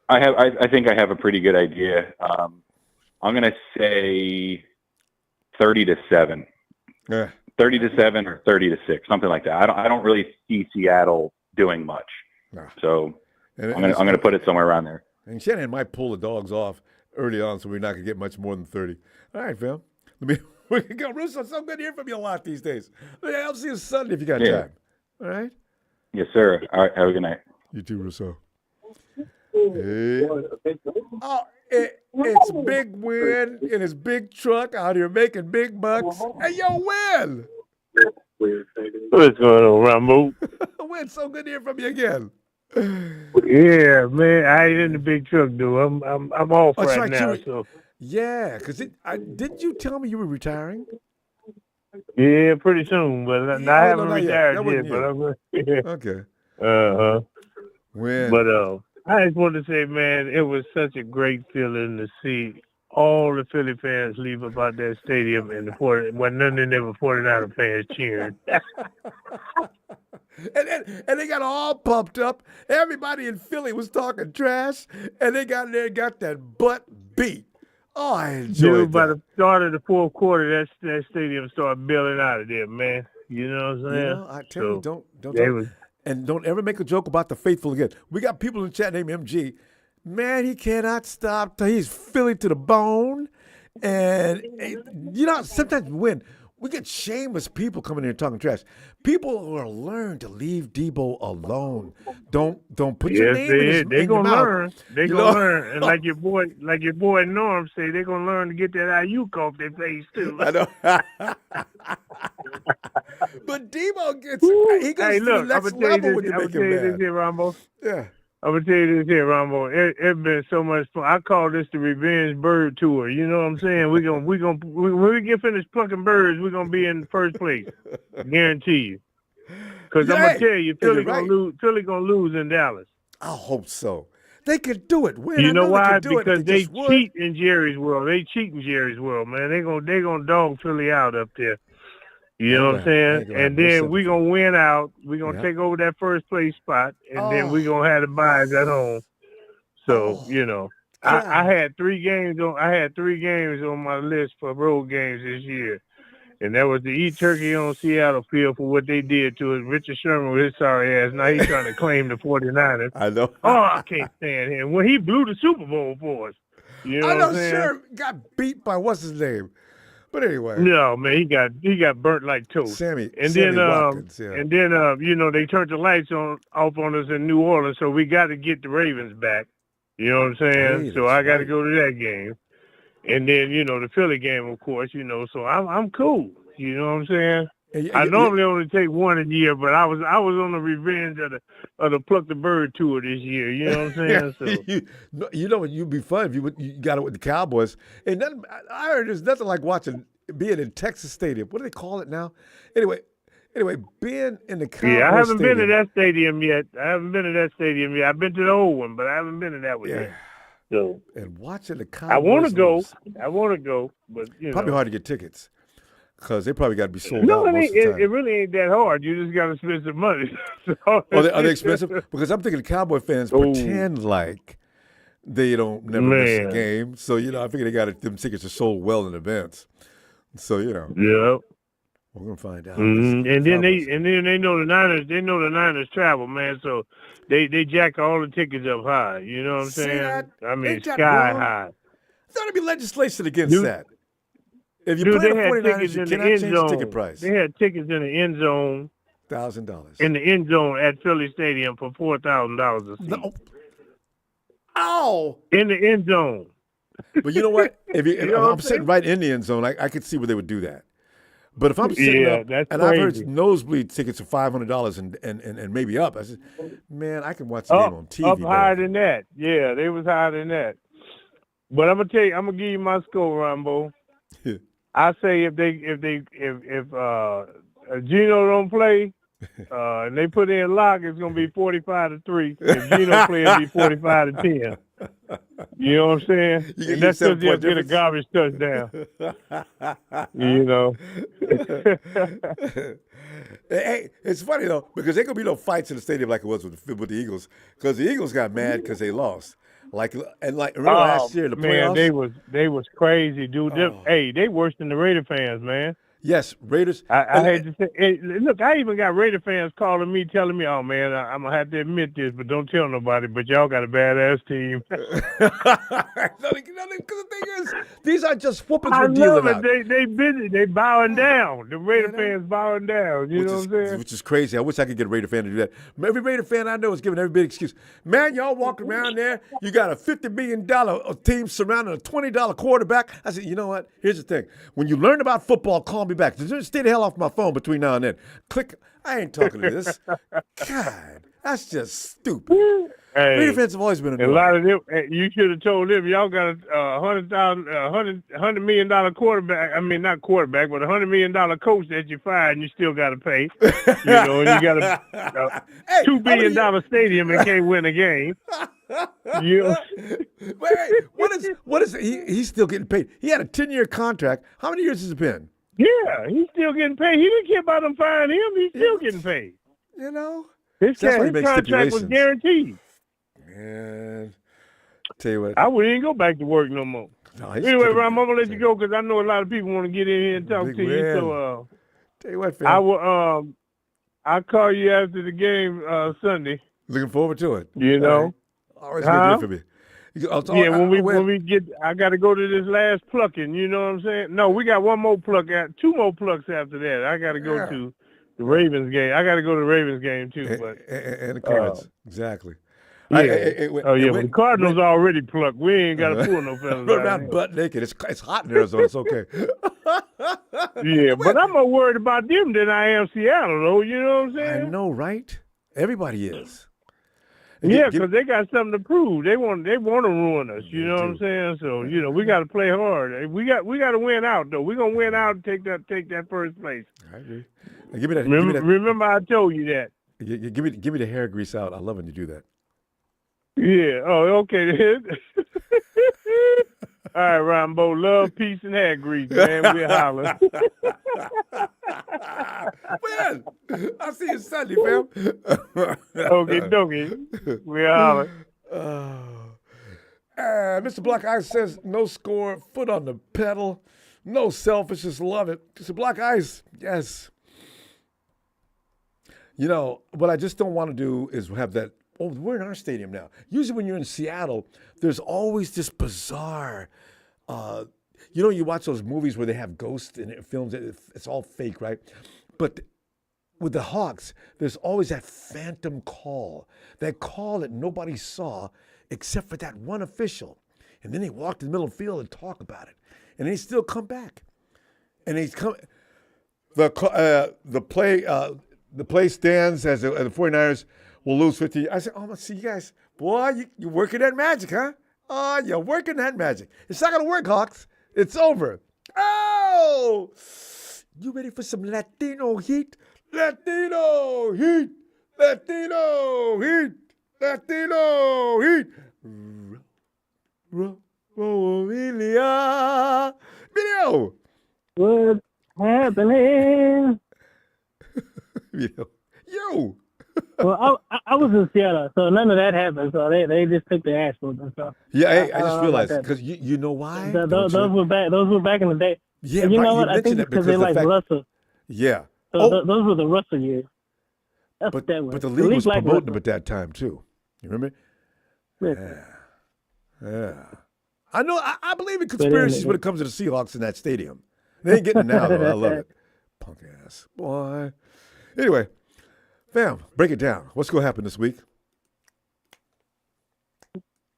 I think I have a pretty good idea. I'm gonna say 30-7. Yeah. 30-7 or 30-6, something like that. I don't really see Seattle doing much. Nah. So I'm gonna put it somewhere around there. And Shanahan might pull the dogs off early on, so we're not going to get much more than 30. All right, fam. We can go. Russo, so good to hear from you a lot these days. I'll see you Sunday if you got time. All right? Yes, sir. All right. Have a good night. You too, Russo. Hey. Oh, it's Big Win in his big truck out here making big bucks. Hey, yo, Win! What's going on, Ronbo? Win, so good to hear from you again. Yeah, man, I ain't in the big truck, dude. I'm off That's right now. So yeah, because didn't you tell me you were retiring? yeah, pretty soon, but I haven't retired yet. But I'm okay. When? But I just want to say, man, it was such a great feeling to see all the Philly fans leave about that stadium and when none of them were 49er fans cheering. And they got all pumped up. Everybody in Philly was talking trash, and they got there and got that butt beat. Oh, I enjoyed by the start of the fourth quarter, that stadium started bailing out of there, man. You know what I'm saying? You know, I tell you, don't ever make a joke about the faithful again. We got people in the chat named MG. Man, he cannot stop. He's Philly to the bone. And, you know, sometimes we get shameless people coming in here talking trash. People who are learn to leave Deebo alone. Don't put your name in his mouth. They're gonna learn. They're gonna learn. And like your boy Norm say, they're gonna learn to get that Aiyuk off their face too. I know. But Deebo goes to the next level when you make him mad. This here, Ronbo. Yeah. I'm gonna tell you this here, Ronbo. It's been so much fun. I call this the Revenge Bird Tour. You know what I'm saying? When we get finished plucking birds, we're gonna be in first place. Guarantee you. Because I'm gonna tell you, Philly gonna lose in Dallas. I hope so. They could do it. You know why? Because they cheat in Jerry's world. They cheat in Jerry's world, man. They gonna dog Philly out up there. You know what I'm saying? And then we're going to win out. We're going to take over that first place spot, and then we're going to have the buys at home. So, you know, I had 3 games on my list for road games this year. And that was to eat turkey on Seattle field for what they did to us. Richard Sherman with his sorry ass. Now he's trying to claim the 49ers. I know. Oh, I can't stand him. When he blew the Super Bowl for us. You know what I'm saying? Sherman got beat by what's his name? But anyway, no man, he got burnt like toast. Sammy Watkins, yeah. And then you know, they turned the lights off on us in New Orleans, so we got to get the Ravens back. You know what I'm saying? So I got to go to that game, and then you know the Philly game, of course. You know, so I'm cool. You know what I'm saying? I normally only take one a year, but I was on the revenge of the Pluck the Bird tour this year. You know what I'm saying? So you know, you'd be fun if you got it with the Cowboys. And I heard there's nothing like being in Texas Stadium. What do they call it now? Anyway, being in the Cowboys I haven't been to that stadium yet. I've been to the old one, but I haven't been to that one yet. So and watching the Cowboys. I want to go, but probably hard to get tickets. Because they probably got to be sold out most of the time. It really ain't that hard. You just got to spend some money. Are they expensive? Because I'm thinking the Cowboy fans pretend like they don't never miss a game. So, you know, I figure them tickets are sold well in advance. So, you know. Yeah. We're going to find out. And then they know the Niners. They know the Niners travel, man. So they jack all the tickets up high. You know what I'm saying? I mean, sky high. I thought there'd be legislation against that. If you play the 49ers, you cannot change the ticket price. They had tickets in the end zone. $1,000. In the end zone at Philly Stadium for $4,000 a seat. No. Ow! In the end zone. But you know what? If I'm sitting right in the end zone, I could see where they would do that. But if I'm sitting up, and crazy. I've heard nosebleed tickets are $500 and maybe up, I said, man, I can watch the game on TV. Up higher than that. Yeah, they was higher than that. But I'm gonna give you my score, Ronbo. I say if Geno don't play, and they put in Lock, it's gonna be 45-3. If Geno play, it'll be 45-10. You know what I'm saying? And that's because he'll get a garbage touchdown. You know. Hey, it's funny though because there gonna be no fights in the stadium like it was with the Eagles because the Eagles got mad because they lost. Remember last year the playoffs? Man, they was crazy, dude. Hey, they worse than the Raider fans, man. Yes, Raiders. I hate to say, look, I even got Raider fans calling me, telling me, "Oh man, I'm gonna have to admit this, but don't tell nobody. But y'all got a badass team." Because the thing is, these are just whoopings I we're dealing love out. it. They busy. They bowing down. The Raider fans bowing down. You know what I'm saying? Which is crazy. I wish I could get a Raider fan to do that. Every Raider fan I know is giving everybody an excuse. Man, y'all walking around there, you got a $50 million team surrounding a $20 quarterback. I said, you know what? Here's the thing. When you learn about football, call me back. Just stay the hell off my phone between now and then. Click. I ain't talking to this. God, that's just stupid. Hey, Raider fans have always been annoying. a lot of them. You should have told them y'all got a $100 million quarterback. I mean, not quarterback, but $100 million coach that you fired, and you still got to pay. You know, and you got a $2 billion stadium and can't win a game. You know? Wait, what is he's still getting paid? He had a 10-year contract. How many years has it been? Yeah, he's still getting paid. He didn't care about them firing him. He's still getting paid. You know, his That's why he makes contract was stipulations. guaranteed. Man, tell you what. I wouldn't even go back to work no more. No, Anyway, Ron, I'm gonna let you go because I know a lot of people want to get in here and talk Big to you. man. So, tell you what, fam. I will. I'll call you after the game Sunday. Looking forward to it. You know, always good to hear from you. When we get, I got to go to this last plucking. You know what I'm saying? No, we got one more pluck. Two more plucks after that. I got to go to the Ravens game. I got to go to the Ravens game too. But and the Cards, exactly. Yeah. But the Cardinals already plucked. We ain't got to pull no fellas Run out around here. butt naked. It's hot in Arizona. It's okay. Yeah, but I'm more worried about them than I am Seattle, though. You know what I'm saying? I know, right? Everybody is. Yeah, because they got something to prove. They want to ruin us. You know what I'm saying? So we got to play hard. We got to win out though. We're gonna win out and take that first place. I agree. Now, give me that. Remember, I told you that. Give me the hair grease out. I love when you do that. Yeah. Oh, okay. All right, Ronbo. Love, peace, and hair grease, man. We'll holler. Man, I'll see you Sunday, fam. Okay, dokie. We'll holler. Mr. Black Ice says, no score, foot on the pedal, no selfishness, love it. Mr. Black Ice, yes. You know, what I just don't want to do is have that, we're in our stadium now. Usually when you're in Seattle, there's always this bizarre, you watch those movies where they have ghosts in films, it's all fake, right? But with the Hawks, there's always that phantom call, that call that nobody saw except for that one official. And then they walk to the middle of the field and talk about it. And they still come back. And he's come. The play stands as the 49ers will lose 50. I said, oh, see you guys. Boy, you're working that magic, huh? Oh, you're working that magic. It's not going to work, Hawks. It's over. Oh! You ready for some Latino heat? Latino heat! Latino heat! Latino heat! Video! What's happening? Yo! Well, I was in Seattle, so none of that happened. So they just took the ass whooping and stuff. Yeah, hey, I just realized because you know why? Those were back. Those were back in the day. Yeah, and you know you what? I think mentioned it's that because they like Russell. Yeah. So those were the Russell years. That's what that was. But the league was like promoting Russell. them at that time too. You remember? Yeah. I know. I believe in conspiracies when it comes to the Seahawks in that stadium. They ain't getting it now, though. I love it. Punk ass boy. Anyway, fam, break it down. What's going to happen this week?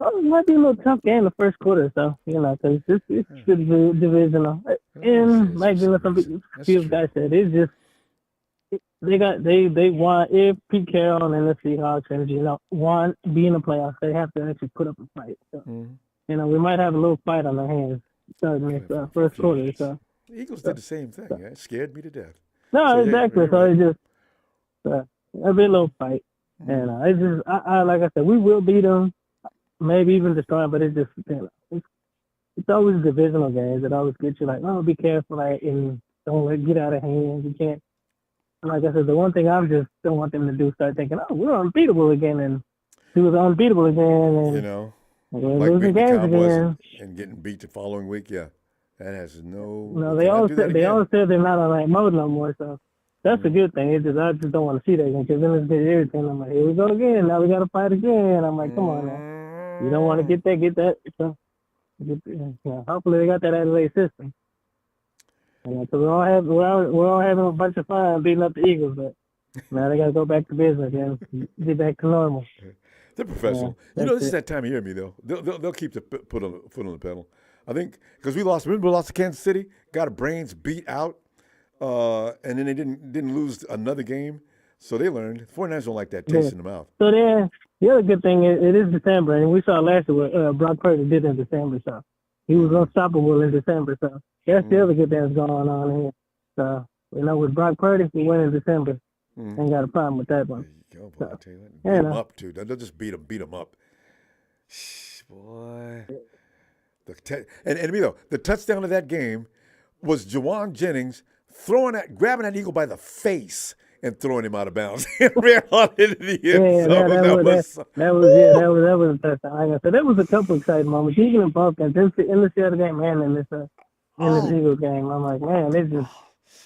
Oh, it might be a little tough game the first quarter, so because it's divisional, and might be like some few guys said it's just they want if Pete Carroll and the Seahawks and want to be in the playoffs, they have to actually put up a fight. So we might have a little fight on our hands starting this first quarter. So the Eagles did the same thing. It scared me to death. No, exactly. So it's just it'll be a little fight, and it's just I like I said, we will beat them. Maybe even destroy them, but it's just it's always divisional games. It always gets you like, oh, be careful, and don't let it get out of hand. You can't. And like I said, the one thing I just don't want them to do start thinking, oh, we're unbeatable again, and he was unbeatable again, and like losing beating the games Cowboys again. and getting beat the following week. Yeah. That has no. No, they all said they're not on that mode no more. So that's a good thing. I just don't want to see that again because then it's get irritating. I'm like, here we go again. Now we got to fight again. I'm like, come on now. You don't want to get that. So, hopefully they got that out of their system. So we're all having a bunch of fun beating up the Eagles, but now they got to go back to business and get back to normal. They're professional. This is that time of year, me though. They'll keep the foot on the pedal. I think because we lost to Kansas City, got our brains beat out, and then they didn't lose another game, so they learned. The 49ers don't like that taste in the mouth. So then the other good thing is it is December, and we saw last year what Brock Purdy did in December. So he was unstoppable in December. So that's the other good thing that's going on here. So with Brock Purdy, we win in December. Ain't got a problem with that one. There you go, boy. I tell you what. Beat them up too. They'll just beat them up. Boy. The touchdown of that game was Jauan Jennings grabbing that eagle by the face and throwing him out of bounds and ran on into the end zone. That was a touchdown. Like I said, there was a couple exciting moments, even in both games, in the Seattle game and in this Eagles game. I'm like, man, it's just.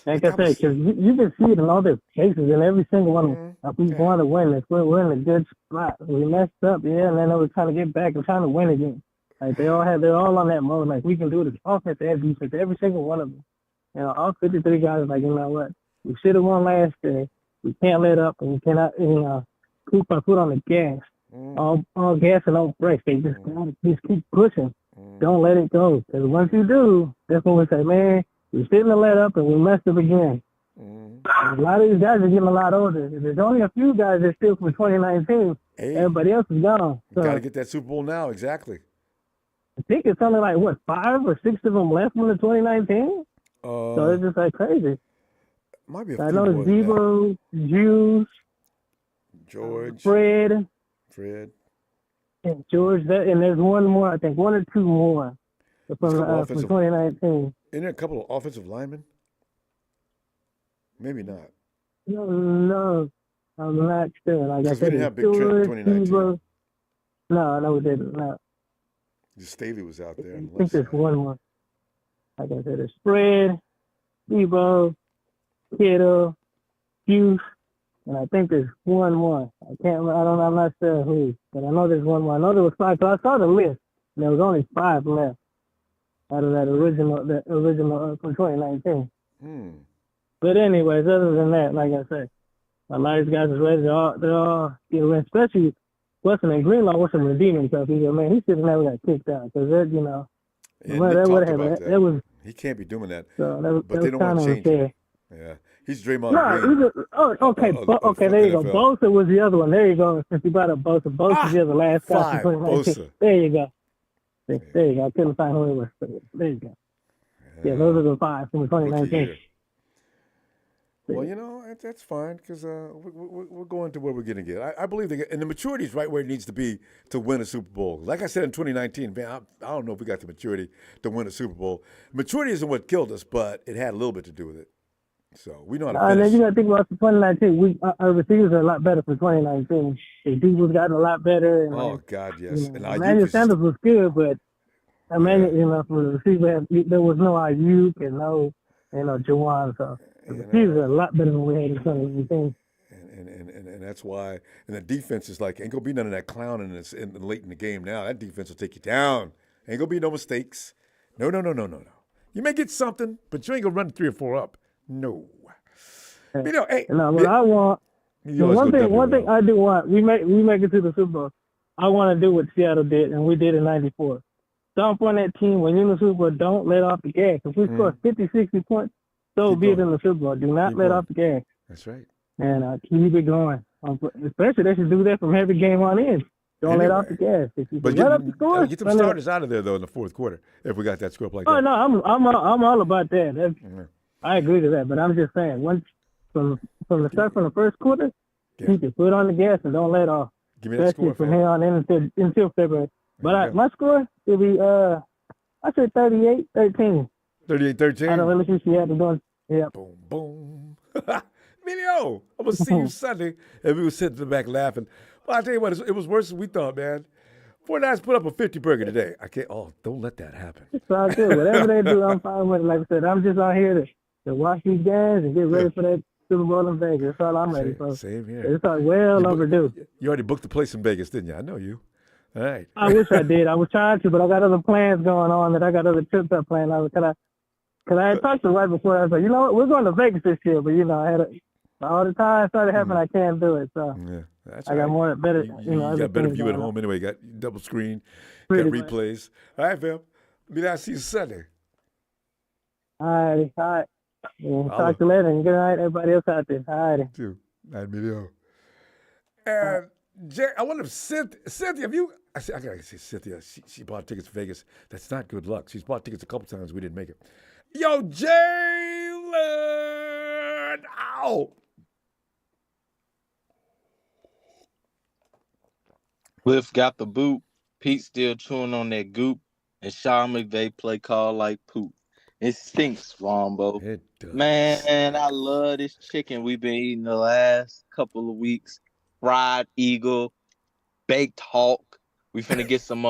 Like I said, because you can see it in all their cases, and every single one of them. If we want to win this, we're in a good spot. We messed up, and then we're trying to get back and trying to win again. Like they're all on that mode. Like we can do this offense and defense, every single one of them. All 53 guys. Like you know what, we should have won last day. We can't let up, and we cannot, keep our foot on the gas. All gas and no brakes. They just keep pushing. Don't let it go. Because once you do, that's when we say, man. We shouldn't have let up, and we messed up again. A lot of these guys are getting a lot older. There's only a few guys that's still from 2019. Everybody else is gone. So, got to get that Super Bowl now, exactly. I think it's only 5 or 6 of them left from the 2019? So it's just crazy. Might be a I know it's Deebo, Juice, George, Fred. And George, and there's one more, I think, 1 or 2 more from 2019. Isn't there a couple of offensive linemen? Maybe not. No, I'm not sure. Like because we didn't have Big Trent in 2019. No, we didn't. No. Staley was out there. I think there's one more. Like I said, it's Fred, Deebo, Kittle, Hughes, and I think there's one more. I'm not sure who, but I know there's one more. I know there was 5. So I saw the list, and there was only 5 left. Out of that original from 2019. But anyways, other than that, like I said, a lot of these guys is ready. They're all win, especially Weston and Greenlaw with some redeeming stuff. He should have never got kicked out because that that was. He can't be doing that. So but they don't want to change it. Yeah, he's Draymond Green. Okay, there you go. Bosa was the other one. There you go. Since you brought up Bosa, Bosa's the last guy from 2019. There you go. There you go. I couldn't find who it was. There you go. Yeah, those are the 5 from 2019. Well, that's fine because we're going to where we're going to get. I believe and the maturity is right where it needs to be to win a Super Bowl. Like I said in 2019, man, I don't know if we got the maturity to win a Super Bowl. Maturity isn't what killed us, but it had a little bit to do with it. So we know how to finish. And then you got to think about 2019. Our receivers are a lot better for 2019. The Deebo's gotten a lot better. And, God, yes. And Emmanuel Sanders was good, but from the receiver, there was no Aiyuk and no, Jauan. So the receivers are a lot better than we had in 2019. And that's why. And the defense is ain't gonna be none of that clowning late in the game. Now that defense will take you down. Ain't gonna be no mistakes. No. You may get something, but you ain't gonna run 3 or 4 up. No. Hey. What I want. One thing I do want. We make it to the Super Bowl. I want to do what Seattle did, and we did in '94. Stomp on that team when you're in the Super Bowl. Don't let off the gas. If we score 50, 60 points, so be it in the Super Bowl. Do not let off the gas. That's right. And keep it going. Especially they should do that from every game on in. Don't let off the gas. If you let up the score, get some starters out of there though in the fourth quarter. If we got that score up like that. Oh no, I'm all about that. I agree to that, but I'm just saying, once from the start from the first quarter, keep your foot on the gas and don't let off. Give me that score from here on in until February. But my score will be I say 38-13. 38-13. I don't really see Seattle doing. Yeah. Boom, boom. Emilio, I'm gonna see you Sunday, and we were sitting in the back laughing. Well, I tell you what, it was worse than we thought, man. 49ers put up a 50 burger today. I can't. Oh, don't let that happen. It's all good. Whatever they do, I'm fine with it. Like I said, I'm just out here to watch these games and get ready for that Super Bowl in Vegas. That's all I'm ready for. Same here. It's well overdue. You already booked the place in Vegas, didn't you? I know you. All right. I wish I did. I was trying to, but I got other plans going on that I got other trips I planned. Cause I had talked to her right before. I was like, you know what, we're going to Vegas this year, but I had all the time started happening, I can't do it. So That's I got more better. You got better view at home anyway. You got double screen, got replays. All right, fam. Maybe I'll see you Sunday. All right. Yeah, talk to you later. And good night, everybody else out there. All right. Too. Night video. And I wonder if Cynthia, I gotta say Cynthia, she bought tickets to Vegas. That's not good luck. She's bought tickets a couple times. We didn't make it. Yo, Jalen! Ow! Cliff got the boot. Pete still chewing on that goop. And Sean McVay play call like poop. It stinks, Ronbo. It does. Man, I love this chicken we've been eating the last couple of weeks. Fried eagle, baked hawk. We finna get some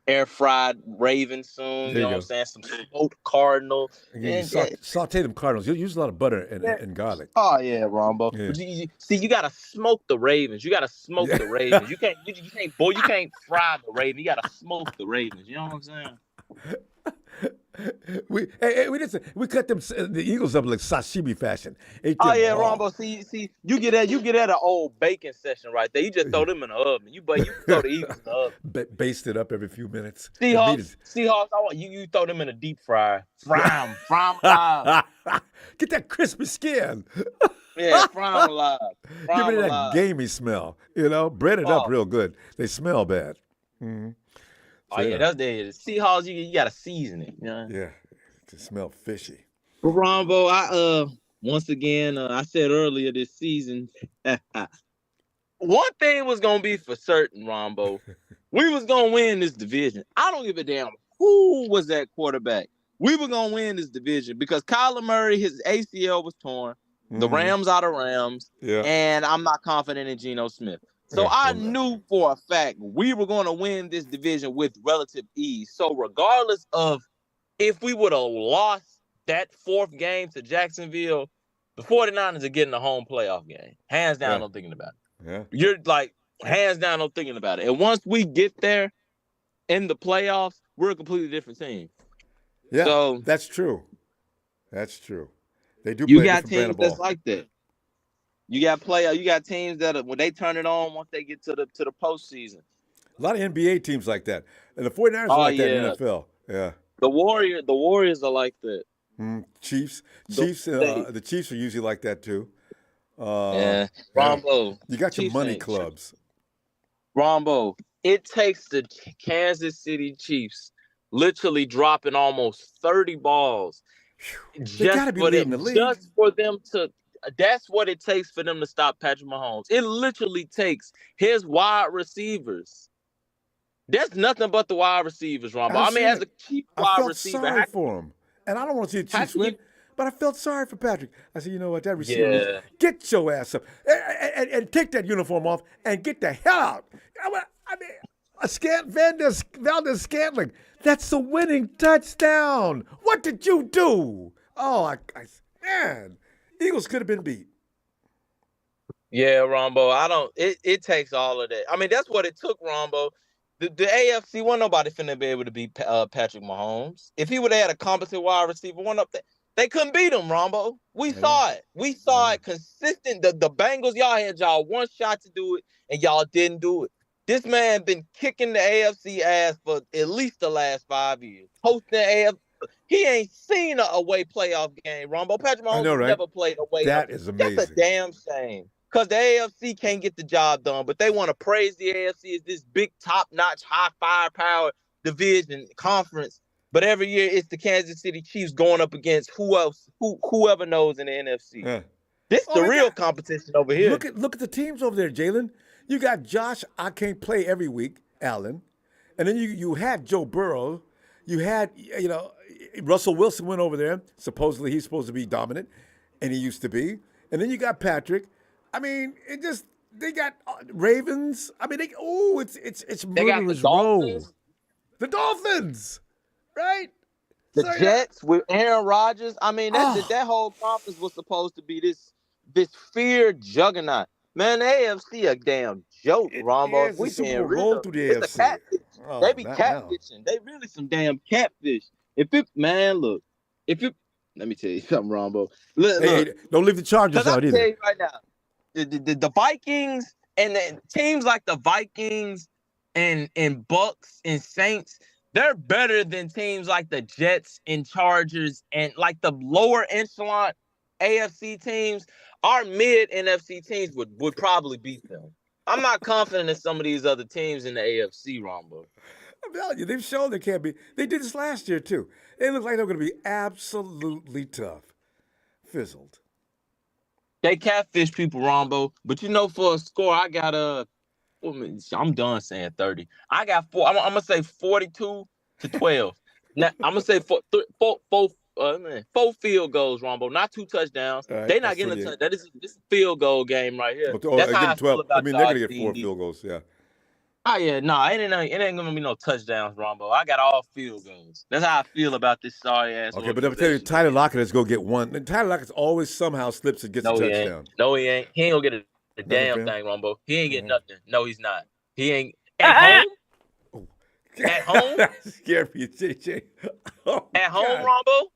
air fried raven soon. You know what I'm saying? Some smoked cardinal. Saute them cardinals. You use a lot of butter and garlic. Oh yeah, Ronbo. Yeah. But you gotta smoke the ravens. You gotta smoke the ravens. You can't fry the raven. You gotta smoke the ravens. You know what I'm saying? We cut them the eagles up like sashimi fashion. Oh yeah, Ronbo. See, you get at an old bacon session right there. You just throw them in the oven. You throw the eagles in the oven. Baste it up every few minutes. Seahawks. I want you throw them in a deep fryer. Fry them alive. Get that crispy skin. Yeah, fry them alive. Give me that gamey smell. Bread it up real good. They smell bad. Mm-hmm. Oh yeah, that's the Seahawks. You gotta season it. Yeah, to smell fishy. But Ronbo, once again, I said earlier this season, one thing was gonna be for certain, Ronbo. We was gonna win this division. I don't give a damn who was that quarterback. We were gonna win this division because Kyler Murray, his ACL was torn. The Rams are the Rams, and I'm not confident in Geno Smith. So I knew for a fact we were going to win this division with relative ease. So regardless of if we would have lost that fourth game to Jacksonville, the 49ers are getting a home playoff game. Hands down, I'm thinking about it. Yeah. You're like, hands down, I'm thinking about it. And once we get there in the playoffs, we're a completely different team. Yeah, so that's true. That's true. They do. You got teams that's like that. You got teams that when they turn it on once they get to the postseason. A lot of NBA teams like that, and the 49ers are like that in the NFL. Yeah. The Warriors are like that. Chiefs. The Chiefs are usually like that too. Rombo. You got your money clubs. Rombo. It takes the Kansas City Chiefs literally dropping almost 30 balls just for them to. That's what it takes for them to stop Patrick Mahomes. It literally takes his wide receivers. There's nothing but the wide receivers, Ronbo. I mean, as a Chief wide receiver, I felt sorry for him, and I don't want to see the Chiefs win, but I felt sorry for Patrick. I said, you know what, that receiver, get your ass up and take that uniform off and get the hell out. I mean, Valdez Scantling, that's a winning touchdown. What did you do? Oh, man. Eagles could have been beat. Yeah, Rombo. It takes all of that. I mean, that's what it took, Rombo. The AFC, wasn't nobody finna be able to beat Patrick Mahomes. If he would have had a competent wide receiver, they couldn't beat him, Rombo. We saw it. We saw it consistent. The Bengals, y'all had one shot to do it, and y'all didn't do it. This man been kicking the AFC ass for at least the last 5 years. Hosting the AFC. He ain't seen a away playoff game, Rombo. Patrick Mahomes never played away. That is amazing. That's a damn shame. Because the AFC can't get the job done, but they want to praise the AFC as this big, top-notch, high firepower division conference. But every year it's the Kansas City Chiefs going up against whoever knows in the NFC. Yeah. This is the real competition over here. Look at the teams over there, Jalen. You got Josh, I can't play every week, Allen. And then you had Joe Burrow. You had, Russell Wilson went over there. Supposedly he's supposed to be dominant, and he used to be. And then you got Patrick. I mean, They got Ravens. I mean, it's They got the murderer's row. Dolphins. The Dolphins, right? The So, Jets with Aaron Rodgers. I mean, that whole conference was supposed to be this fear juggernaut. Man, the AFC a damn joke, Rombo. It's We the Super being Bowl real. roll through the It's AFC. a catfish. Oh, They be not now. catfishing. They really some damn catfish. Let me tell you something, Rombo. Look, Hey, don't leave the Chargers because I'm out tell either. you right now, the Vikings and the teams like the Vikings and Bucks and Saints, they're better than teams like the Jets and Chargers and like the lower echelon AFC teams. Our mid NFC teams would probably beat them. I'm not confident in some of these other teams in the AFC, Rombo. I'm telling you, they've shown they can't be. They did this last year too. They look like they're going to be absolutely tough. Fizzled. They catfish people, Rombo. But for a score, I got I'm done saying 30. I got 4. I'm gonna say 42-12. Now I'm gonna say four field goals, Rombo. Not 2 touchdowns. Right, They're not getting a touchdown. This is a field goal game right here. That's how I feel about I mean, they're going to get 4 field goals. Yeah. Oh yeah, no, it ain't gonna be no touchdowns, Rombo. I got all field goals. That's how I feel about this sorry ass. Okay, but I'm telling you, Tyler Lockett is going to get one. And Tyler Lockett always somehow slips and gets a touchdown. No, he ain't. He ain't gonna get a damn thing, Rombo. He ain't getting nothing. No, he's not. He ain't at home. At home? That scared me, JJ. Oh, at home, Rombo?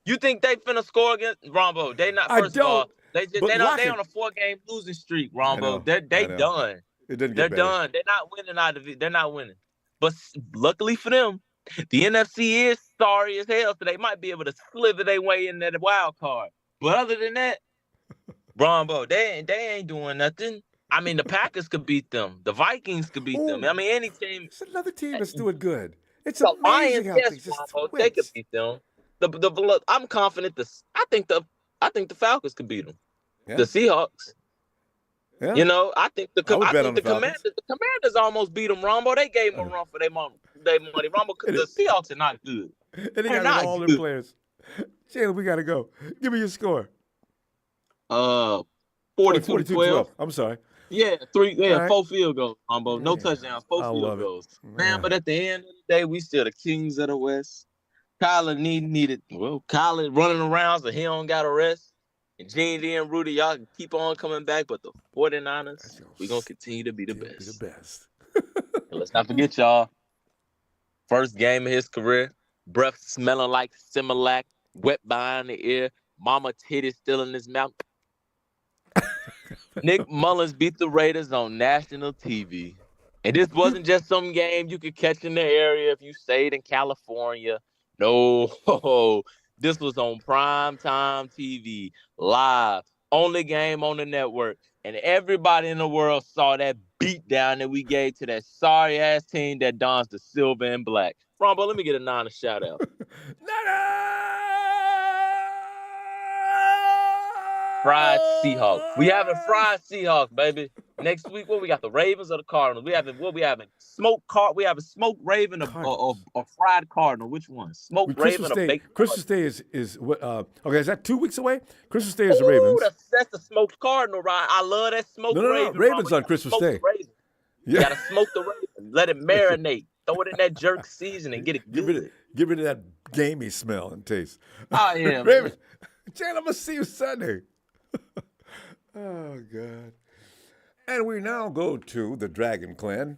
You think they finna score against Rombo? They not. First of all, they on a 4-game losing streak, Rombo. They done. They're done. They're not winning they're not winning. But luckily for them, the NFC is sorry as hell, so they might be able to slither their way in that wild card. But other than that, Rombo, they ain't doing nothing. I mean, the Packers could beat them. The Vikings could beat them. I mean, any team. It's another team that's doing good. It's the amazing Lions, how things just they could beat them. I'm confident. I think the Falcons could beat them. Yeah. The Seahawks. Yeah. I think the Commanders almost beat them, Rombo. They gave them a run for their money, Rombo, because the Seahawks are not good. And they got all their players. Jalen, we got to go. Give me your score. 42-12. I'm sorry. Yeah, 4 field goals, Rombo. No touchdowns, 4 field goals. Man, but at the end of the day, we still the kings of the West. Kyler Kyler running around so he don't got a rest. And Gene D and Rudy, y'all can keep on coming back, but the 49ers, we're going to continue to be the best. Let's not forget, y'all. First game of his career, breath smelling like Similac, wet behind the ear, mama titties still in his mouth. Nick Mullins beat the Raiders on national TV. And this wasn't just some game you could catch in the area if you stayed in California. No, this was on primetime TV, live, only game on the network. And everybody in the world saw that beatdown that we gave to that sorry-ass team that dons the silver and black. Rombo, let me get a Nana shout-out. Fried Seahawks. We having fried Seahawks, baby. Next week, what we got? The Ravens or the Cardinals? We having We have a smoked Raven or fried Cardinal. Which one? Smoked Raven or baked? Christmas Day is what? Okay, is that 2 weeks away? Christmas Day is the Ravens. That's the smoked Cardinal, right? I love that smoked Raven. No. Ravens on Christmas Day. You gotta smoke the Raven. Let it marinate. Throw it in that jerk season and get it good. Get rid of that gamey smell and taste. Oh yeah, Ravens. Jalen, I'm gonna see you Sunday. Oh, God. And we now go to the Dragon Clan,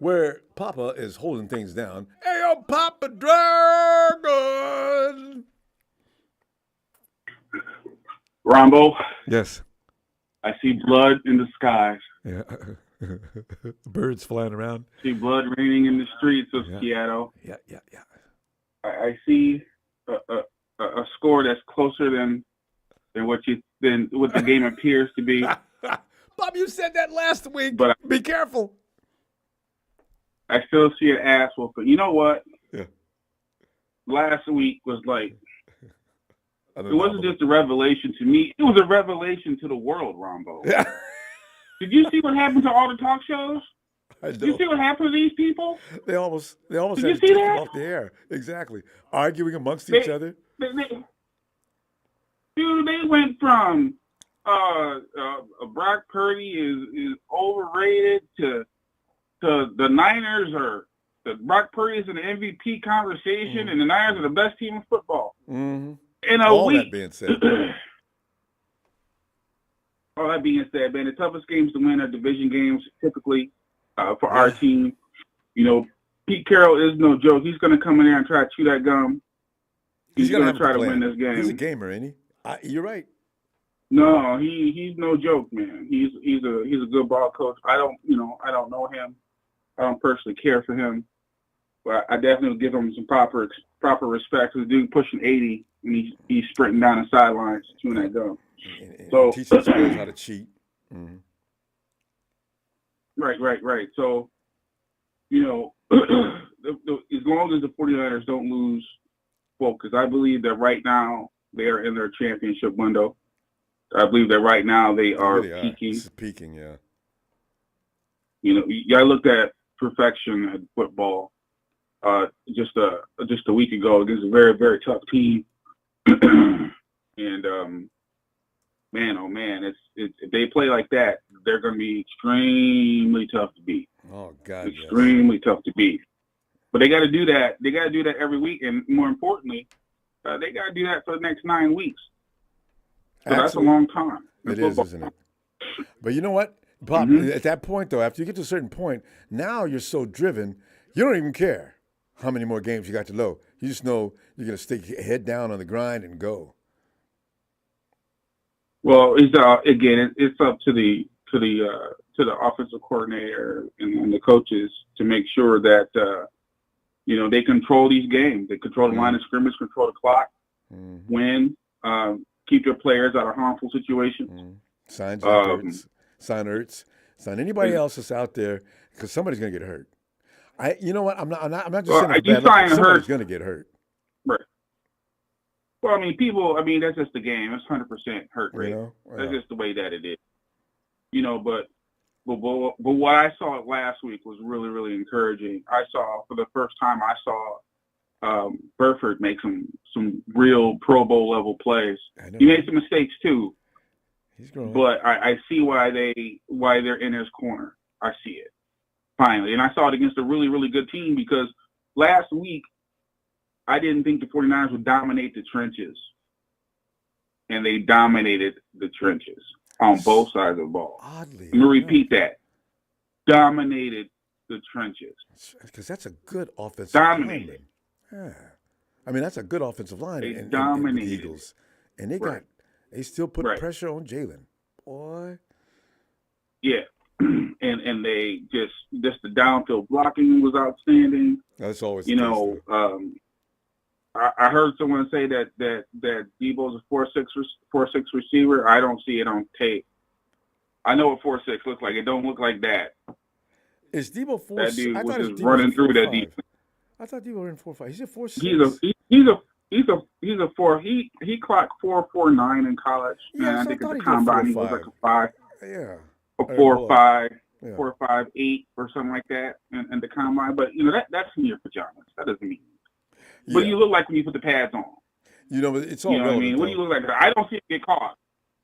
where Papa is holding things down. Hey, yo, Papa Dragon! Ronbo. Yes. I see blood in the skies. Yeah. Birds flying around. I see blood raining in the streets of Seattle. Yeah. I see a score that's closer than what the game appears to be. Bob, you said that last week. But be careful. I still see an ass whooping. You know what? Yeah. Last week was like, it wasn't just a revelation to me. It was a revelation to the world, Ronbo. Yeah. Did you see what happened to all the talk shows? Did you see what happened to these people? They almost Did had you to see take that? them off the air. Exactly. Arguing amongst each other. Dude, they went from Brock Purdy is overrated to the Niners are Brock Purdy is in the MVP conversation, and the Niners are the best team in football. Mm-hmm. In a All week. that being said. All that being said, man, the toughest games to win are division games, typically for our team. You know, Pete Carroll is no joke. He's going to come in there and try to chew that gum. He's going to try to win this game. He's a gamer, ain't he? You're right. No, he's no joke, man. He's a good ball coach. I don't know him. I don't personally care for him, but I definitely will give him some proper respect. The dude pushing 80 and he's sprinting down the sidelines chewing that gum. And teaching his players how to cheat. Mm-hmm. Right. So, you know, as long as the 49ers don't lose focus, I believe that right now they are in their championship window. I believe that right now they are peaking. This is peaking, yeah. You know, I looked at perfection at football just a week ago against a very, very tough team. And man, oh man, if they play like that, they're going to be extremely tough to beat. Oh God, extremely tough to beat. But they got to do that. They got to do that every week, and more importantly, they got to do that for the next 9 weeks. So that's a long time. It is, isn't it? But you know what, Pop? At that point, though, after you get to a certain point, now you're so driven, you don't even care how many more games you got to low. You just know you're going to stick your head down on the grind and go. Well, it's up to the offensive coordinator and the coaches to make sure that they control these games. They control the line of scrimmage, control the clock, win, keep their players out of harmful situations. Sign Ertz, sign anybody else that's out there, because somebody's going to get hurt. You know what? I'm not just saying it's bad luck, somebody's going to get hurt. Right. Well, that's just the game. It's 100% hurt rate. That's just the way that it is. You know, but what I saw last week was really, really encouraging. I saw, for the first time, Burford make some real Pro Bowl level plays. He made some mistakes too. He's growing. But I see why they're in his corner. I see it. Finally. And I saw it against a really, really good team, because last week I didn't think the 49ers would dominate the trenches. And they dominated the trenches on both sides of the ball. Oddly. Let me repeat that. Dominated the trenches. Because that's a good offensive dominated. Line. Yeah. That's a good offensive line. They dominated. The Eagles. And they still put pressure on Jalen. Boy. Yeah. And they just the downfield blocking was outstanding. That's always I heard someone say that Deebo's a 4.6 receiver. I don't see it on tape. I know what 4.6 looks like. It don't look like that. Is Deebo 4? That dude was just running through that defense. I thought Deebo ran 4.5. He's a 4.6. He's a 4. He clocked 4.49 in college. Yeah, and I think at the combine he was like a 5. Yeah. A 4.5, 4.58 or something like that in the combine. But that's in your pajamas. That doesn't mean. What do you look like when you put the pads on? It's all relevant. What I mean? What do you look like? I don't see him get caught.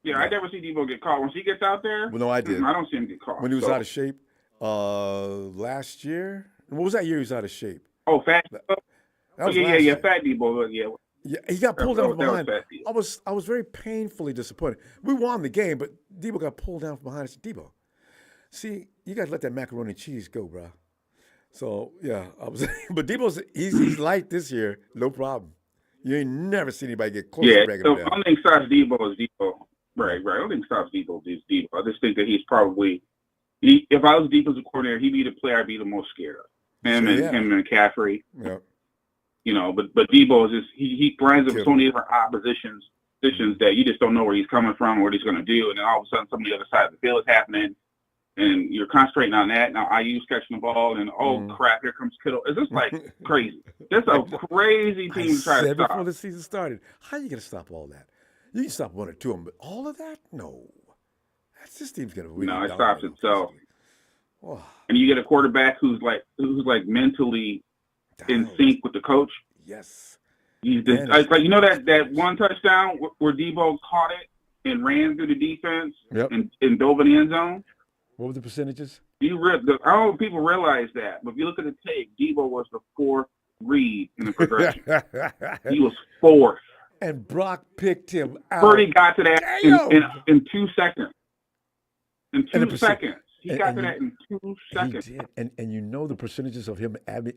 Yeah, I never see Deebo get caught. Once he gets out there, well, no, I did. I don't see him get caught. When he was out of shape last year. What was that year he was out of shape? Oh, fat. Fat Deebo. Yeah, he got pulled down from behind. I was very painfully disappointed. We won the game, but Deebo got pulled down from behind. I said, Deebo, see, you got to let that macaroni and cheese go, bro. So, yeah, but Deebo's, he's light this year, no problem. You ain't never seen anybody get close to breaking him down. I don't think stops Deebo is Deebo. Right. I don't think stops Deebo is Deebo. I just think that he's probably, if I was defensive coordinator, he'd be the player I'd be the most scared of. Him and McCaffrey. Yeah. But Deebo is just, he grinds up so many different oppositions that you just don't know where he's coming from, what he's going to do, and then all of a sudden some of the other side of the field is happening, and you're concentrating on that. Now Aiyuk's catching the ball, and crap, here comes Kittle. It's just like crazy. It's a crazy team to try to stop. Before the season started, how are you going to stop all that? You can stop one or two of them, but all of that? No. This team's going to win. No, it stops itself. Wow. And you get a quarterback who's like mentally in sync with the coach. Yes. He's just, that one touchdown where Deebo caught it and ran through the defense Yep. and dove in the end zone. What were the percentages? I don't know if people realize that, but if you look at the tape, Deebo was the fourth read in the progression. He was fourth. And Brock picked him out. Purdy got to that in 2 seconds. In 2 seconds. He got to that in 2 seconds. He did. And you know the percentages of him. They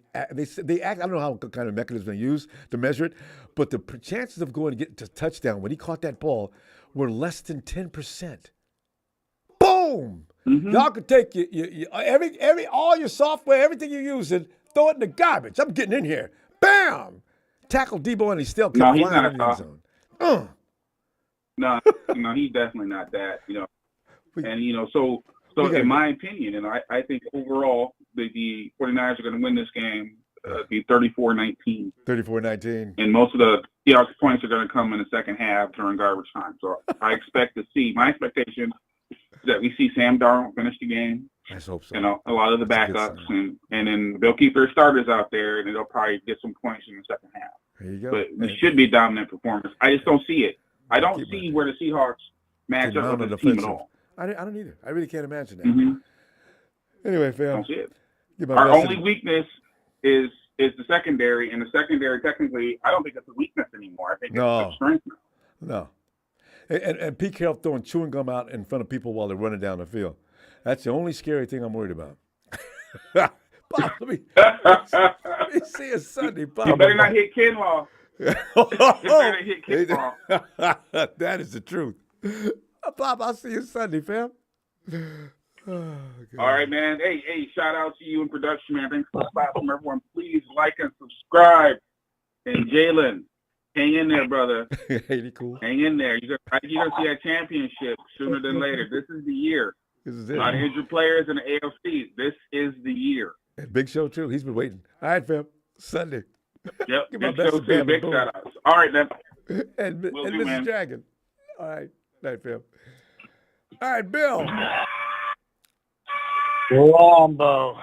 act. I don't know how kind of mechanism they use to measure it, but the chances of going to get to touchdown when he caught that ball were less than 10%. Boom! Mm-hmm. Y'all could take all your software, everything you're using, throw it in the garbage. I'm getting in here. Bam! Tackle Deebo and he still kept flying in the end zone. No, he's definitely not that. And so in my opinion, and I think overall the 49ers are going to win this game, be 34-19. 34-19. And most of the Seahawks points are going to come in the second half during garbage time. So I expect to see, my expectation is that we see Sam Darnold finish the game. I hope so. A lot of the backups, and then they'll keep their starters out there, and they'll probably get some points in the second half. There you go. But it should be a dominant performance. I just don't see it. I don't see where the Seahawks match up with this team at all. I don't either. I really can't imagine that. Mm-hmm. Anyway, fam. I don't see it. Our only weakness is the secondary, and the secondary technically, I don't think it's a weakness anymore. I think it's a strength now. No. And Pete Carroll throwing chewing gum out in front of people while they're running down the field. That's the only scary thing I'm worried about. Bob, let me see you Sunday, Bob. You better not hit Kinlaw. You better not hit Kinlaw. That is the truth. Bob, I'll see you Sunday, fam. Oh, all right, man. Hey, shout out to you in production, man. Thanks for the platform, everyone. Please like and subscribe. And Jalen, hang in there, brother. Ain't cool? Hang in there. You're gonna see that championship sooner than later. This is the year. This is it. A lot of injured players in the AFC. This is the year. And Big Show, too. He's been waiting. All right, fam. Sunday. Yep. Give my Big best Show, to too. Bam Big and shout outs. All right, then. And Will do, Mrs. man. Dragon. All right. Night, fam. All right, Bill. Ronbo.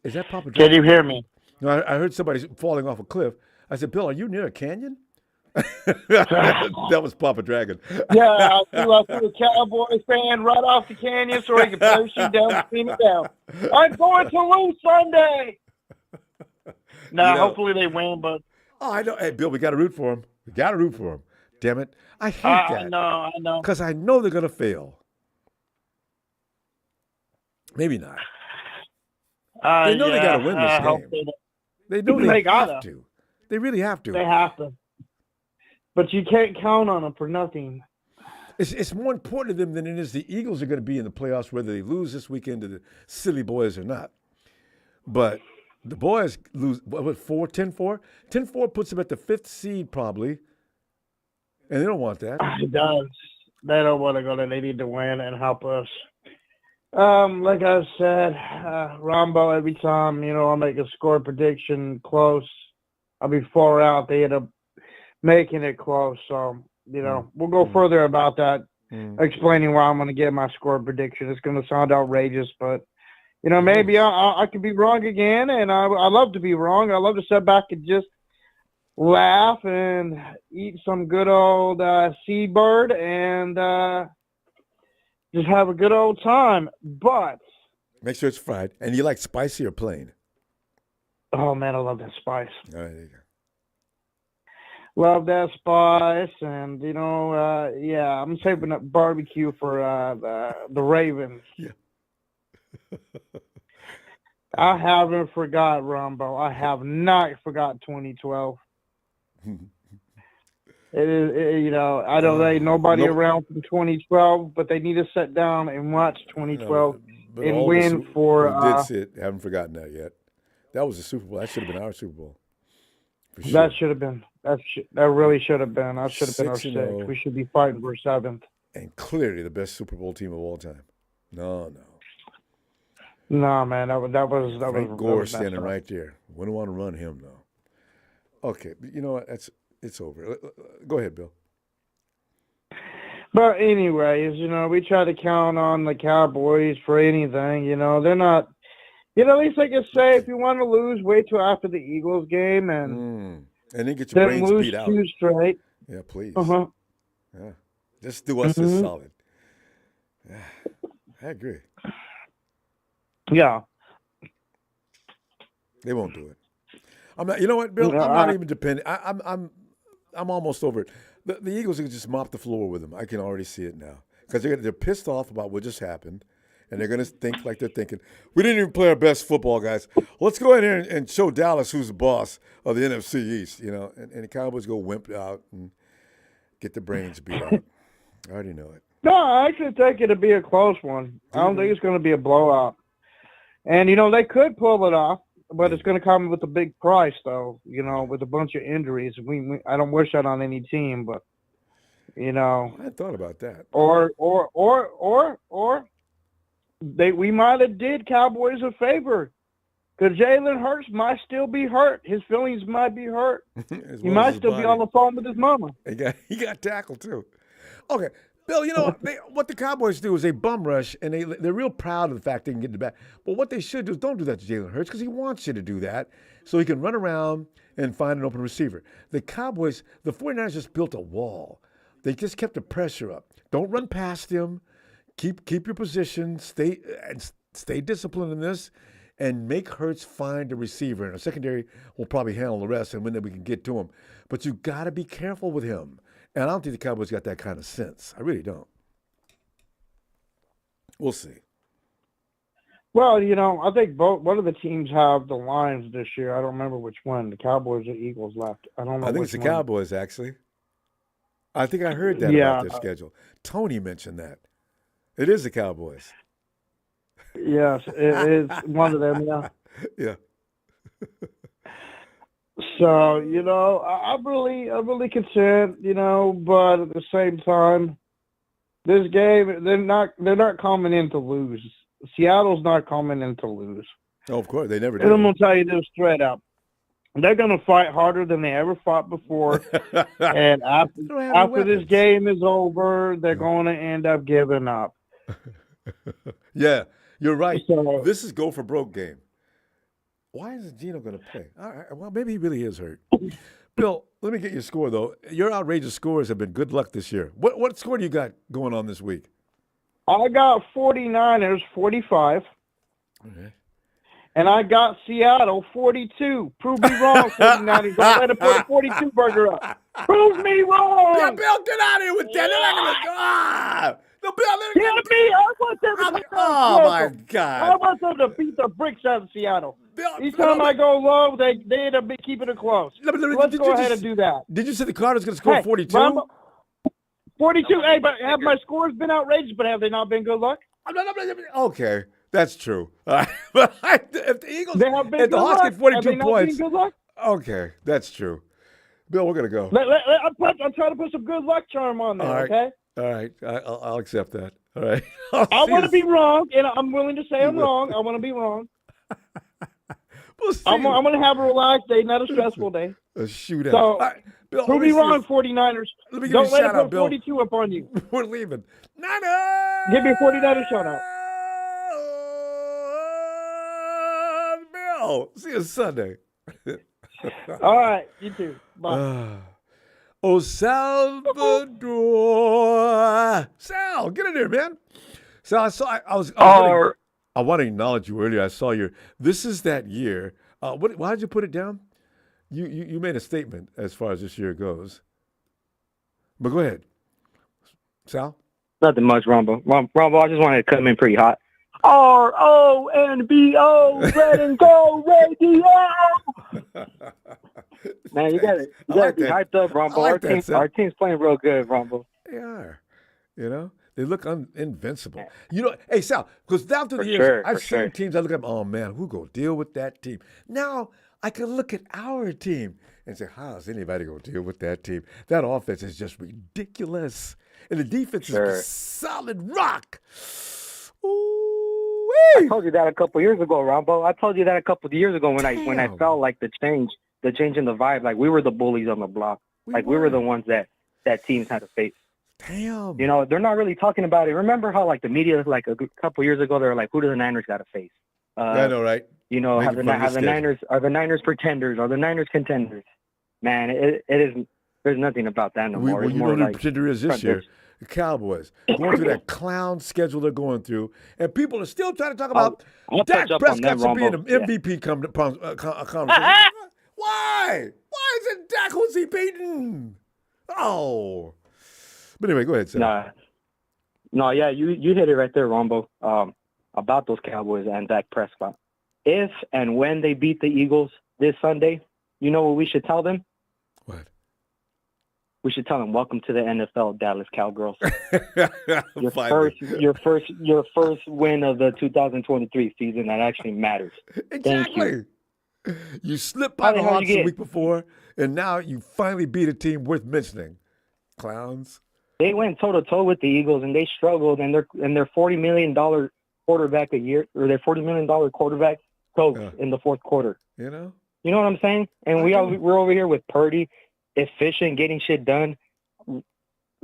Is that Papa Can you hear me? No, I heard somebody falling off a cliff. I said, Bill, are you near a canyon? That was Papa Dragon. Yeah, I threw a Cowboys fan right off the canyon so he could push him down, clean it down. I'm going to lose Sunday. Hopefully they win, but. Oh, I know. Hey, Bill, we got to root for him. We got to root for him. Damn it. I hate that. I know. Because I know they're going to fail. Maybe not. They know they got to win this game. They know they have to. They really have to. They have to. But you can't count on them for nothing. It's more important to them than it is the Eagles are going to be in the playoffs, whether they lose this weekend to the silly boys or not. But the boys lose, 10-4? 10-4 puts them at the 5th seed probably, and they don't want that. It does. They don't want to go there. They need to win and help us. Like I said, Ronbo, every time, I'll make a score prediction close, I'll be 4 out. They end up making it close. So, we'll go further about that, explaining why I'm going to get my score prediction. It's going to sound outrageous, but, maybe I could be wrong again, and I love to be wrong. I love to sit back and just laugh and eat some good old seabird and just have a good old time. But make sure it's fried. And you like spicy or plain? Oh, man, I love that spice. All right, there you go. Love that spice, and I'm saving up barbecue for the Ravens. Yeah. I haven't forgot, Ronbo. I have not forgot 2012. It is, I don't know nobody around from 2012, but they need to sit down and watch 2012 and win for. Haven't forgotten that yet. That was the Super Bowl. That should have been our Super Bowl. Sure. That should have been. That really should have been. That should have been our 6th. We should be fighting for 7th. And clearly the best Super Bowl team of all time. No. No, man, that was Frank Gore standing right there. Wouldn't want to run him though. Okay, but you know what? It's over. Go ahead, Bill. But anyways, we try to count on the Cowboys for anything. They're not. At least I can say if you want to lose, wait till after the Eagles game and then get your brains lose beat out. 2 straight. Yeah, please. Yeah. Just do us this solid. Yeah, I agree. Yeah. They won't do it. I'm not. You know what, Bill? I'm not even depending. I'm almost over it. The Eagles can just mop the floor with them. I can already see it now because they're pissed off about what just happened, and they're going to think like they're thinking. We didn't even play our best football, guys. Let's go ahead here and show Dallas who's the boss of the NFC East. You know, and the Cowboys go wimp out and get the brains beat out. I already know it. No, I actually think it'll be a close one. I don't think it's going to be a blowout. And, they could pull it off, but it's going to come with a big price, though, with a bunch of injuries. I don't wish that on any team, but, I hadn't thought about that. Or we might have did Cowboys a favor. Because Jalen Hurts might still be hurt. His feelings might be hurt. He might still be on the phone with his mama. He got tackled, too. Okay. Bill, what the Cowboys do is they bum rush, and they're real proud of the fact they can get the back. But what they should do is don't do that to Jalen Hurts because he wants you to do that so he can run around and find an open receiver. The Cowboys, the 49ers just built a wall. They just kept the pressure up. Don't run past him. Keep your position. Stay disciplined in this, and make Hurts find a receiver. And our secondary will probably handle the rest, and then we can get to him. But you got to be careful with him. And I don't think the Cowboys got that kind of sense. I really don't. We'll see. Well, I think one of the teams have the Lions this year. I don't remember which one. The Cowboys or Eagles left. I don't know. I think it's the Cowboys, actually. I think I heard that about their schedule. Tony mentioned that. It is the Cowboys. Yes, it is one of them, yeah. Yeah. So, I'm really concerned, but at the same time, this game, they're not coming in to lose. Seattle's not coming in to lose. Oh, of course, they never did. And I'm going to tell you this straight up. They're going to fight harder than they ever fought before. And after this game is over, they're going to end up giving up. Yeah, you're right. So, this is go for broke game. Why isn't Geno going to play? All right, well, maybe he really is hurt. Bill, let me get your score, though. Your outrageous scores have been good luck this year. What score do you got going on this week? I got 49ers 45. Okay. And I got Seattle 42. Prove me wrong, 49ers. Don't let it put a 42 burger up. Prove me wrong. Yeah, Bill, get out of here with that. They're not going to No, Bill, I want them to my God. I want them to beat the bricks out of Seattle. Each time I go low, they end up keeping it close. Let's go ahead and do that. Did you say the Cardinals going to score 42? 42. Hey, but have my scores been outrageous, but have they not been good luck? Okay, that's true. But if the Eagles, if the Hawks get 42 points, okay, that's true. Bill, we're going to go. I'm trying to put some good luck charm on there, okay? All right, I'll accept that. All right. I want to be wrong, and I'm willing to say I'm wrong. I want to be wrong. I'm going to have a relaxed day, not a stressful day. A shootout. So, right, Bill, prove me wrong, 49ers. Let me give Don't you a let shout it out, put Bill. 42 up on you. We're leaving. Niners! Give me a 49er shout out. Bill, see you Sunday. All right, you too. Bye. Oh, Salvador. Sal, get in there, man. Sal, I want to acknowledge you earlier. I saw this is that year. Why did you put it down? You made a statement as far as this year goes. But go ahead. Sal? Nothing much, Ronbo. Ronbo, I just wanted to come in pretty hot. RONBO, red and gold radio. Man, you got to be hyped up, Ronbo. Our team's playing real good, Ronbo. They are. They look invincible. Hey, Sal, because down through the years, I've seen teams, I look at them, oh, man, who go deal with that team? Now, I can look at our team and say, how's anybody going to deal with that team? That offense is just ridiculous. And the defense is solid rock. I told you that a couple years ago, Ronbo. I told you that a couple of years ago when I felt like the change in the vibe, like we were the bullies on the block. We were the ones that teams had to face. Damn. They're not really talking about it. Remember how like the media like a couple years ago they were like, who do the Niners got to face? I know, right? Have the Niners are the Niners pretenders? Are the Niners contenders? Man, it is There's nothing about that no more. Well, It's you know more who the like pretender is this year? The Cowboys. Going through that clown schedule they're going through. And people are still trying to talk about I'll Dak touch up on that, Prescott should be in Ronbo. the MVP conversation. Why? Why isn't Dak? Who's he beating? Oh. But anyway, go ahead, Sam. No, yeah, you hit it right there, Ronbo, about those Cowboys and Dak Prescott. If and when they beat the Eagles this Sunday, you know what we should tell them? What? We should tell them, welcome to the NFL, Dallas Cowgirls. your first win of the 2023 season that actually matters. Exactly. Thank you. You slipped by the Hawks the week before, and now you finally beat a team worth mentioning. Clowns. They went toe-to-toe with the Eagles, and they struggled, and their $40 million quarterback a year, or their $40 million quarterback coach in the fourth quarter. You know what I'm saying? And we're over here with Purdy, efficient, getting shit done,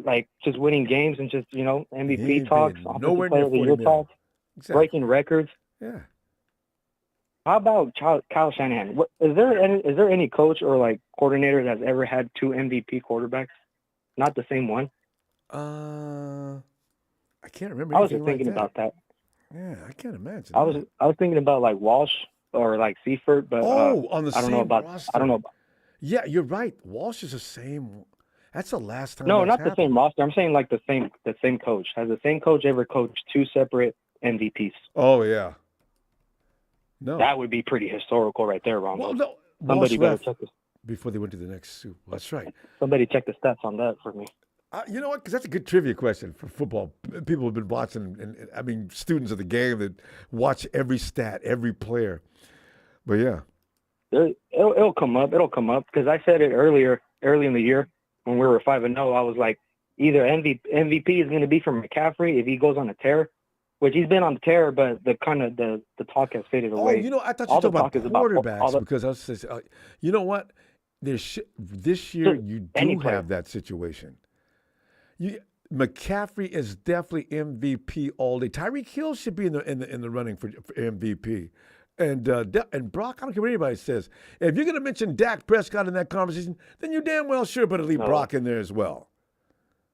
like just winning games and just, MVP talks, offensive player of the year talks, breaking records. Yeah. How about Kyle Shanahan? Is there any coach or like coordinator that's ever had 2 MVP quarterbacks? Not the same one? I can't remember. I was just thinking about that. Yeah, I can't imagine. I was thinking about like Walsh or like Seifert, but on the I don't same know about roster. I don't know. Yeah, you're right. Walsh is the same. That's the last time. No, not the same roster. I'm saying like the same coach. Has the same coach ever coached 2 separate MVPs? Oh yeah. No. That would be pretty historical right there, Ron. Well, no. Somebody better check this before they went to the next Super Bowl. That's right. Somebody check the stats on that for me. You know what? Because that's a good trivia question for football. People have been watching, and I mean, students of the game that watch every stat, every player. But yeah, it'll come up. It'll come up because I said it early in the year when we were 5-0. I was like, either MVP is going to be from McCaffrey if he goes on a tear, which he's been on the tear, but the talk has faded away. Oh, I thought you were talking about quarterbacks because I was saying, you know what? This year you do have that situation. McCaffrey is definitely MVP all day. Tyreek Hill should be in the running for MVP. And Brock, I don't care what anybody says. If you're going to mention Dak Prescott in that conversation, then you're damn well sure better leave Brock in there as well.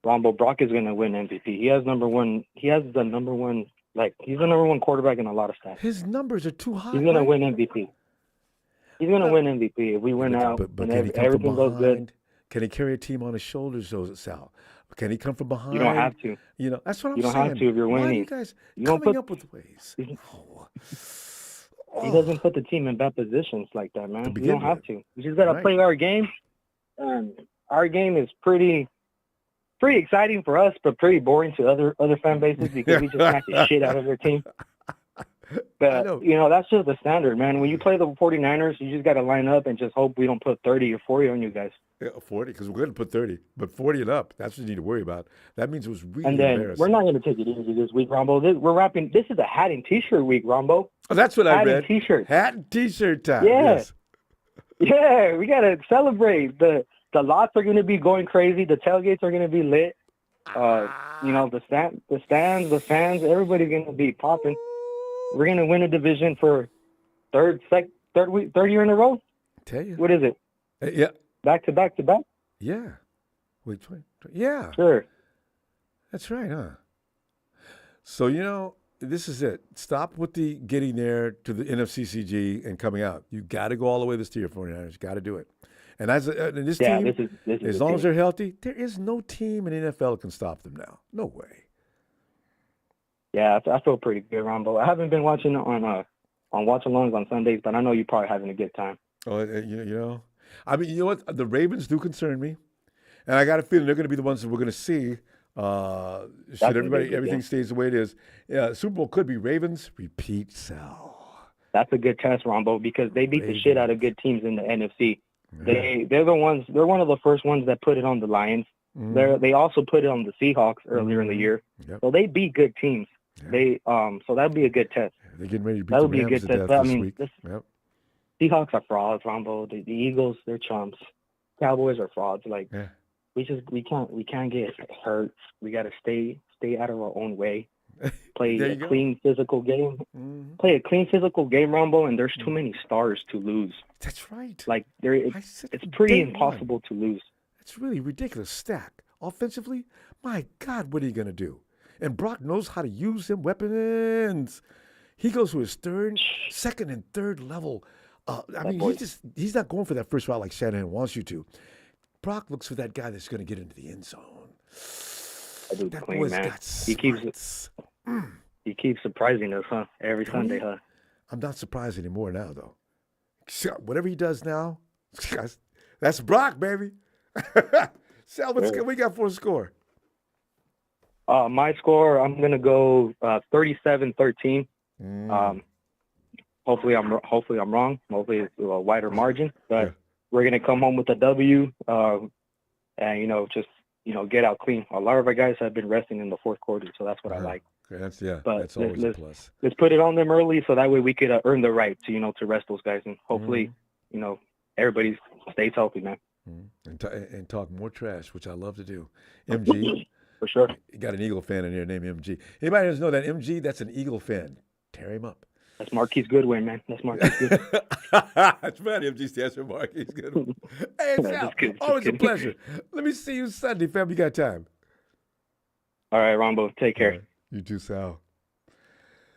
Ronbo, Brock is going to win MVP. He's the number one quarterback in a lot of stats. His numbers are too high. He's going to win MVP. He's going to win MVP if we win out and everything goes good. Can he carry a team on his shoulders, Sal? Can he come from behind? You don't have to. That's what I'm saying. You don't have to if you're winning. Why are you guys coming up with ways? He doesn't put the team in bad positions like that, man. You don't have to. You just got to play our game. Our game is pretty exciting for us, but pretty boring to other fan bases because we just smack the shit out of their team. But, that's just the standard, man. When you play the 49ers, you just got to line up and just hope we don't put 30 or 40 on you guys. Yeah, 40, because we're going to put 30. But 40 and up, that's what you need to worry about. That means it was really And then embarrassing. we're not going to take it easy this week, Rombo. This is a hat and T-shirt week, Rombo. Oh, that's what I read. Hat and T-shirt. Hat and T-shirt time. Yeah. Yes. Yeah, we got to celebrate. The lots are going to be going crazy. The tailgates are going to be lit. The stands, the fans, everybody's going to be popping. We're going to win a division for third year in a row. Tell you. What is it? Yeah. Back to back to back? Yeah. Wait, yeah. Sure. That's right, huh? So, this is it. Stop with the getting there to the NFCCG and coming out. You got to go all the way this year, 49ers. You got to do it. And this team, this is as long as they're healthy, there is no team in the NFL that can stop them now. No way. Yeah, I feel pretty good, Ronbo. I haven't been watching on watch-alongs on Sundays, but I know you're probably having a good time. Oh, I mean, you know what? The Ravens do concern me, and I got a feeling they're going to be the ones that we're going to see. Should everything stays the way it is? Yeah, Super Bowl could be Ravens. Repeat, Sal. That's a good test, Ronbo, because they beat the shit out of good teams in the NFC. Yeah. They're the ones. They're one of the first ones that put it on the Lions. They also put it on the Seahawks earlier in the year. Yep. So they beat good teams. They so that'd be a good test. They're getting ready to beat that would the be a Rams good to test. death I this mean, week. Yep. Seahawks are frauds, Ronbo. The Eagles, they're chumps. Cowboys are frauds. Like we can't get hurt. We got to stay out of our own way. Play a clean physical game. Play a clean physical game, Ronbo. And there's too many stars to lose. That's right. Like it's pretty impossible to lose. It's really ridiculous stack. Offensively, my God, what are you going to do? And Brock knows how to use them weapons. He goes to his second and third level. He's not going for that first route like Shanahan wants you to. Brock looks for that guy that's going to get into the end zone. That boy's got smarts. He keeps surprising us, huh? Every Sunday, huh? I'm not surprised anymore now, though. Whatever he does now, that's Brock, baby. Sal, what we got for a score? My score, I'm gonna go 37-13. Hopefully I'm wrong. Hopefully it's a wider margin, but we're gonna come home with a W, and just get out clean. A lot of our guys have been resting in the fourth quarter, so that's what I like. Okay, that's always a plus. Let's put it on them early, so that way we could earn the right to rest those guys, and hopefully everybody stays healthy, man. And talk more trash, which I love to do. MG. For sure. You got an Eagle fan in here named MG. Anybody doesn't know that MG, that's an Eagle fan. Tear him up. That's Marquise Goodwin, man. That's Marquise Goodwin. That's right. MG stands for Marquise Goodwin. Hey, Sal, always a pleasure. Let me see you Sunday, fam. You got time. All right, Ronbo. Take care. Right. You too, Sal.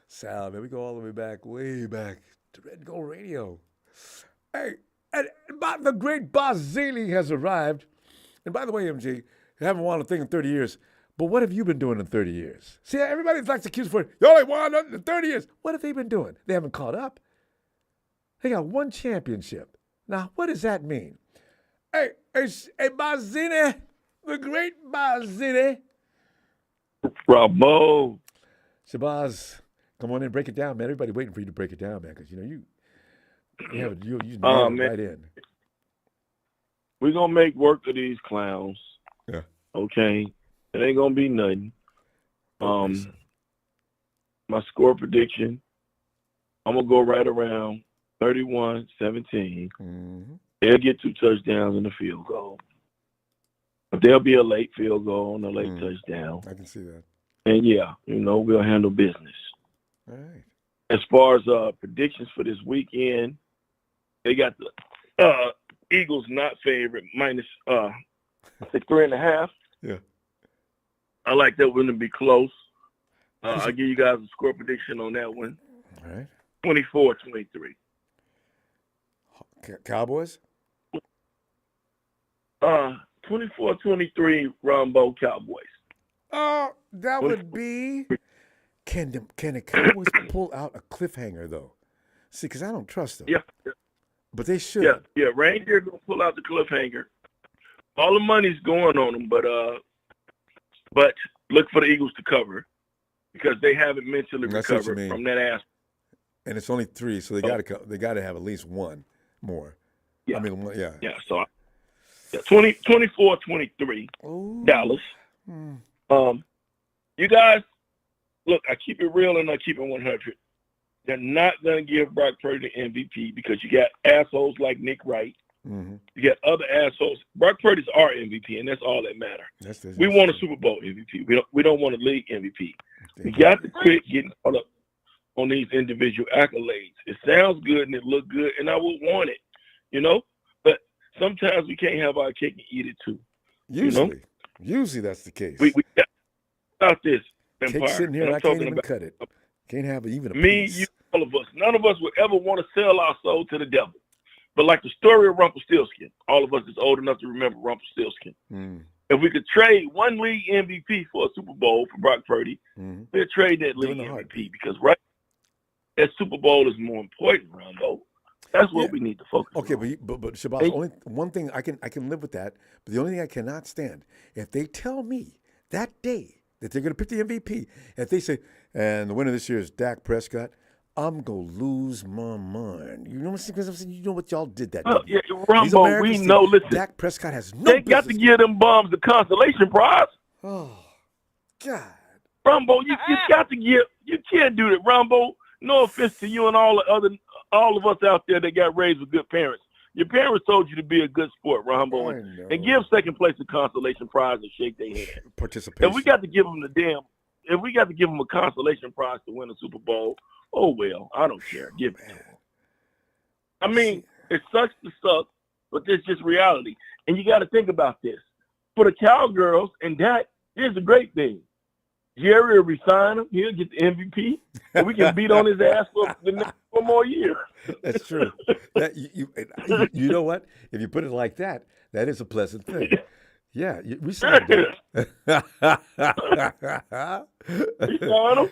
Sal, man, we go all the way back to Red Gold Radio. Hey, and the great Boss Zaley has arrived. And by the way, MG, you haven't won a thing in 30 years. But what have you been doing in 30 years? See, everybody likes to accuse for, you only won in 30 years. What have they been doing? They haven't caught up. They got one championship. Now, what does that mean? Hey, Bazzini, the great Bazzini. Bravo. Shabazz, come on in, break it down, man. Everybody waiting for you to break it down, man, because, you nailed it right in. We're going to make work of these clowns. Yeah. Okay? It ain't going to be nothing. My score prediction, I'm going to go right around 31-17. Mm-hmm. They'll get 2 touchdowns and a field goal. But there'll be a late field goal and a late touchdown. I can see that. And, we'll handle business. All right. As far as predictions for this weekend, they got the Eagles not favorite, minus, I think 3.5. Yeah. I like that one to be close. I'll give you guys a score prediction on that one. All right. 24-23. Cowboys? 24-23 Ronbo Cowboys. Oh, that would be... Can the Cowboys pull out a cliffhanger, though? See, because I don't trust them. Yeah. But they should. Yeah. Reindeer going to pull out the cliffhanger. All the money's going on them, but look for the Eagles to cover because they haven't mentally recovered from that ass. And it's only 3, so they got to have at least one more. Yeah. Yeah. So 24-23 Dallas. You guys, look, I keep it real and I keep it 100. They're not going to give Brock Purdy the MVP because you got assholes like Nick Wright. Mm-hmm. You got other assholes. Brock Purdy's our MVP, and that's all that matters. We want a Super Bowl MVP. We don't want a league MVP. We got to quit getting caught up on these individual accolades. It sounds good and it look good, and I would want it, But sometimes we can't have our cake and eat it too. Usually that's the case. We got about this empire. Cake sitting here, and I can't even cut it. Can't have even a piece. You, all of us. None of us would ever want to sell our soul to the devil. But like the story of Rumpelstiltskin, all of us is old enough to remember Rumpelstiltskin. If we could trade one league MVP for a Super Bowl for Brock Purdy, we'll trade that league MVP because that Super Bowl is more important, Ronbo. That's what we need to focus on. Okay, but Shabazz, only one thing I can live with that, but the only thing I cannot stand, if they tell me that day that they're going to pick the MVP, if they say, and the winner this year is Dak Prescott, I'm going to lose my mind. You know what I'm saying? You know what y'all did that day. Yeah, Ronbo, we know, listen. Dak Prescott has no business. They got to give them bums the consolation prize. Oh, God. Ronbo, you got to give, you can't do that. Ronbo, no offense to you and all of us out there that got raised with good parents. Your parents told you to be a good sport, Ronbo, and give second place a consolation prize and shake their hand. Participation. If we got to give them a consolation prize to win a Super Bowl, oh well, I don't care. Give it to them. I mean, it sucks to suck, but it's just reality. And you got to think about this. For the Cowgirls and that, here's the great thing. Jerry will resign him. He'll get the MVP, and we can beat on his ass for the next 1 more year. That's true. You know what? If you put it like that, that is a pleasant thing. Yeah, we signed him. We signed him.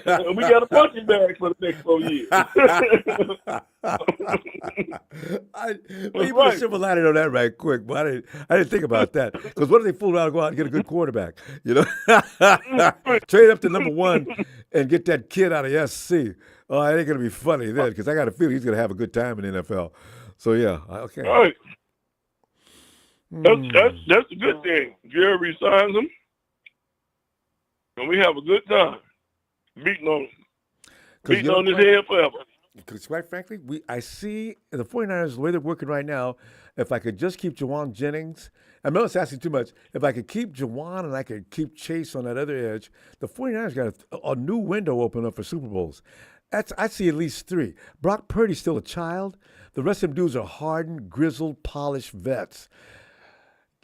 And we got a punching bag for the next 4 years. You put a silver lining on that right quick, but I didn't think about that. Because what if they fool around and go out and get a good quarterback? You know, trade up to number 1 and get that kid out of SC. Oh, it ain't gonna be funny then, because I got a feeling he's gonna have a good time in the NFL. So yeah, okay. All right. That's a good thing. Jerry signs him, and we have a good time beating on his head forever. Because quite frankly, I see the 49ers, the way they're working right now, if I could just keep Jauan Jennings, I'm not asking too much, if I could keep Jauan and I could keep Chase on that other edge, the 49ers got a new window open up for Super Bowls. I see at least 3. Brock Purdy's still a child. The rest of them dudes are hardened, grizzled, polished vets.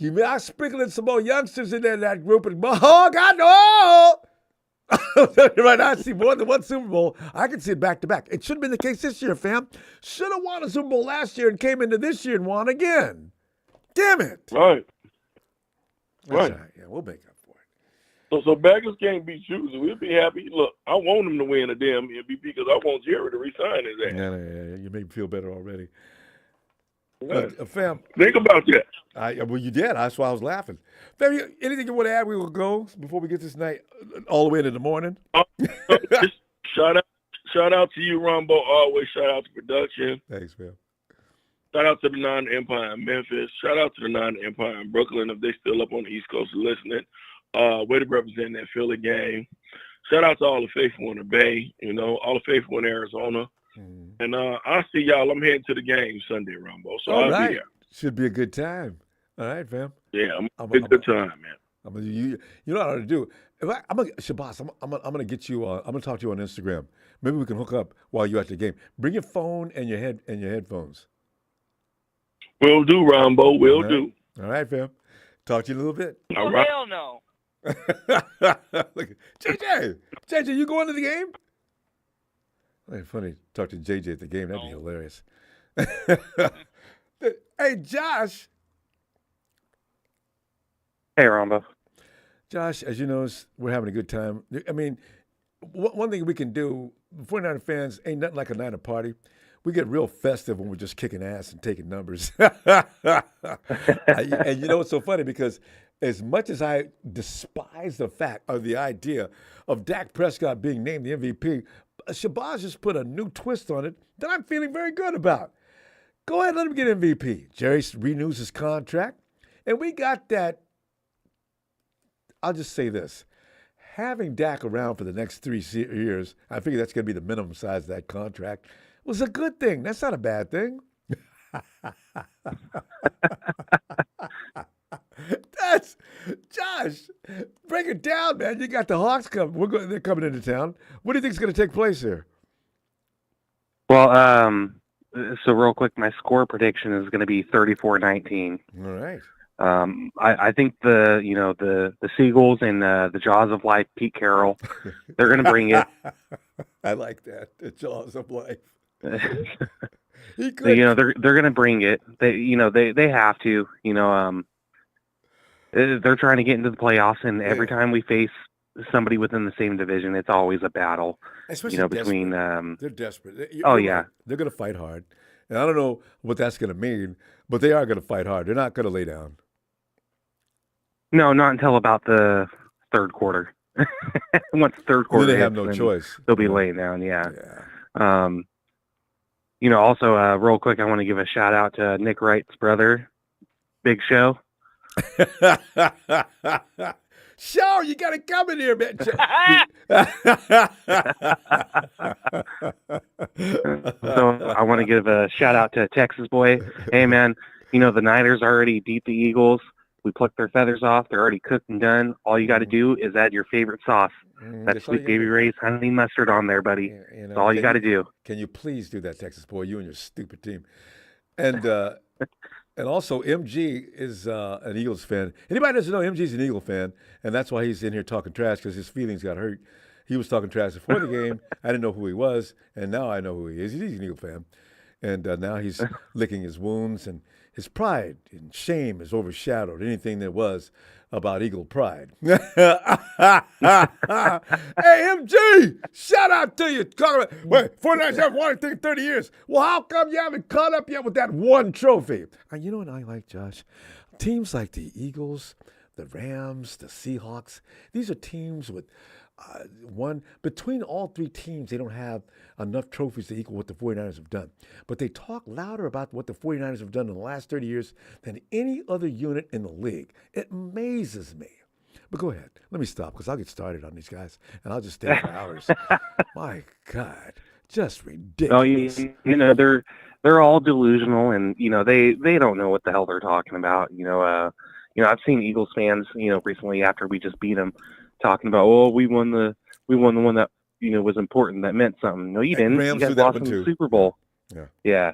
I sprinkling some more youngsters in there in that group, and oh, God, no! Right now, I see more than 1 Super Bowl. I can see it back to back. It should have been the case this year, fam. Should have won a Super Bowl last year and came into this year and won again. Damn it! Right. Right. Yeah, we'll make up for it. So beggars can't be choosers. We'll be happy. Look, I want him to win a damn MVP because I want Jerry to resign his ass. Yeah. You make me feel better already. Fam, think about that. Well, you did. That's why I was laughing. Fam, anything you want to add? We will go before we get this night all the way into the morning. Just shout out to you, Ronbo. Always shout out to production. Thanks, man. Shout out to the 9 Empire in Memphis. Shout out to the 9 Empire in Brooklyn if they still up on the East Coast listening. Way to represent that Philly game. Shout out to all the faithful in the Bay. All the faithful in Arizona. And I'll see y'all. I'm heading to the game Sunday, Ronbo. So I'll be there. Should be a good time. All right, fam. Yeah, it's a good time, man. You know what I ought to do? Shabazz, I'm gonna get you. I'm gonna talk to you on Instagram. Maybe we can hook up while you're at the game. Bring your phone and your headphones. Will do, Ronbo. Will do. All right, fam. Talk to you in a little bit. All right. Hell no. Look, JJ, you going to the game? Hey, funny, talk to JJ at the game. That'd be hilarious. Hey, Josh. Hey, Ronbo. Josh, as you know, we're having a good time. I mean, one thing we can do, 49er fans, ain't nothing like a Niner party. We get real festive when we're just kicking ass and taking numbers. And you know what's so funny? Because as much as I despise the fact or the idea of Dak Prescott being named the MVP, Shabazz just put a new twist on it that I'm feeling very good about. Go ahead, let him get MVP. Jerry renews his contract, and we got that. I'll just say this. Having Dak around for the next 3 years, I figure that's going to be the minimum size of that contract, was a good thing. That's not a bad thing. That's Josh. Break it down, man. You got the Hawks coming. They're coming into town. What do you think is going to take place here? Well, so real quick, my score prediction is going to be 34-19. All right. I think the Seagulls and the Jaws of Life, Pete Carroll, they're going to bring it. I like that. The Jaws of Life. They're going to bring it. They have to. They're trying to get into the playoffs, and every time we face somebody within the same division, it's always a battle. Especially between. They're desperate. Yeah, they're going to fight hard, and I don't know what that's going to mean, but they are going to fight hard. They're not going to lay down. No, not until about the third quarter. Once the third quarter, they have no choice. They'll be laying down. Yeah. Also, real quick, I want to give a shout out to Nick Wright's brother, Big Show. Show, you got to come in here, man. So I want to give a shout out to Texas boy. Hey, man, the Niners already beat the Eagles. We plucked their feathers off. They're already cooked and done. All you got to do is add your favorite sauce. That's Sweet Baby Ray's honey mustard on there, buddy. That's all you got to do. Can you please do that, Texas boy? You and your stupid team. And And also, MG is an Eagles fan. Anybody doesn't know, MG's an Eagle fan, and that's why he's in here talking trash because his feelings got hurt. He was talking trash before the game. I didn't know who he was, and now I know who he is. He's an Eagle fan. And now he's licking his wounds, and his pride and shame has overshadowed anything there was about Eagle pride. Hey, MG, shout out to you. Wait, 49ers haven't won anything in 30 years. Well, how come you haven't caught up yet with that one trophy? And you know what I like, Josh? Teams like the Eagles, the Rams, the Seahawks, these are teams with between all three teams, they don't have enough trophies to equal what the 49ers have done. But they talk louder about what the 49ers have done in the last 30 years than any other unit in the league. It amazes me. But go ahead. Let me stop because I'll get started on these guys, and I'll just stay for hours. My God, just ridiculous. Oh, you know, they're all delusional, and, you know, they don't know what the hell they're talking about. You know, I've seen Eagles fans, you know, recently after we just beat them, talking about, oh, we won the one that, you know, was important, that meant something. No, you didn't. Rams you guys did that lost one in too. the Super Bowl. Yeah.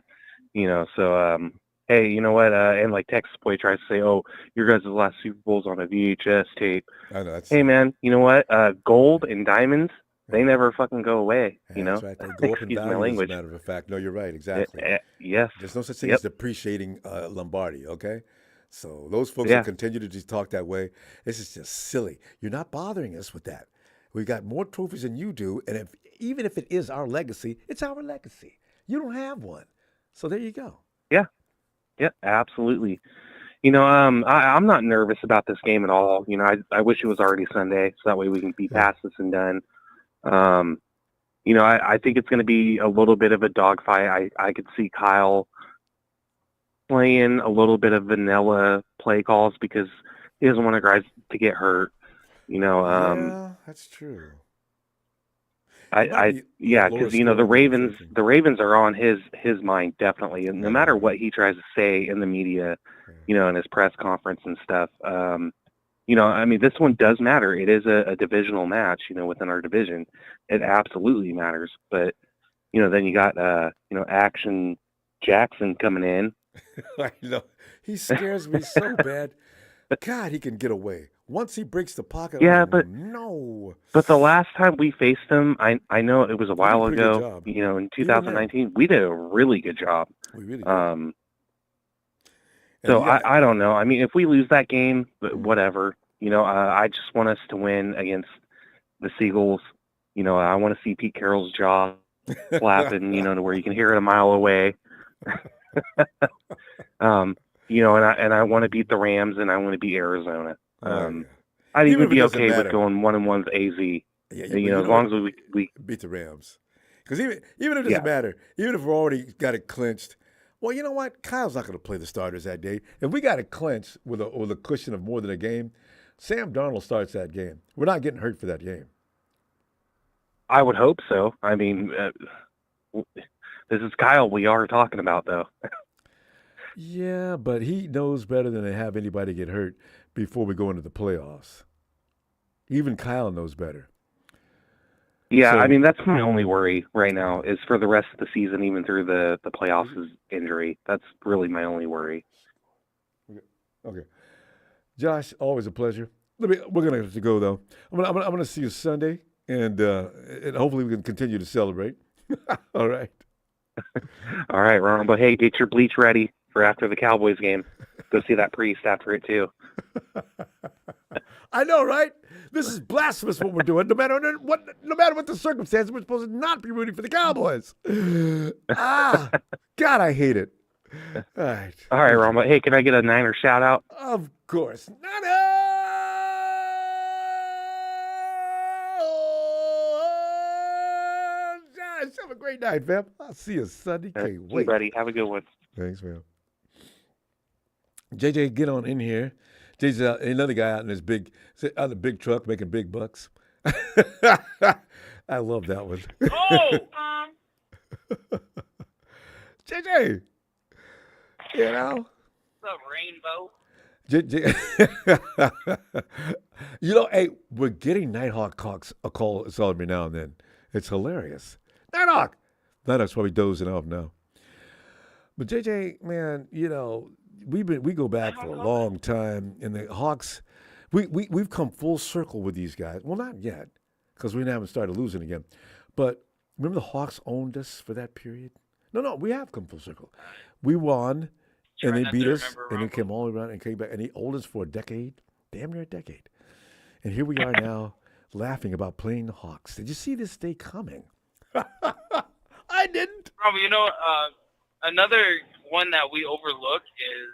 You know, so hey, you know what? And like Texas Boy tries to say, oh, your guys' last Super Bowl's on a VHS tape. I know, hey, man, you know what? Gold and diamonds, they never fucking go away. You know, That's right. They go up in Excuse my value, as a language. matter of fact. No, you're right. Exactly. Yes. There's no such thing Yep. as depreciating Lombardi, okay? So those folks Yeah. that continue to just talk that way, this is just silly. You're not bothering us with that. We got more trophies than you do, and even if it is our legacy, it's our legacy. You don't have one. So there you go. Yeah, absolutely. You know, I'm not nervous about this game at all. You know, I wish it was already Sunday, so that way we can be past this and done. You know, I think it's going to be a little bit of a dogfight. I could see Kyle playing a little bit of vanilla play calls because he doesn't want guys to get hurt. You know, yeah, that's true. because you know the Ravens are on his mind definitely, and no matter what he tries to say in the media, you know, in his press conference and stuff, you know, I mean, this one does matter. It is a divisional match, you know, within our division. It absolutely matters. But you know, then you got you know, Action Jackson coming in. I know. He scares me so bad. God, he can get away. Once he breaks the pocket, Yeah, but the last time we faced him, I know it was a while pretty good ago. job. You know, in Even him. 2019, we did a really good job. We really did. So you got- I don't know. I mean, if we lose that game, whatever. You know, I just want us to win against the Seagulls. You know, I want to see Pete Carroll's jaw flapping, you know, to where you can hear it a mile away. You know, and I want to beat the Rams, and I want to beat Arizona. I'd even Even if it be doesn't okay matter. with going 1-1 with AZ. Yeah, you know, as long as we beat the Rams. Because even if it doesn't matter, even if we've already got it clinched, well, you know what? Kyle's not going to play the starters that day. If we got it clinched with a cushion of more than a game, Sam Darnold starts that game. We're not getting hurt for that game. I would hope so. I mean, this is Kyle we are talking about, though. Yeah, but he knows better than to have anybody get hurt before we go into the playoffs. Even Kyle knows better. Yeah, So- I mean, that's my only worry right now is for the rest of the season, even through the playoffs, is injury. That's really my only worry. Okay, Josh, always a pleasure. We're gonna have to go though. I'm gonna see you Sunday, and hopefully we can continue to celebrate. All right. All right, Ron. But hey, get your bleach ready for after the Cowboys game. Go see that priest after it too. I know, right? This is blasphemous what we're doing. No matter what the circumstances, we're supposed to not be rooting for the Cowboys. God, I hate it. All right. All right, Ron. But hey, can I get a Niner shout out? Of course. Josh, have a great night, fam. I'll see you Sunday. Can't See you, wait. buddy. Have a good one. Thanks, man. JJ, get on in here. JJ's another guy out in his big truck making big bucks. I love that one. JJ, you know. What's up, Rainbow? You know, hey, we're getting Nighthawk a call every now and then. It's hilarious. Nighthawk's probably dozing off now. But JJ, man, you know, we go back for a long time, and the Hawks, we've come full circle with these guys. Well, not yet, because we haven't started losing again. But remember, the Hawks owned us for that period. No, we have come full circle. We won, and they beat us, and they came all around and came back, and he owned us for a decade, damn near a decade. And here we are now, laughing about playing the Hawks. Did you see this day coming? I didn't. Rob, another one that we overlook is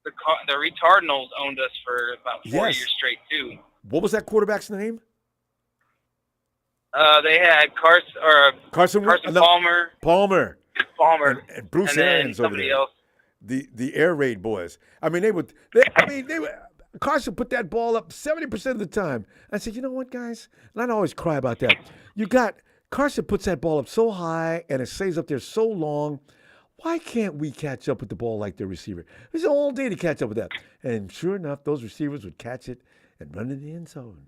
the Retardinals owned us for about 4 years straight too. What was that quarterback's name? They had Carson Palmer, and Bruce and Arians over somebody there. else. The air raid boys. I mean, they would. Carson put that ball up 70% of the time. I said, you know what, guys? And I'd always cry about that. Carson puts that ball up so high and it stays up there so long. Why can't we catch up with the ball like their receiver? It's all day to catch up with that. And sure enough, those receivers would catch it and run in the end zone.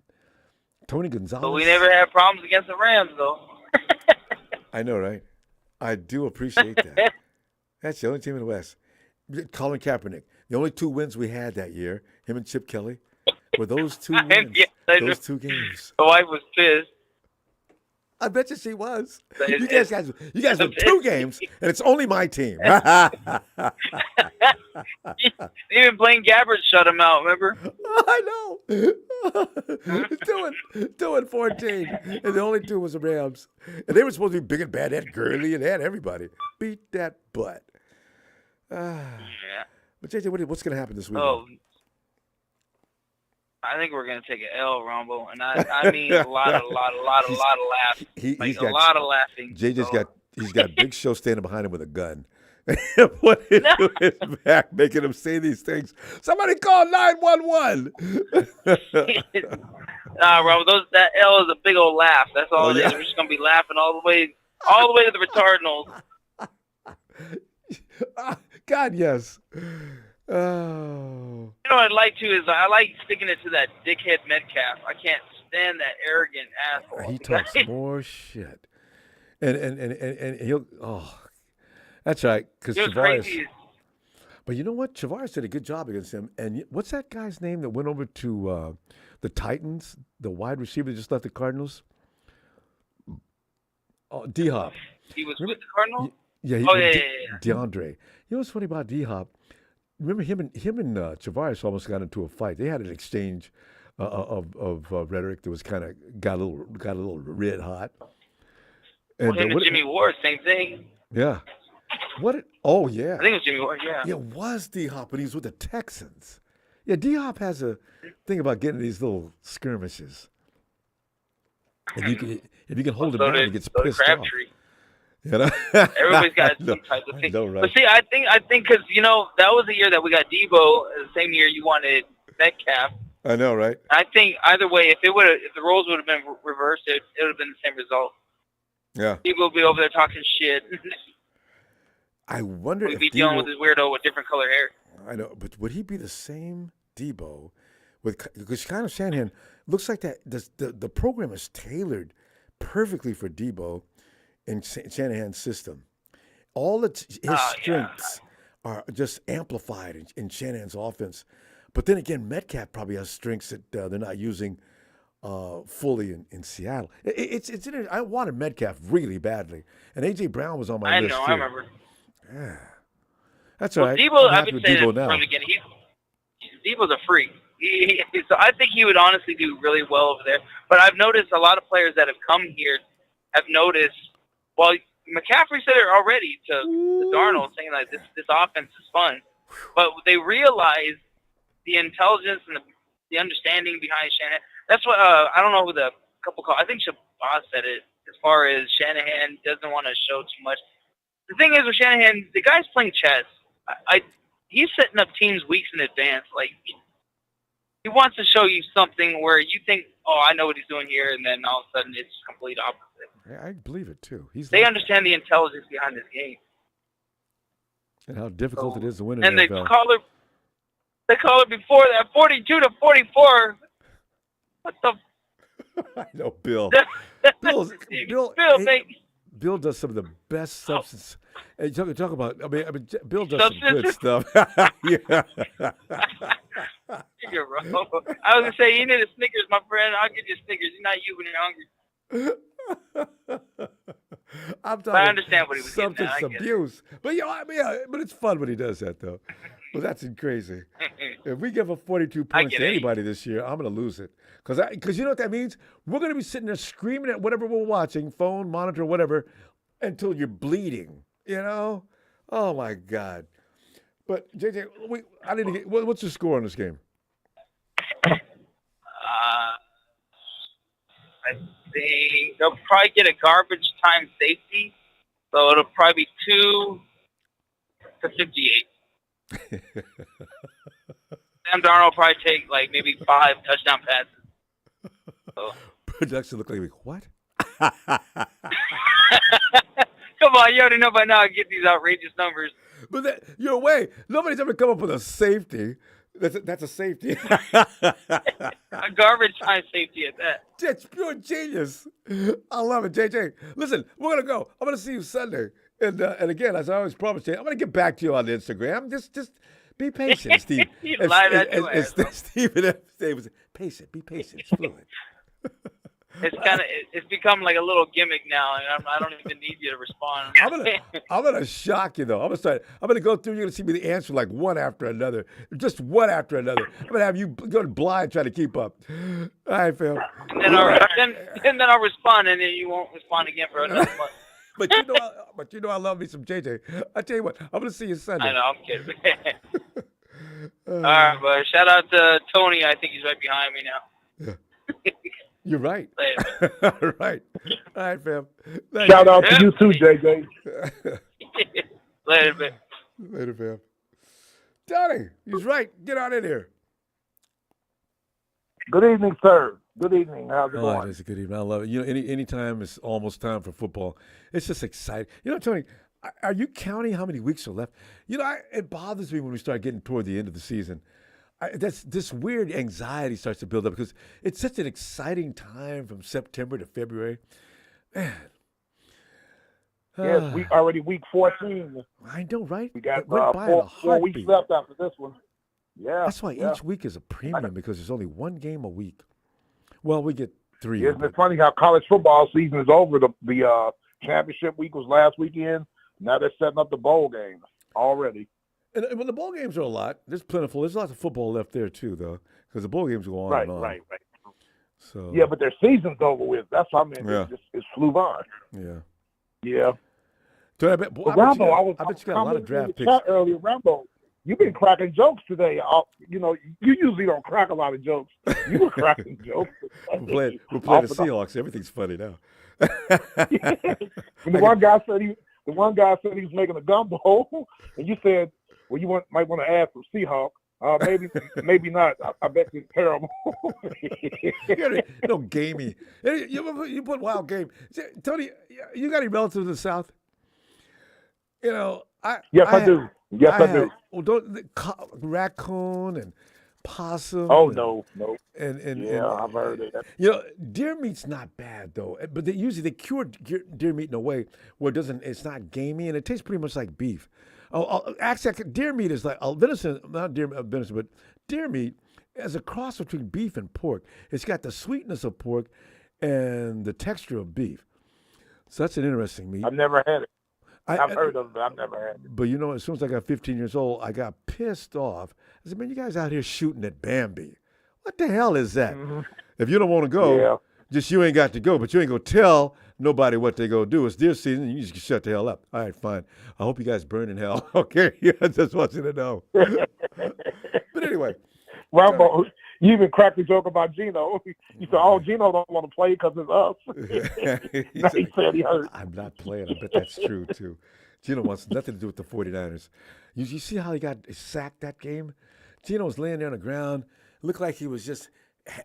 Tony Gonzalez. But we never had problems against the Rams, though. I know, right? I do appreciate that. That's the only team in the West. Colin Kaepernick. The only 2 wins we had that year, him and Chip Kelly, were those 2 wins, those 2 games. The wife was pissed. I bet you she was. You guys won 2 games, and it's only my team. Even Blaine Gabbert shut him out, remember? I know. 2-14, and the only 2 was the Rams. And they were supposed to be big and bad. They had Gurley and they had everybody. Beat that butt. Yeah. But JJ, what's going to happen this week? Oh, I think we're going to take an L, Ronbo, and I mean a lot of laughing. He's a lot of laughing. JJ's he's got a Big Show standing behind him with a gun. What is his back making him say these things? Somebody call 911. Nah, Ronbo, that L is a big old laugh. That's all it is. We're just going to be laughing all the way to the Retardinals. God, yes. Oh. You know what I'd like to is I like sticking it to that dickhead Metcalf. I can't stand that arrogant asshole. He talks more shit, and he'll. Oh, that's right. Because Travaris. But you know what? Travaris did a good job against him. And what's that guy's name that went over to the Titans? The wide receiver that just left the Cardinals. Oh, D-Hop. He was with the Cardinals. Yeah. DeAndre. You know what's funny about D-Hop? Remember him and Travaris almost got into a fight. They had an exchange of rhetoric that was got a little red hot. And him and Jimmy Ward, same thing. Yeah. Yeah. I think it was Jimmy Ward. Yeah. Yeah, it was D-Hop, but he was with the Texans. Yeah, D-Hop has a thing about getting these little skirmishes. And if you can hold him down, he gets pissed off. You know? Everybody's got some type of thing. Right. But see, I think because that was the year that we got Deebo. The same year you wanted Metcalf. I know, right? I think either way, if the roles would have been reversed, it would have been the same result. Yeah. Deebo would be over there talking shit. I wonder We'd be dealing with this weirdo with different color hair. I know, but would he be the same Deebo? Because kind of Shanahan looks like that. The program is tailored perfectly for Deebo. In Shanahan's system, all his strengths are just amplified in Shanahan's offense. But then again, Metcalf probably has strengths that they're not using fully in Seattle. It's I wanted Metcalf really badly, and A.J. Brown was on my list too. I remember. Yeah, that's all right. Deebo, I've been saying from the beginning, Deebo's a freak. So I think he would honestly do really well over there. But I've noticed a lot of players that have come here have noticed. Well, McCaffrey said it already to Darnold, saying that this offense is fun. But they realize the intelligence and the understanding behind Shanahan. That's what I don't know who the couple called. I think Shabazz said it as far as Shanahan doesn't want to show too much. The thing is with Shanahan, the guy's playing chess. He's setting up teams weeks in advance. Like he wants to show you something where you think, oh, I know what he's doing here, and then all of a sudden it's complete opposite. I believe it too. They understand the intelligence behind this game and how difficult it is to win. And they call it before that 42-44. What the? I know, Bill. Bill does some of the best Hey, talk about. I mean, Bill does some good stuff. Yeah. Snicker, bro. I was gonna say you need a Snickers, my friend. I'll give you a Snickers. You're not you when you're hungry. I'm talking. But I understand what he was substance getting at. abuse. But but it's fun when he does that though. Well, that's crazy. If we give up 42 points to anybody this year, I'm going to lose it. Because you know what that means? We're going to be sitting there screaming at whatever we're watching, phone, monitor, whatever, until you're bleeding. You know? Oh my God. But JJ, I need to get. What's the score on this game? I think they'll probably get a garbage time safety, so it'll probably be 2-58. Sam Darnold will probably take like maybe 5 touchdown passes. So. Production look like what? Come on, you already know by now I get these outrageous numbers. But you're away. Nobody's ever come up with a safety. That's a safety. A garbage time safety at that. That's pure genius. I love it, JJ. Listen, we're gonna go. I'm gonna see you Sunday. And again, as I always promised you, I'm gonna get back to you on Instagram. Just be patient, Steve. You lied at your as Stephen F. was patient. Be patient. It's fluid. It's become like a little gimmick now, and I don't even need you to respond. I'm gonna shock you though. I'm gonna go through. You're gonna see me the answer like one after another, just one after another. I'm gonna have you going blind trying to keep up. All right, Phil. And then I'll respond, and then you won't respond again for another month. But you know I love me some JJ. I tell you what, I'm gonna see you Sunday. I know, I'm kidding. All right, but shout out to Tony. I think he's right behind me now. Yeah. You're right. Later. Right. All right, fam. Shout out to you too, JJ. Later, man. Later, fam. Tony, he's right. Get on in here. Good evening, sir. Good evening. How's it going? It's a good evening. I love it. You know, any time it's almost time for football. It's just exciting. You know, Tony, are you counting how many weeks are left? You know, it bothers me when we start getting toward the end of the season. This weird anxiety starts to build up because it's such an exciting time from September to February. Man. Yes, we already week 14. I know, right? We got four weeks left after this one. Yeah. That's why each week is a premium because there's only one game a week. Well, we get 3. Isn't it funny how college football season is over? The championship week was last weekend. Now they're setting up the bowl games already. And when the bowl games are a lot, there's plentiful. There's lots of football left there too, though, because the bowl games go on and on. Right. So yeah, but their season's over with. That's what I mean. Yeah. It's flew by. Yeah. So I bet you got a lot of draft picks earlier. Rambo, you've been cracking jokes today. You know, you usually don't crack a lot of jokes. You were cracking jokes. We're playing the Seahawks. Everything's funny now. The one guy said he was making a gumbo, and you said, well, you might want to add some Seahawks. Maybe not. I bet it's terrible. No gamey. You put wild game. Tony, you got any relatives in the South? You know, I do. Yes, I do. Well, raccoon and possum. Oh no. And I've heard of that. You know, deer meat's not bad though, but they cure deer meat in a way where it's not gamey and it tastes pretty much like beef. Actually, deer meat is like venison, not venison, but deer meat is a cross between beef and pork. It's got the sweetness of pork and the texture of beef. So that's an interesting meat. I've never had it. I've heard of it, but I've never had it. But you know, as soon as I got 15 years old, I got pissed off. I said, man, you guys out here shooting at Bambi. What the hell is that? Mm-hmm. If you don't want to go, just you ain't got to go, but you ain't going to tell nobody what they go do. It's deer season, and you just shut the hell up. All right, fine. I hope you guys burn in hell. Okay, I just want you to know. But anyway. Ronbo, you even cracked the joke about Gino. You said, oh, Gino don't want to play because it's us. He said he hurt. I'm not playing. I bet that's true, too. Gino wants nothing to do with the 49ers. You see how he got sacked that game? Gino was laying there on the ground. It looked like he was just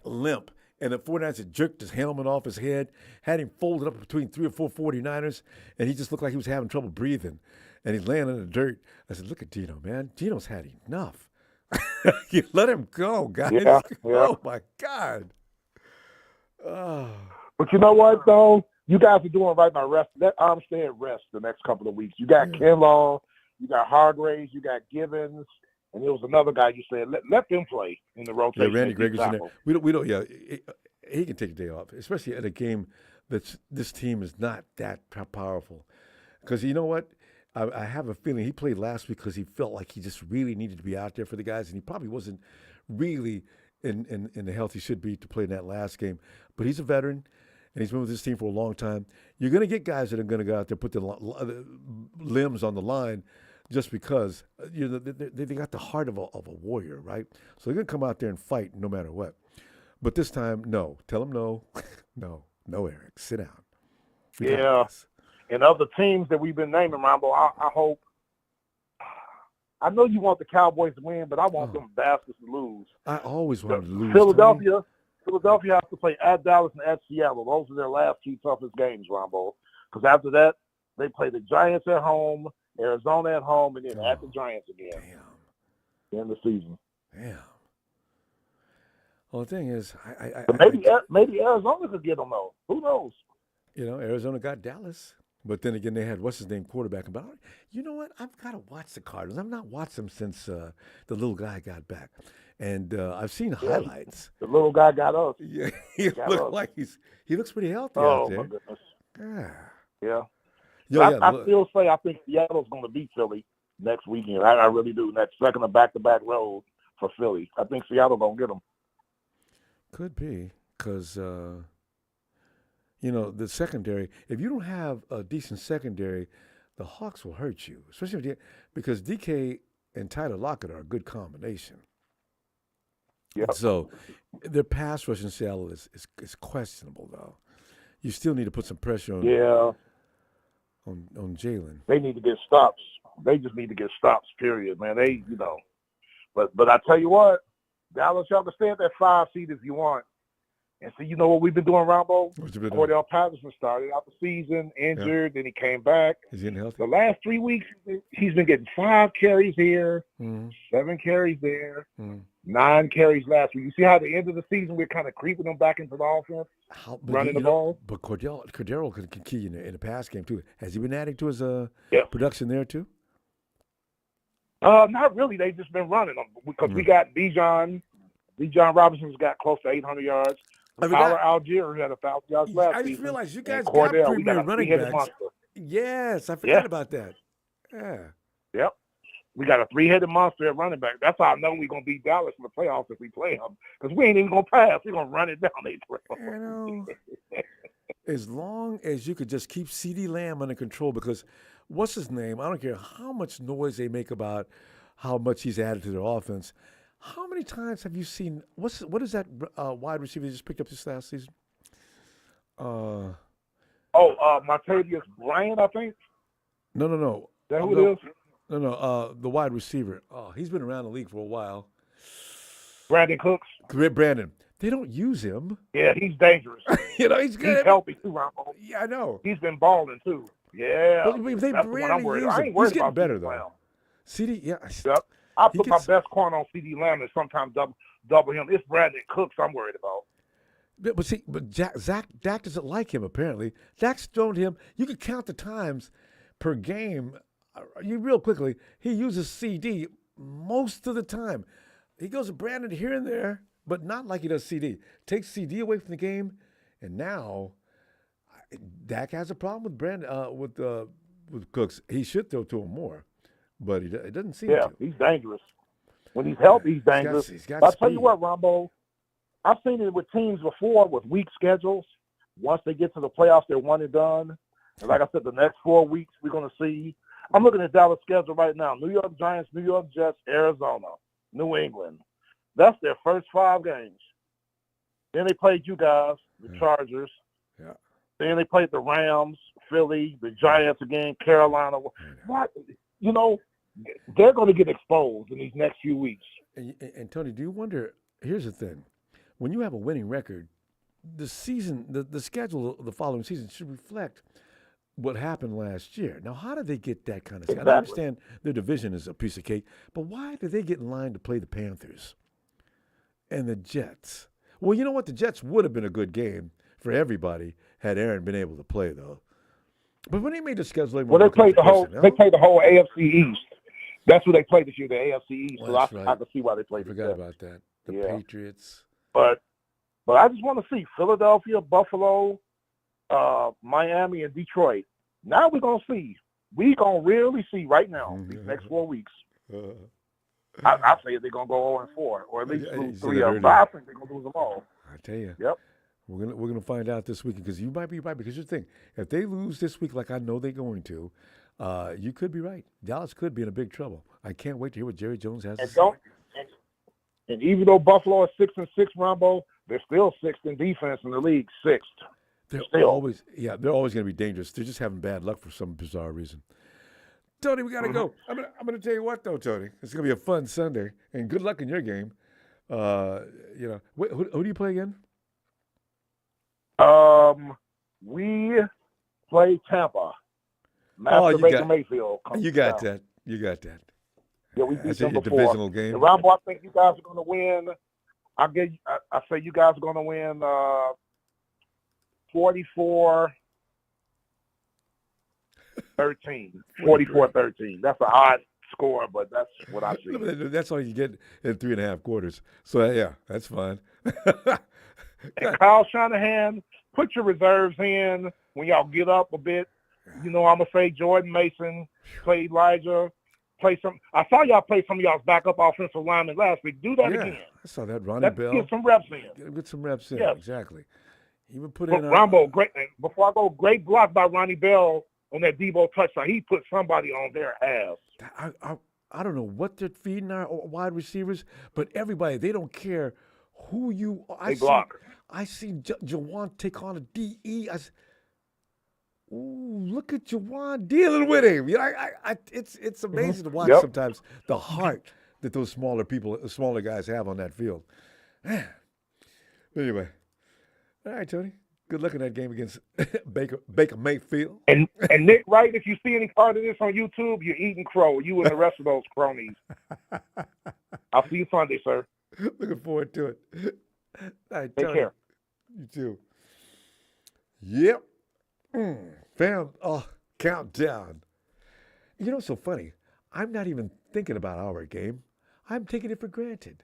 limp. And the 49ers had jerked his helmet off his head, had him folded up between 3 or 4 49ers, and he just looked like he was having trouble breathing. And he's laying in the dirt. I said, look at Gino, man. Gino's had enough. You let him go, guys. Yeah. Oh, my God. Oh. But you know what, though? you guys are doing right by rest. Let Armstead rest the next couple of weeks. You got Kinlaw, you got Hargraves, you got Givens, and there was another guy you said let them play in the rotation. Yeah, Randy Greger's in there. We don't. Yeah, he can take a day off, especially at a game this team is not that powerful. Because you know what, I have a feeling he played last week because he felt like he just really needed to be out there for the guys, and he probably wasn't really in the health he should be to play in that last game. But he's a veteran, and he's been with this team for a long time. You're going to get guys that are going to go out there, put their limbs on the line just because they got the heart of a warrior, right? So they're going to come out there and fight no matter what. But this time, no. Tell them no. No, Eric. Sit down. Yeah. And other teams that we've been naming, Ronbo, I hope. I know you want the Cowboys to win, but I want them bastards to lose. I always wanted to lose. Philadelphia has to play at Dallas and at Seattle. Those are their last two toughest games, Ronbo. Because after that, they play the Giants at home, Arizona at home, and then at the Giants again. Damn. In the season. Damn. Well, the thing is, maybe Arizona could get them though. Who knows? Arizona got Dallas, but then again, they had what's his name quarterback. But you know what? I've got to watch the Cardinals. I've not watched them since the little guy got back, and I've seen highlights. The little guy got us. Yeah, he looks pretty healthy out there. Oh my goodness. Yeah. I still say I think Seattle's going to beat Philly next weekend. I really do. Next second of back-to-back road for Philly. I think Seattle going to get them. Could be, because, the secondary, if you don't have a decent secondary, the Hawks will hurt you, especially because DK and Tyler Lockett are a good combination. Yep. So their pass rush in Seattle is questionable, though. You still need to put some pressure on Jalen. They need to get stops. They just need to get stops, period, man. But I tell you what, Dallas, y'all can stay at that 5 seed if you want. And so you know what we've been doing, Ronbo? Cordell Patterson started out the season injured, then he came back. Is he healthy? The last 3 weeks, he's been getting 5 carries here, 7 carries there, 9 carries last week. You see how at the end of the season we're kind of creeping him back into the offense, running the ball? But Cordell can key in the pass game, too. Has he been adding to his production there, too? Not really. They've just been running them because we got Bijan. Bijan Robinson's got close to 800 yards. Tyler Algier had 1,000 yards last season. I just realized you guys got premier running backs. Yes, I forgot about that. Yeah. Yep. We got a 3-headed monster at running back. That's how I know we're going to beat Dallas in the playoffs if we play them. Because we ain't even going to pass. We're going to run it down their throat. As long as you could just keep CeeDee Lamb under control, because what's his name? I don't care how much noise they make about how much he's added to their offense. How many times have you seen what is that wide receiver they just picked up this last season? Martavius Bryant, I think. No. Is that who it is? No. The wide receiver. Oh, he's been around the league for a while. Brandon Cooks. Brandon. They don't use him. Yeah, he's dangerous. He's good. He's healthy too, Ronbo. Yeah, I know. He's been balling too. Yeah. But they rarely use him. He's getting better though. CeeDee, yeah. Yep. I put my best corner on CeeDee Lamb and sometimes double him. It's Brandon Cooks I'm worried about. But Dak doesn't like him apparently. Dak's thrown him. You could count the times per game. Real quickly, he uses CD most of the time. He goes to Brandon here and there, but not like he does CD. Takes CD away from the game, and now Dak has a problem with Brandon with Cooks. He should throw to him more. But it doesn't seem to. He's dangerous. When he's healthy, he's dangerous. I'll tell you what, Ronbo, I've seen it with teams before with weak schedules. Once they get to the playoffs, they're one and done. And like I said, the next 4 weeks we're going to see. I'm looking at Dallas' schedule right now. New York Giants, New York Jets, Arizona, New England. That's their first 5 games. Then they played you guys, the Chargers. Yeah. Then they played the Rams, Philly, the Giants again, Carolina. What? They're going to get exposed in these next few weeks. And Tony, do you wonder, here's the thing. When you have a winning record, the season, the schedule of the following season should reflect what happened last year. Now, how did they get that kind of schedule? Exactly. I understand their division is a piece of cake, but why did they get in line to play the Panthers and the Jets? Well, you know what? The Jets would have been a good game for everybody had Aaron been able to play, though. But when they made the schedule, well, they played the whole AFC East. That's who they played this year, the AFC East. Well, so I can see why they played. I forgot about that. The Patriots. But I just want to see Philadelphia, Buffalo, Miami, and Detroit. Now we're gonna see. We're gonna really see right now these next 4 weeks. I say they're gonna go 0-4, or at least lose 3 of them. But I think they're gonna lose them all. I tell you. Yep. We're gonna find out this week, because you might be right. Because here's the thing: if they lose this week, like I know they're going to, you could be right. Dallas could be in a big trouble. I can't wait to hear what Jerry Jones has to say. And even though Buffalo is 6-6, Ronbo, they're still sixth in defense in the league. Sixth. They're always going to be dangerous. They're just having bad luck for some bizarre reason. Tony, we got to go. I'm gonna tell you what, though, Tony. It's going to be a fun Sunday, and good luck in your game. Who do you play again? We play Tampa. Master Baker Mayfield. You got that. You got that. Yeah, we beat them before. Divisional game. And Ronbo, I think you guys are going to win. I say you guys are going to win 44-13. 44-13. That's an odd score, but that's what I see. That's all you get in 3.5 quarters. So, yeah, that's fine. And Kyle Shanahan, put your reserves in when y'all get up a bit. I'm going to say Jordan Mason, play Elijah, play some. I saw y'all play some of y'all's backup offensive linemen last week. Do that again. I saw that. Ronnie Bell. Get some reps in. Get some reps in. Yes. Exactly. He would put in. Ronbo, great. Before I go, great block by Ronnie Bell on that Deebo touchdown. He put somebody on their ass. I don't know what they're feeding our wide receivers, but everybody, they don't care who you are. They block. I see Jauan take on a DE. Ooh, look at Jauan dealing with him. It's amazing to watch sometimes the heart that those smaller guys have on that field. Man. Anyway, all right, Tony. Good luck in that game against Baker Mayfield. And Nick Wright, if you see any part of this on YouTube, you're eating crow. You and the rest of those cronies. I'll see you Sunday, sir. Looking forward to it. All right, Take care. You too. Yep. Fam, countdown. You know what's so funny? I'm not even thinking about our game. I'm taking it for granted.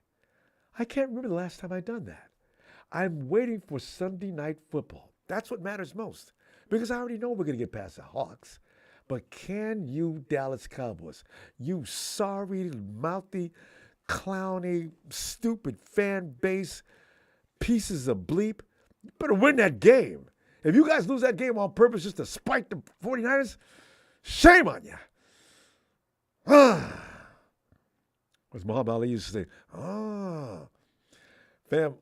I can't remember the last time I've done that. I'm waiting for Sunday night football. That's what matters most. Because I already know we're going to get past the Hawks. But can you, Dallas Cowboys, you sorry, mouthy, clowny, stupid fan base, pieces of bleep, you better win that game. If you guys lose that game on purpose just to spite the 49ers, shame on you. As Muhammad Ali used to say, fam,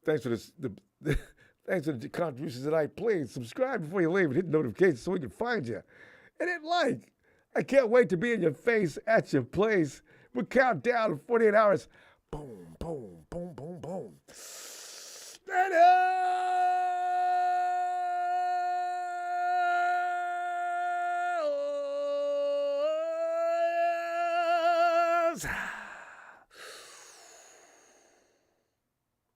thanks for this. Thanks for the contributions that I played. Subscribe before you leave and hit the notifications so we can find you. And hit like. I can't wait to be in your face at your place. We'll count down in 48 hours. Boom, boom, boom, boom, boom. Stand up!